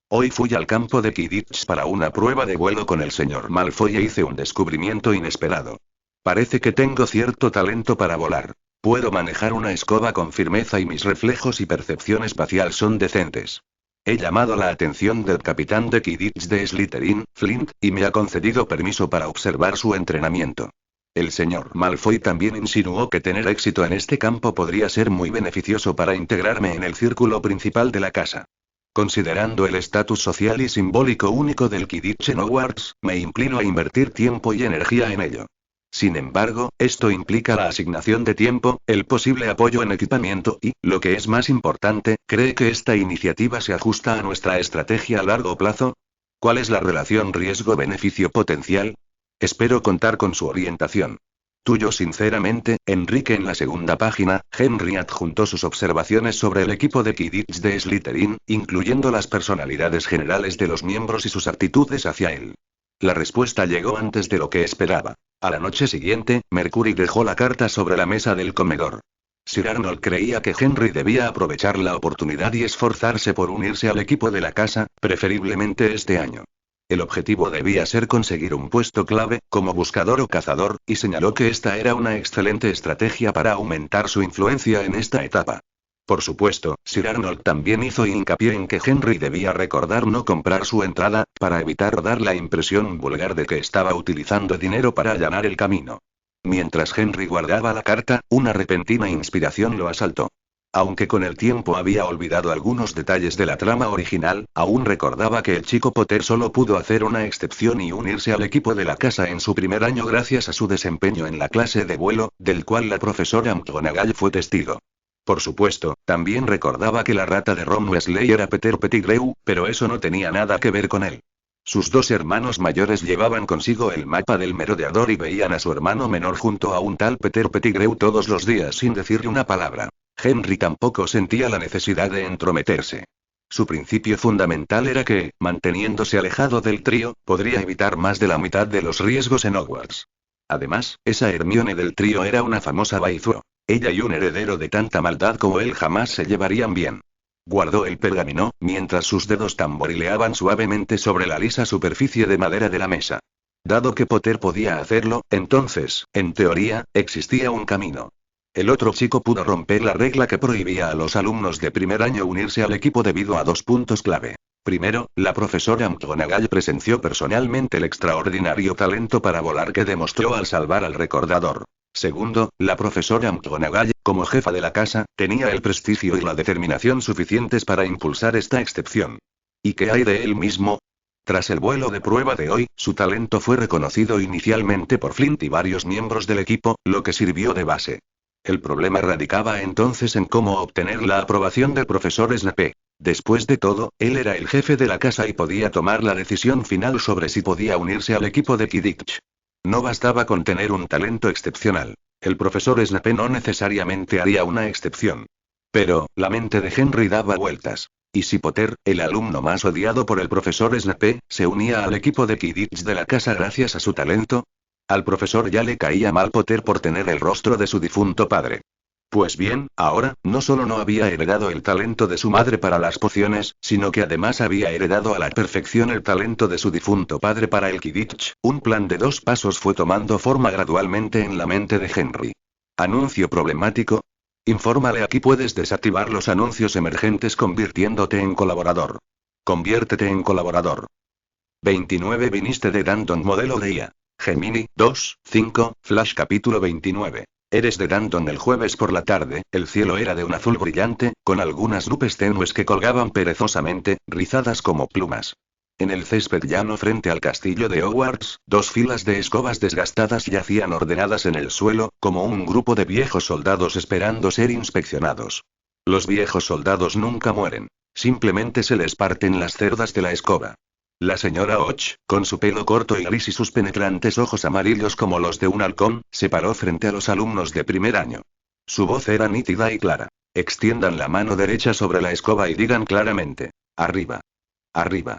Hoy fui al campo de Quidditch para una prueba de vuelo con el señor Malfoy e hice un descubrimiento inesperado. Parece que tengo cierto talento para volar. Puedo manejar una escoba con firmeza y mis reflejos y percepción espacial son decentes. He llamado la atención del capitán de Quidditch de Slytherin, Flint, y me ha concedido permiso para observar su entrenamiento. El señor Malfoy también insinuó que tener éxito en este campo podría ser muy beneficioso para integrarme en el círculo principal de la casa. Considerando el estatus social y simbólico único del Quidditch en Hogwarts, me inclino a invertir tiempo y energía en ello. Sin embargo, esto implica la asignación de tiempo, el posible apoyo en equipamiento y, lo que es más importante, ¿cree que esta iniciativa se ajusta a nuestra estrategia a largo plazo? ¿Cuál es la relación riesgo-beneficio potencial? Espero contar con su orientación. Tuyo sinceramente, Enrique. En la segunda página, Henry adjuntó sus observaciones sobre el equipo de Quidditch de Slytherin, incluyendo las personalidades generales de los miembros y sus actitudes hacia él. La respuesta llegó antes de lo que esperaba. A la noche siguiente, Mercury dejó la carta sobre la mesa del comedor. Sir Arnold creía que Henry debía aprovechar la oportunidad y esforzarse por unirse al equipo de la casa, preferiblemente este año. El objetivo debía ser conseguir un puesto clave, como buscador o cazador, y señaló que esta era una excelente estrategia para aumentar su influencia en esta etapa. Por supuesto, Sir Arnold también hizo hincapié en que Henry debía recordar no comprar su entrada, para evitar dar la impresión vulgar de que estaba utilizando dinero para allanar el camino. Mientras Henry guardaba la carta, una repentina inspiración lo asaltó. Aunque con el tiempo había olvidado algunos detalles de la trama original, aún recordaba que el chico Potter solo pudo hacer una excepción y unirse al equipo de la casa en su primer año gracias a su desempeño en la clase de vuelo, del cual la profesora McGonagall fue testigo. Por supuesto, también recordaba que la rata de Ron Weasley era Peter Pettigrew, pero eso no tenía nada que ver con él. Sus dos hermanos mayores llevaban consigo el mapa del merodeador y veían a su hermano menor junto a un tal Peter Pettigrew todos los días sin decirle una palabra. Henry tampoco sentía la necesidad de entrometerse. Su principio fundamental era que, manteniéndose alejado del trío, podría evitar más de la mitad de los riesgos en Hogwarts. Además, esa Hermione del trío era una famosa Baizuo. Ella y un heredero de tanta maldad como él jamás se llevarían bien. Guardó el pergamino, mientras sus dedos tamborileaban suavemente sobre la lisa superficie de madera de la mesa. Dado que Potter podía hacerlo, entonces, en teoría, existía un camino. El otro chico pudo romper la regla que prohibía a los alumnos de primer año unirse al equipo debido a dos puntos clave. Primero, la profesora McGonagall presenció personalmente el extraordinario talento para volar que demostró al salvar al recordador. Segundo, la profesora McGonagall, como jefa de la casa, tenía el prestigio y la determinación suficientes para impulsar esta excepción. ¿Y qué hay de él mismo? Tras el vuelo de prueba de hoy, su talento fue reconocido inicialmente por Flint y varios miembros del equipo, lo que sirvió de base. El problema radicaba entonces en cómo obtener la aprobación del profesor Snape. Después de todo, él era el jefe de la casa y podía tomar la decisión final sobre si podía unirse al equipo de Quidditch. No bastaba con tener un talento excepcional. El profesor Snape no necesariamente haría una excepción. Pero, la mente de Henry daba vueltas. ¿Y si Potter, el alumno más odiado por el profesor Snape, se unía al equipo de Quidditch de la casa gracias a su talento? Al profesor ya le caía mal Potter por tener el rostro de su difunto padre. Pues bien, ahora, no solo no había heredado el talento de su madre para las pociones, sino que además había heredado a la perfección el talento de su difunto padre para el Quidditch. Un plan de 2 pasos fue tomando forma gradualmente en la mente de Henry. ¿Anuncio problemático? Infórmale. Aquí puedes desactivar los anuncios emergentes convirtiéndote en colaborador. Conviértete en colaborador. 29 Viniste de Danton. Modelo de IA. Gemini, 2, 5, Flash. Capítulo 29. Eres de Danton. El jueves por la tarde, el cielo era de un azul brillante, con algunas nubes tenues que colgaban perezosamente, rizadas como plumas. En el césped llano frente al castillo de Hogwarts, 2 filas de escobas desgastadas yacían ordenadas en el suelo, como un grupo de viejos soldados esperando ser inspeccionados. Los viejos soldados nunca mueren. Simplemente se les parten las cerdas de la escoba. La señora Och, con su pelo corto y gris y sus penetrantes ojos amarillos como los de un halcón, se paró frente a los alumnos de primer año. Su voz era nítida y clara. Extiendan la mano derecha sobre la escoba y digan claramente: arriba. Arriba.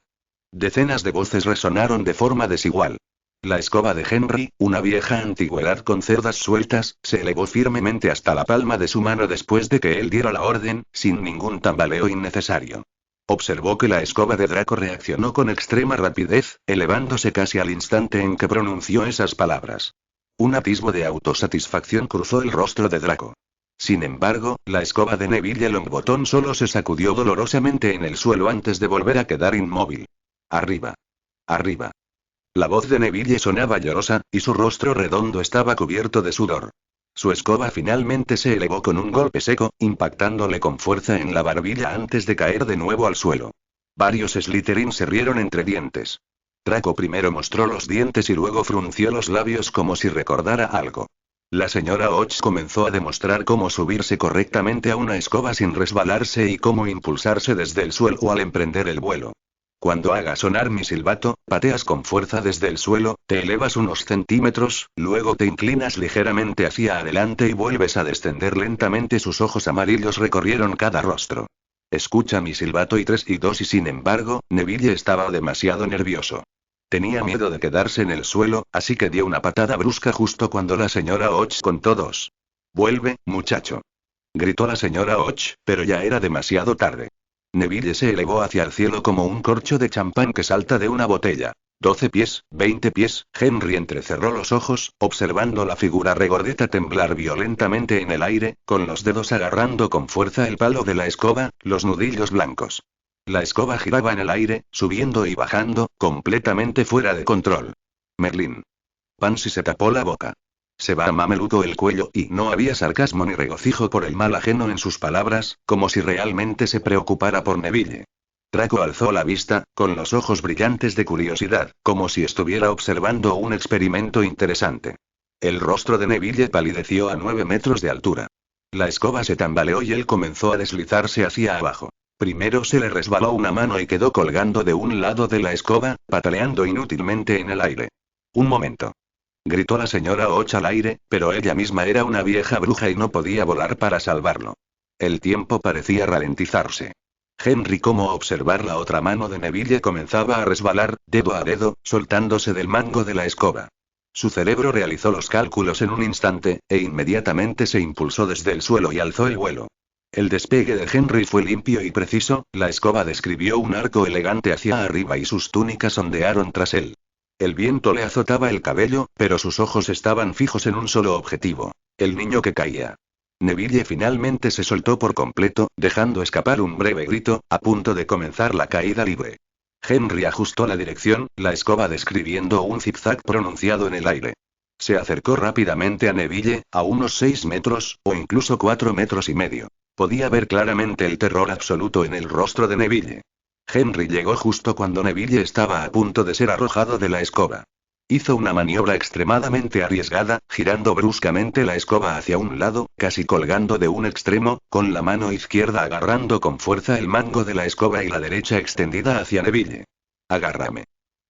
Decenas de voces resonaron de forma desigual. La escoba de Henry, una vieja antigüedad con cerdas sueltas, se elevó firmemente hasta la palma de su mano después de que él diera la orden, sin ningún tambaleo innecesario. Observó que la escoba de Draco reaccionó con extrema rapidez, elevándose casi al instante en que pronunció esas palabras. Un atisbo de autosatisfacción cruzó el rostro de Draco. Sin embargo, la escoba de Neville Longbottom solo se sacudió dolorosamente en el suelo antes de volver a quedar inmóvil. Arriba. Arriba. La voz de Neville sonaba llorosa, y su rostro redondo estaba cubierto de sudor. Su escoba finalmente se elevó con un golpe seco, impactándole con fuerza en la barbilla antes de caer de nuevo al suelo. Varios Slytherin se rieron entre dientes. Draco primero mostró los dientes y luego frunció los labios como si recordara algo. La señora Och comenzó a demostrar cómo subirse correctamente a una escoba sin resbalarse y cómo impulsarse desde el suelo al emprender el vuelo. Cuando haga sonar mi silbato, pateas con fuerza desde el suelo, te elevas unos centímetros, luego te inclinas ligeramente hacia adelante y vuelves a descender lentamente. Sus ojos amarillos recorrieron cada rostro. Escucha mi silbato y 3 y 2 y sin embargo, Neville estaba demasiado nervioso. Tenía miedo de quedarse en el suelo, así que dio una patada brusca justo cuando la señora Och contó 2. «Vuelve, muchacho», gritó la señora Och, pero ya era demasiado tarde. Neville se elevó hacia el cielo como un corcho de champán que salta de una botella. 12 pies, 20 pies, Henry entrecerró los ojos, observando la figura regordeta temblar violentamente en el aire, con los dedos agarrando con fuerza el palo de la escoba, los nudillos blancos. La escoba giraba en el aire, subiendo y bajando, completamente fuera de control. Merlín. Pansy se tapó la boca. Se va a mameluco el cuello y no había sarcasmo ni regocijo por el mal ajeno en sus palabras, como si realmente se preocupara por Neville. Draco alzó la vista, con los ojos brillantes de curiosidad, como si estuviera observando un experimento interesante. El rostro de Neville palideció a 9 metros de altura. La escoba se tambaleó y él comenzó a deslizarse hacia abajo. Primero se le resbaló una mano y quedó colgando de un lado de la escoba, pataleando inútilmente en el aire. «Un momento», gritó la señora Och al aire, pero ella misma era una vieja bruja y no podía volar para salvarlo. El tiempo parecía ralentizarse. Henry, como observar la otra mano de Neville comenzaba a resbalar, dedo a dedo, soltándose del mango de la escoba. Su cerebro realizó los cálculos en un instante, e inmediatamente se impulsó desde el suelo y alzó el vuelo. El despegue de Henry fue limpio y preciso, la escoba describió un arco elegante hacia arriba y sus túnicas ondearon tras él. El viento le azotaba el cabello, pero sus ojos estaban fijos en un solo objetivo: el niño que caía. Neville finalmente se soltó por completo, dejando escapar un breve grito, a punto de comenzar la caída libre. Henry ajustó la dirección, la escoba describiendo un zigzag pronunciado en el aire. Se acercó rápidamente a Neville, a unos 6 metros, o incluso 4 metros y medio. Podía ver claramente el terror absoluto en el rostro de Neville. Henry llegó justo cuando Neville estaba a punto de ser arrojado de la escoba. Hizo una maniobra extremadamente arriesgada, girando bruscamente la escoba hacia un lado, casi colgando de un extremo, con la mano izquierda agarrando con fuerza el mango de la escoba y la derecha extendida hacia Neville. «Agárrame».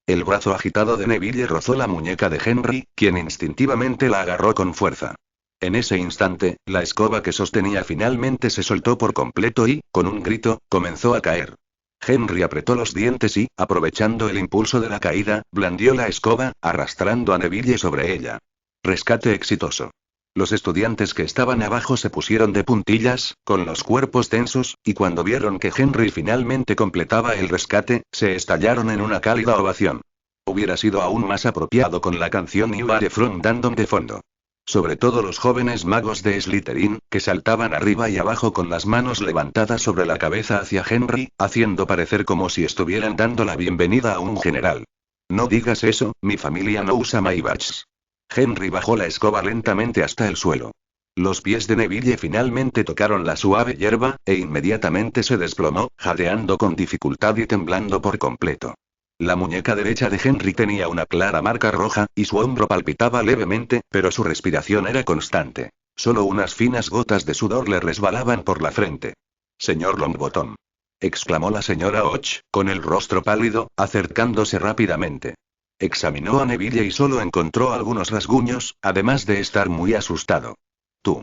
El brazo agitado de Neville rozó la muñeca de Henry, quien instintivamente la agarró con fuerza. En ese instante, la escoba que sostenía finalmente se soltó por completo y, con un grito, comenzó a caer. Henry apretó los dientes y, aprovechando el impulso de la caída, blandió la escoba, arrastrando a Neville sobre ella. Rescate exitoso. Los estudiantes que estaban abajo se pusieron de puntillas, con los cuerpos tensos, y cuando vieron que Henry finalmente completaba el rescate, se estallaron en una cálida ovación. Hubiera sido aún más apropiado con la canción You Are From Random de fondo. Sobre todo los jóvenes magos de Slytherin, que saltaban arriba y abajo con las manos levantadas sobre la cabeza hacia Henry, haciendo parecer como si estuvieran dando la bienvenida a un general. «No digas eso, mi familia no usa Maybachs». Henry bajó la escoba lentamente hasta el suelo. Los pies de Neville finalmente tocaron la suave hierba, e inmediatamente se desplomó, jadeando con dificultad y temblando por completo. La muñeca derecha de Henry tenía una clara marca roja, y su hombro palpitaba levemente, pero su respiración era constante. Solo unas finas gotas de sudor le resbalaban por la frente. «Señor Longbottom», exclamó la señora Och, con el rostro pálido, acercándose rápidamente. Examinó a Neville y solo encontró algunos rasguños, además de estar muy asustado. «Tú».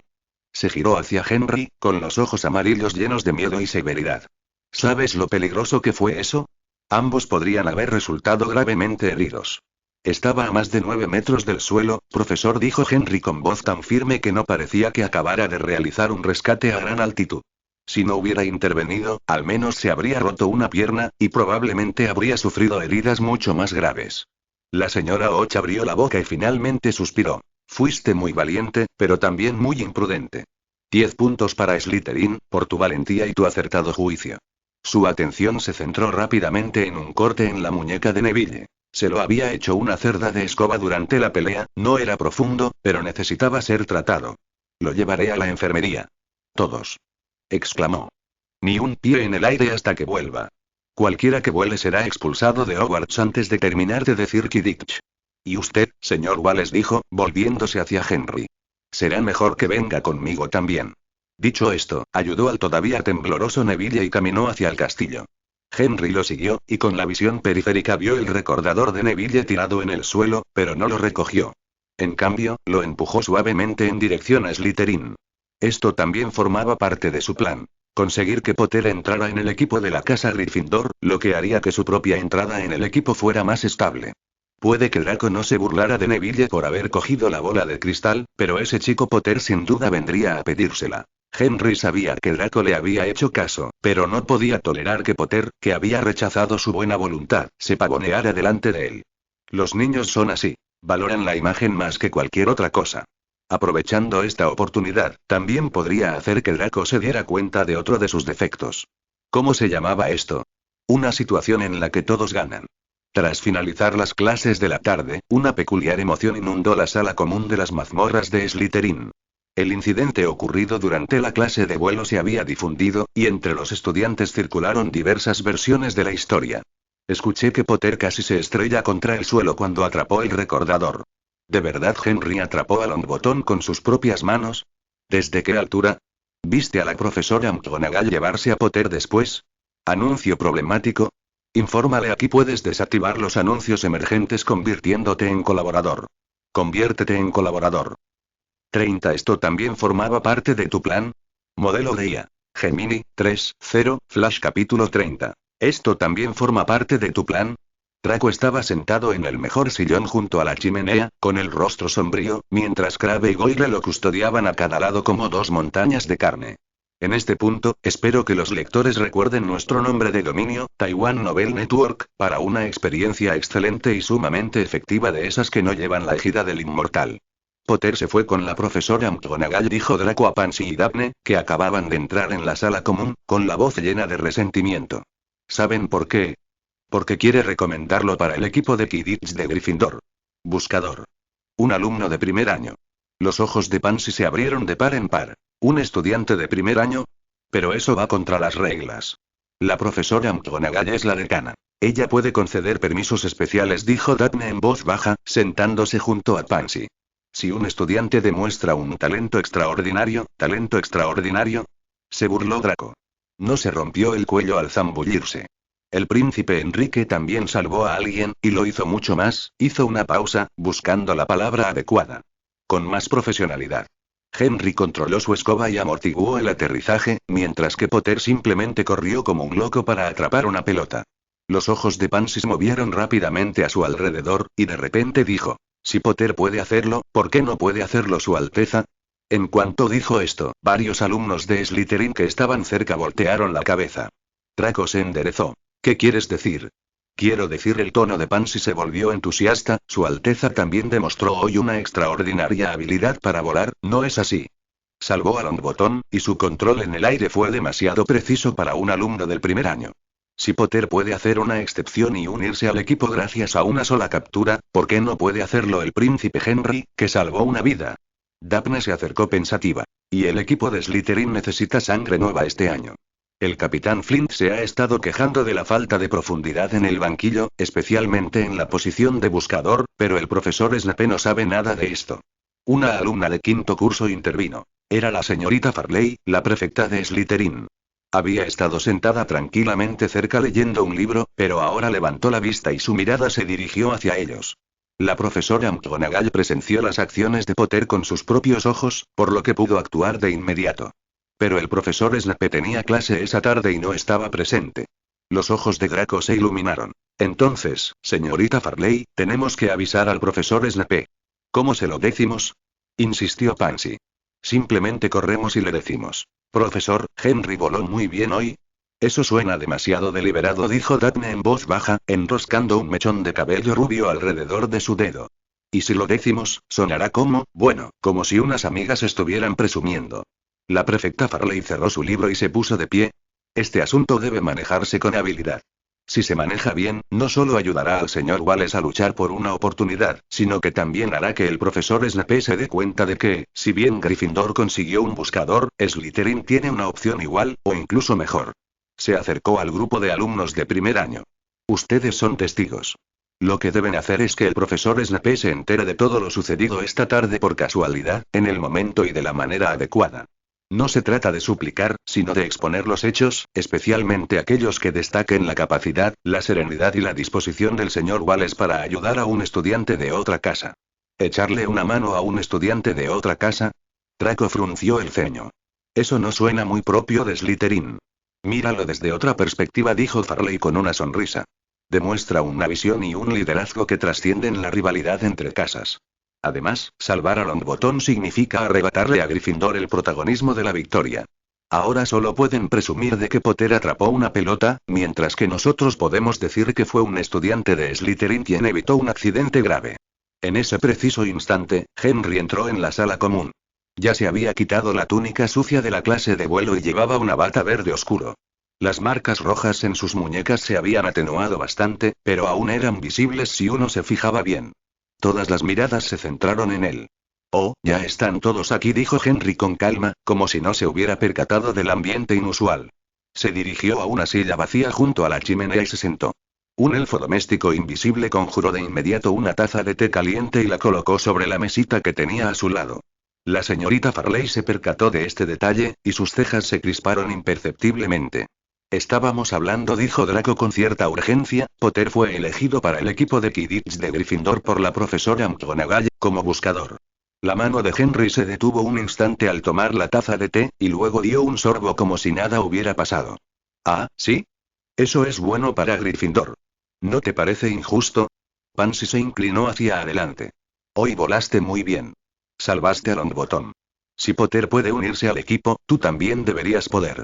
Se giró hacia Henry, con los ojos amarillos llenos de miedo y severidad. «¿Sabes lo peligroso que fue eso? Ambos podrían haber resultado gravemente heridos». «Estaba a más de 9 metros del suelo, profesor», dijo Henry con voz tan firme que no parecía que acabara de realizar un rescate a gran altitud. «Si no hubiera intervenido, al menos se habría roto una pierna, y probablemente habría sufrido heridas mucho más graves». La señora Och abrió la boca y finalmente suspiró. «Fuiste muy valiente, pero también muy imprudente». 10 puntos para Slytherin, por tu valentía y tu acertado juicio. Su atención se centró rápidamente en un corte en la muñeca de Neville. Se lo había hecho una cerda de escoba durante la pelea, no era profundo, pero necesitaba ser tratado. Lo llevaré a la enfermería. Todos. Exclamó. Ni un pie en el aire hasta que vuelva. Cualquiera que vuele será expulsado de Hogwarts antes de terminar de decir Quidditch. Y usted, señor Wallace dijo, volviéndose hacia Henry. Será mejor que venga conmigo también. Dicho esto, ayudó al todavía tembloroso Neville y caminó hacia el castillo. Henry lo siguió, y con la visión periférica vio el recordador de Neville tirado en el suelo, pero no lo recogió. En cambio, lo empujó suavemente en dirección a Slytherin. Esto también formaba parte de su plan. Conseguir que Potter entrara en el equipo de la casa Gryffindor, lo que haría que su propia entrada en el equipo fuera más estable. Puede que Draco no se burlara de Neville por haber cogido la bola de cristal, pero ese chico Potter sin duda vendría a pedírsela. Henry sabía que Draco le había hecho caso, pero no podía tolerar que Potter, que había rechazado su buena voluntad, se pavoneara delante de él. Los niños son así. Valoran la imagen más que cualquier otra cosa. Aprovechando esta oportunidad, también podría hacer que Draco se diera cuenta de otro de sus defectos. ¿Cómo se llamaba esto? Una situación en la que todos ganan. Tras finalizar las clases de la tarde, una peculiar emoción inundó la sala común de las mazmorras de Slytherin. El incidente ocurrido durante la clase de vuelo se había difundido, y entre los estudiantes circularon diversas versiones de la historia. Escuché que Potter casi se estrella contra el suelo cuando atrapó el recordador. ¿De verdad Henry atrapó a Longbottom con sus propias manos? ¿Desde qué altura? ¿Viste a la profesora McGonagall llevarse a Potter después? ¿Anuncio problemático? Infórmale, aquí puedes desactivar los anuncios emergentes convirtiéndote en colaborador. Conviértete en colaborador. 30. ¿Esto también formaba parte de tu plan? Modelo de IA. Gemini, 3.0, Flash capítulo 30. ¿Esto también forma parte de tu plan? Draco estaba sentado en el mejor sillón junto a la chimenea, con el rostro sombrío, mientras Crabbe y Goyle lo custodiaban a cada lado como dos montañas de carne. En este punto, espero que los lectores recuerden nuestro nombre de dominio, Taiwan Novel Network, para una experiencia excelente y sumamente efectiva de esas que no llevan la égida del inmortal. Potter se fue con la profesora McGonagall, dijo Draco a Pansy y Daphne, que acababan de entrar en la sala común, con la voz llena de resentimiento. ¿Saben por qué? Porque quiere recomendarlo para el equipo de Quidditch de Gryffindor. Buscador. Un alumno de primer año. Los ojos de Pansy se abrieron de par en par. ¿Un estudiante de primer año? Pero eso va contra las reglas. La profesora McGonagall es la decana. Ella puede conceder permisos especiales, dijo Daphne en voz baja, sentándose junto a Pansy. Si un estudiante demuestra un talento extraordinario, se burló Draco. No se rompió el cuello al zambullirse. El príncipe Enrique también salvó a alguien, y lo hizo mucho más. Hizo una pausa, buscando la palabra adecuada. Con más profesionalidad. Henry controló su escoba y amortiguó el aterrizaje, mientras que Potter simplemente corrió como un loco para atrapar una pelota. Los ojos de Pansy se movieron rápidamente a su alrededor, y de repente dijo: si Potter puede hacerlo, ¿por qué no puede hacerlo Su Alteza? En cuanto dijo esto, varios alumnos de Slytherin que estaban cerca voltearon la cabeza. Draco se enderezó. ¿Qué quieres decir? Quiero decir, el tono de Pansy se volvió entusiasta. Su Alteza también demostró hoy una extraordinaria habilidad para volar, ¿no es así? Salvó a Longbottom, y su control en el aire fue demasiado preciso para un alumno del primer año. Si Potter puede hacer una excepción y unirse al equipo gracias a una sola captura, ¿por qué no puede hacerlo el príncipe Henry, que salvó una vida? Daphne se acercó pensativa. Y el equipo de Slytherin necesita sangre nueva este año. El capitán Flint se ha estado quejando de la falta de profundidad en el banquillo, especialmente en la posición de buscador, pero el profesor Snape no sabe nada de esto. Una alumna de quinto curso intervino. Era la señorita Farley, la prefecta de Slytherin. Había estado sentada tranquilamente cerca leyendo un libro, pero ahora levantó la vista y su mirada se dirigió hacia ellos. La profesora McGonagall presenció las acciones de Potter con sus propios ojos, por lo que pudo actuar de inmediato. Pero el profesor Snape tenía clase esa tarde y no estaba presente. Los ojos de Draco se iluminaron. Entonces, señorita Farley, tenemos que avisar al profesor Snape. ¿Cómo se lo decimos? Insistió Pansy. Simplemente corremos y le decimos: profesor, Henry voló muy bien hoy. Eso suena demasiado deliberado, dijo Daphne en voz baja, enroscando un mechón de cabello rubio alrededor de su dedo. Y si lo decimos, sonará como, bueno, como si unas amigas estuvieran presumiendo. La prefecta Farley cerró su libro y se puso de pie. Este asunto debe manejarse con habilidad. Si se maneja bien, no solo ayudará al señor Wallace a luchar por una oportunidad, sino que también hará que el profesor Snape se dé cuenta de que, si bien Gryffindor consiguió un buscador, Slytherin tiene una opción igual, o incluso mejor. Se acercó al grupo de alumnos de primer año. Ustedes son testigos. Lo que deben hacer es que el profesor Snape se entere de todo lo sucedido esta tarde por casualidad, en el momento y de la manera adecuada. No se trata de suplicar, sino de exponer los hechos, especialmente aquellos que destaquen la capacidad, la serenidad y la disposición del señor Wallace para ayudar a un estudiante de otra casa. ¿Echarle una mano a un estudiante de otra casa? Draco frunció el ceño. Eso no suena muy propio de Slytherin. Míralo desde otra perspectiva, dijo Farley con una sonrisa. Demuestra una visión y un liderazgo que trascienden la rivalidad entre casas. Además, salvar a Longbottom significa arrebatarle a Gryffindor el protagonismo de la victoria. Ahora solo pueden presumir de que Potter atrapó una pelota, mientras que nosotros podemos decir que fue un estudiante de Slytherin quien evitó un accidente grave. En ese preciso instante, Henry entró en la sala común. Ya se había quitado la túnica sucia de la clase de vuelo y llevaba una bata verde oscuro. Las marcas rojas en sus muñecas se habían atenuado bastante, pero aún eran visibles si uno se fijaba bien. Todas las miradas se centraron en él. Oh, ya están todos aquí, dijo Henry con calma, como si no se hubiera percatado del ambiente inusual. Se dirigió a una silla vacía junto a la chimenea y se sentó. Un elfo doméstico invisible conjuró de inmediato una taza de té caliente y la colocó sobre la mesita que tenía a su lado. La señorita Farley se percató de este detalle, y sus cejas se crisparon imperceptiblemente. Estábamos hablando, dijo Draco con cierta urgencia. Potter fue elegido para el equipo de Quidditch de Gryffindor por la profesora McGonagall, como buscador. La mano de Henry se detuvo un instante al tomar la taza de té, y luego dio un sorbo como si nada hubiera pasado. Ah, ¿sí? Eso es bueno para Gryffindor. ¿No te parece injusto? Pansy se inclinó hacia adelante. Hoy volaste muy bien. Salvaste a Longbottom. Si Potter puede unirse al equipo, tú también deberías poder.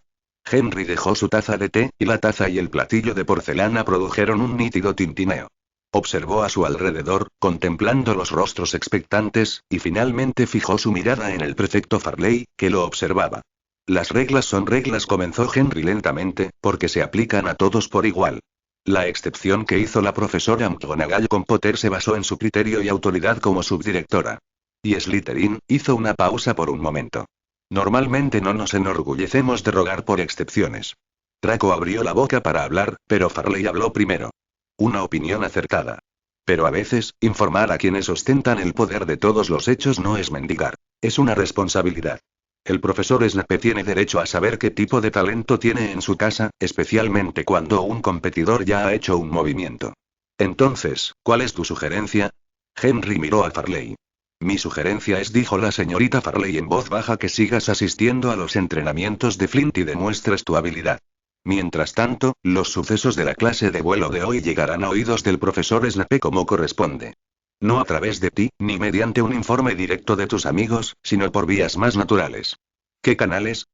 Henry dejó su taza de té, y la taza y el platillo de porcelana produjeron un nítido tintineo. Observó a su alrededor, contemplando los rostros expectantes, y finalmente fijó su mirada en el prefecto Farley, que lo observaba. Las reglas son reglas, comenzó Henry lentamente, porque se aplican a todos por igual. La excepción que hizo la profesora McGonagall con Potter se basó en su criterio y autoridad como subdirectora. Y Slytherin hizo una pausa por un momento. Normalmente no nos enorgullecemos de rogar por excepciones. Draco abrió la boca para hablar, pero Farley habló primero. Una opinión acertada. Pero a veces, informar a quienes ostentan el poder de todos los hechos no es mendigar. Es una responsabilidad. El profesor Snape tiene derecho a saber qué tipo de talento tiene en su casa, especialmente cuando un competidor ya ha hecho un movimiento. Entonces, ¿cuál es tu sugerencia? Henry miró a Farley. Mi sugerencia es, dijo la señorita Farley en voz baja, que sigas asistiendo a los entrenamientos de Flint y demuestres tu habilidad. Mientras tanto, los sucesos de la clase de vuelo de hoy llegarán a oídos del profesor Snape como corresponde. No a través de ti, ni mediante un informe directo de tus amigos, sino por vías más naturales. ¿Qué canales?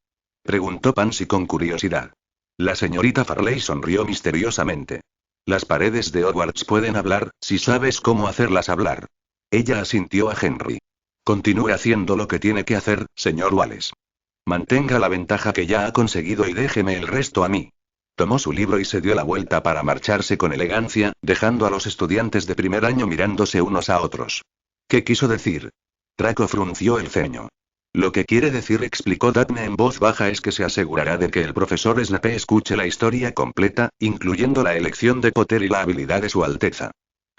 Preguntó Pansy con curiosidad. La señorita Farley sonrió misteriosamente. Las paredes de Hogwarts pueden hablar, si sabes cómo hacerlas hablar. Ella asintió a Henry. Continúe haciendo lo que tiene que hacer, señor Wallace. Mantenga la ventaja que ya ha conseguido y déjeme el resto a mí. Tomó su libro y se dio la vuelta para marcharse con elegancia, dejando a los estudiantes de primer año mirándose unos a otros. ¿Qué quiso decir? Draco frunció el ceño. Lo que quiere decir, explicó Daphne en voz baja, es que se asegurará de que el profesor Snape escuche la historia completa, incluyendo la elección de Potter y la habilidad de su Alteza.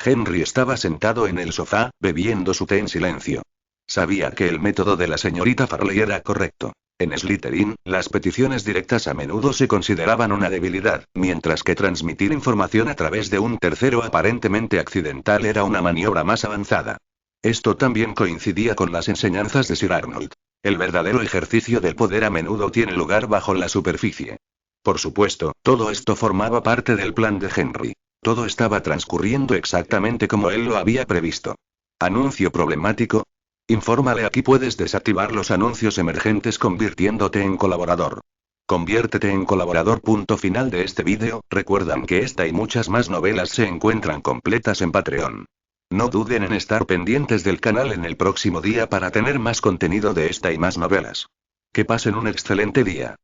Henry estaba sentado en el sofá, bebiendo su té en silencio. Sabía que el método de la señorita Farley era correcto. En Slytherin, las peticiones directas a menudo se consideraban una debilidad, mientras que transmitir información a través de un tercero aparentemente accidental era una maniobra más avanzada. Esto también coincidía con las enseñanzas de Sir Arnold. El verdadero ejercicio del poder a menudo tiene lugar bajo la superficie. Por supuesto, todo esto formaba parte del plan de Henry. Todo estaba transcurriendo exactamente como él lo había previsto. ¿Anuncio problemático? Infórmale, aquí puedes desactivar los anuncios emergentes convirtiéndote en colaborador. Conviértete en colaborador. Punto final de este vídeo. Recuerdan que esta y muchas más novelas se encuentran completas en Patreon. No duden en estar pendientes del canal en el próximo día para tener más contenido de esta y más novelas. Que pasen un excelente día.